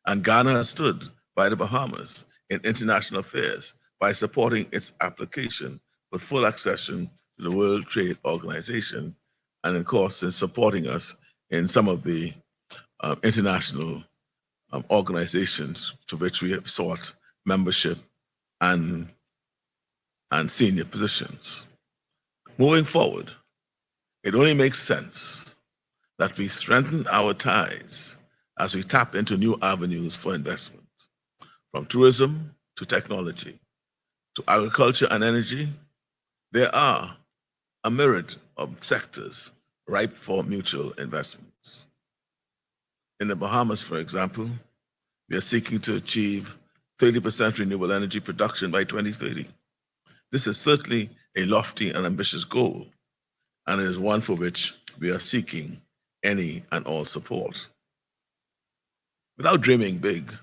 And Ghana has stood by the Bahamas in international affairs by supporting its application for full accession to the World Trade Organization, and of course, in supporting us in some of the international organizations to which we have sought membership and senior positions. Moving forward, it only makes sense that we strengthen our ties as we tap into new avenues for investment, from tourism to technology, to agriculture and energy. There are a myriad of sectors ripe for mutual investments. In the Bahamas, for example, we are seeking to achieve 30% renewable energy production by 2030. This is certainly a lofty and ambitious goal, and it is one for which we are seeking any and all support. Without dreaming big,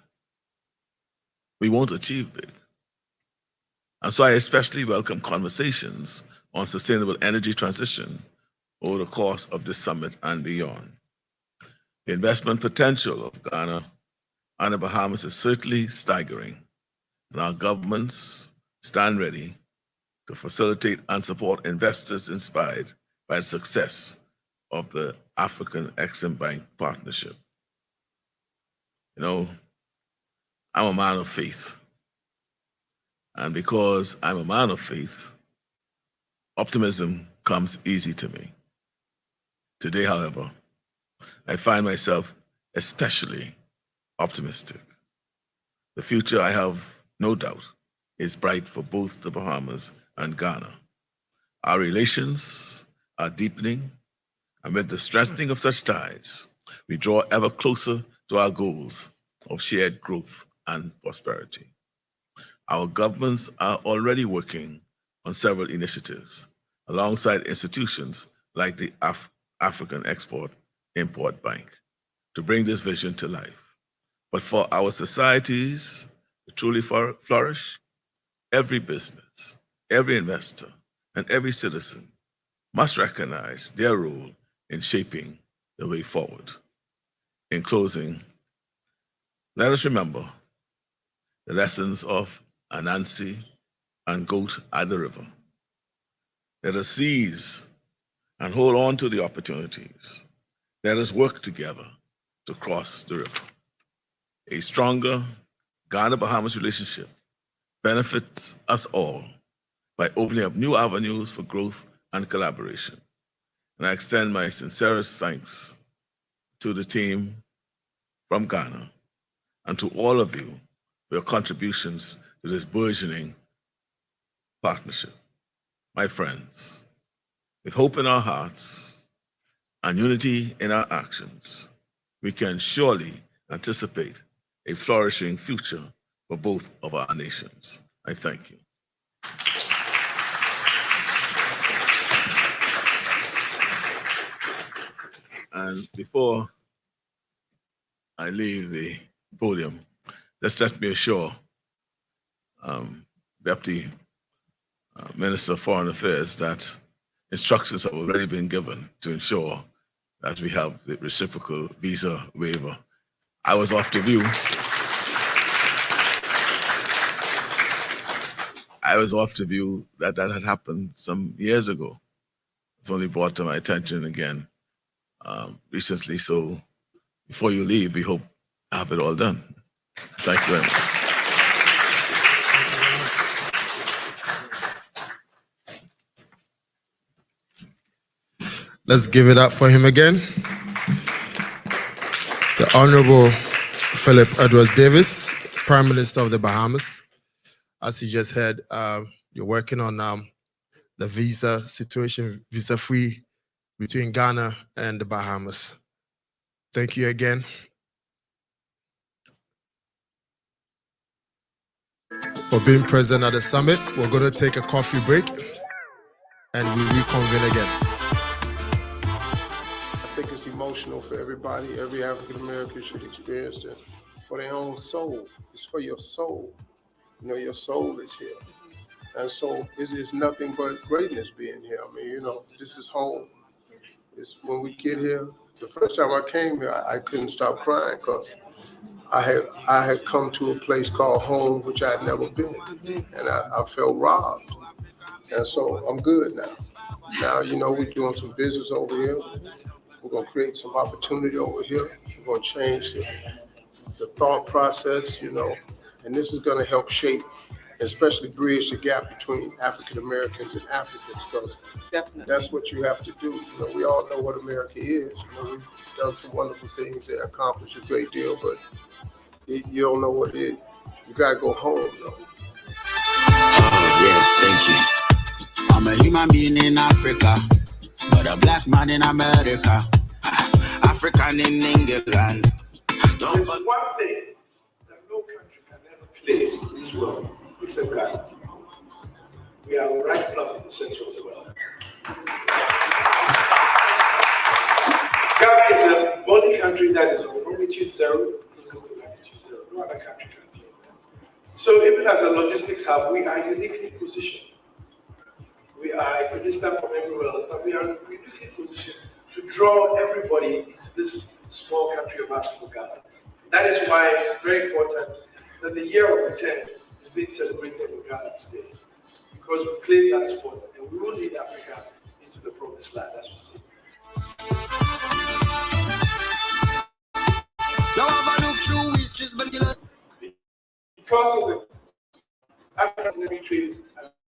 we won't achieve big. And so I especially welcome conversations on sustainable energy transition over the course of this summit and beyond. The investment potential of Ghana and the Bahamas is certainly staggering, and our governments stand ready to facilitate and support investors inspired by the success of the African Exim Bank partnership. You know, I'm a man of faith. And because I'm a man of faith, optimism comes easy to me. Today, however, I find myself especially optimistic. The future, I have no doubt, is bright for both the Bahamas and Ghana. Our relations are deepening, and with the strengthening of such ties, we draw ever closer to our goals of shared growth and prosperity. Our governments are already working on several initiatives alongside institutions like the African Export-Import Bank to bring this vision to life. But for our societies to truly flourish, every business, every investor, and every citizen must recognize their role in shaping the way forward. In closing, let us remember the lessons of Anansi and Goat at the River. Let us seize and hold on to the opportunities. Let us work together to cross the river. A stronger Ghana-Bahamas relationship benefits us all by opening up new avenues for growth and collaboration. And I extend my sincerest thanks to the team from Ghana and to all of you for your contributions to this burgeoning partnership. My friends, with hope in our hearts and unity in our actions, we can surely anticipate a flourishing future for both of our nations. I thank you. And before I leave the podium, just let me assure Deputy Minister of Foreign Affairs that instructions have already been given to ensure that we have the reciprocal visa waiver. I was of the view that that had happened some years ago. It's only brought to my attention again recently. So before you leave, we hope to have it all done. Thank you very much. Let's give it up for him again. The Honorable Philip Edwards Davis, Prime Minister of the Bahamas. As you just heard, you're working on the visa situation, visa-free between Ghana and the Bahamas. Thank you again. For being present at the summit. We're going to take a coffee break and we reconvene again. I think it's emotional for everybody. Every African American should experience it for their own soul. It's for your soul. You know, your soul is here. And so this is nothing but greatness being here. I mean, you know, this is home. It's when we get here, the first time I came here, I couldn't stop crying because I had come to a place called home, which I had never been. And I felt robbed. And so I'm good now. Now, you know, we're doing some business over here. We're going to create some opportunity over here. We're going to change the thought process, you know, and this is going to help shape, especially bridge the gap between African Americans and Africans, because that's what you have to do. You know, we all know what America is. You know, we've done some wonderful things that accomplished a great deal, but you don't know what it is. You got to go home, though. Yes, thank you. I'm a human being in Africa, but a black man in America. African in England. There's one thing that no country can ever play in this world. It's a Ghana. We are right now in the center of the world. Ghana is the only country that is on longitude 0, closest to latitude 0. No other country can play that. So even as a logistics hub, we are uniquely positioned. We are equidistant from everywhere else, but we are uniquely positioned to draw everybody into this small country of ours for Ghana. That is why it's very important that the year of return is being celebrated in Ghana today, because we played that sport and we will lead Africa into the promised land, as we see. Because of the African Trade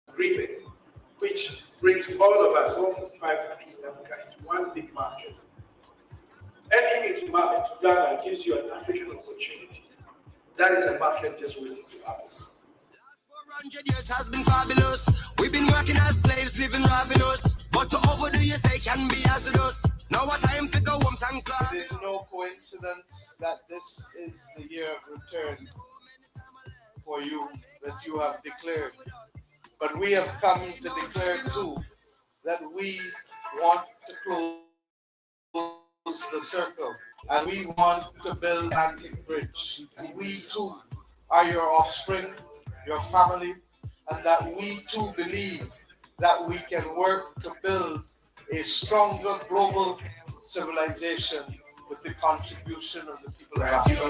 Agreement, which brings all of us, all 55 countries in Africa, into one big market. Entering into Ghana gives you an African opportunity. That is a market just waiting to happen. 400 years has been fabulous. We've been working as slaves, living ravenous. But to overdo your stay can be hazardous. Now what time to go home, thanks God. It is no coincidence that this is the year of return for you, that you have declared. But we have come to declare too that we want to close the circle and we want to build an Atlantic bridge. And we too are your offspring, your family, and that we too believe that we can work to build a stronger global civilization with the contribution of the people of Africa.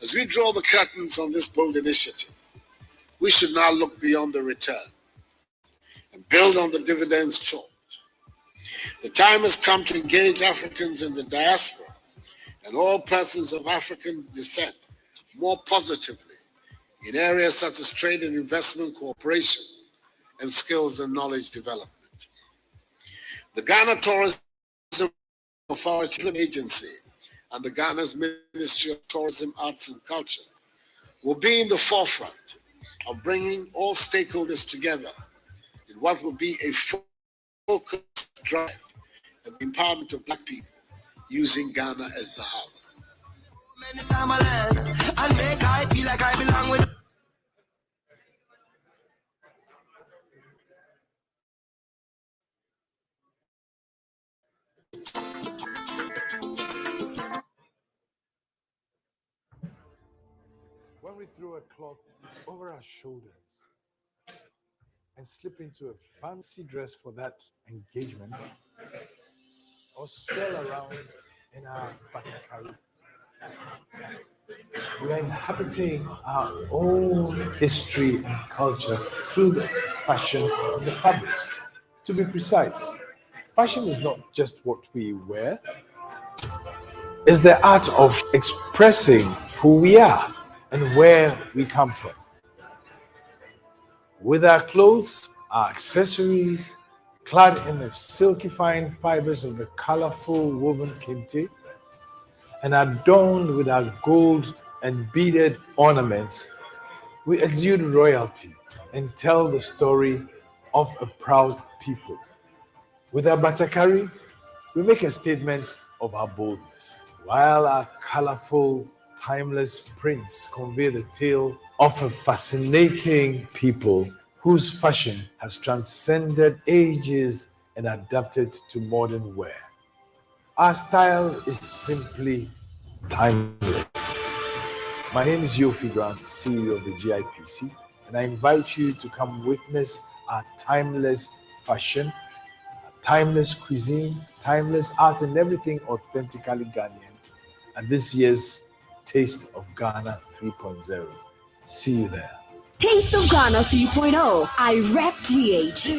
As we draw the curtains on this bold initiative, we should now look beyond the return and build on the dividends chalked. The time has come to engage Africans in the diaspora and all persons of African descent more positively in areas such as trade and investment cooperation and skills and knowledge development. The Ghana Tourism Authority Agency and the Ghana's Ministry of Tourism, Arts and Culture will be in the forefront of bringing all stakeholders together in what will be a focused drive and the empowerment of Black people using Ghana as the hub. Many time I land and make I feel like I belong with. When we throw a cloth over our shoulders and slip into a fancy dress for that engagement, or swirl around in our batakari, we are inhabiting our own history and culture through the fashion and the fabrics. To be precise, fashion is not just what we wear, it's the art of expressing who we are and where we come from. With our clothes, our accessories, clad in the silky fine fibers of the colorful woven kente, and adorned with our gold and beaded ornaments, we exude royalty and tell the story of a proud people. With our batakari, we make a statement of our boldness, while our colorful, timeless prints convey the tale of a fascinating people whose fashion has transcended ages and adapted to modern wear. Our style is simply timeless. My name is Yofi Grant, CEO of the GIPC, and I invite you to come witness our timeless fashion, our timeless cuisine, timeless art, and everything authentically Ghanaian at this year's Taste of Ghana 3.0. See you there. Taste of Ghana 3.0. I rep GH.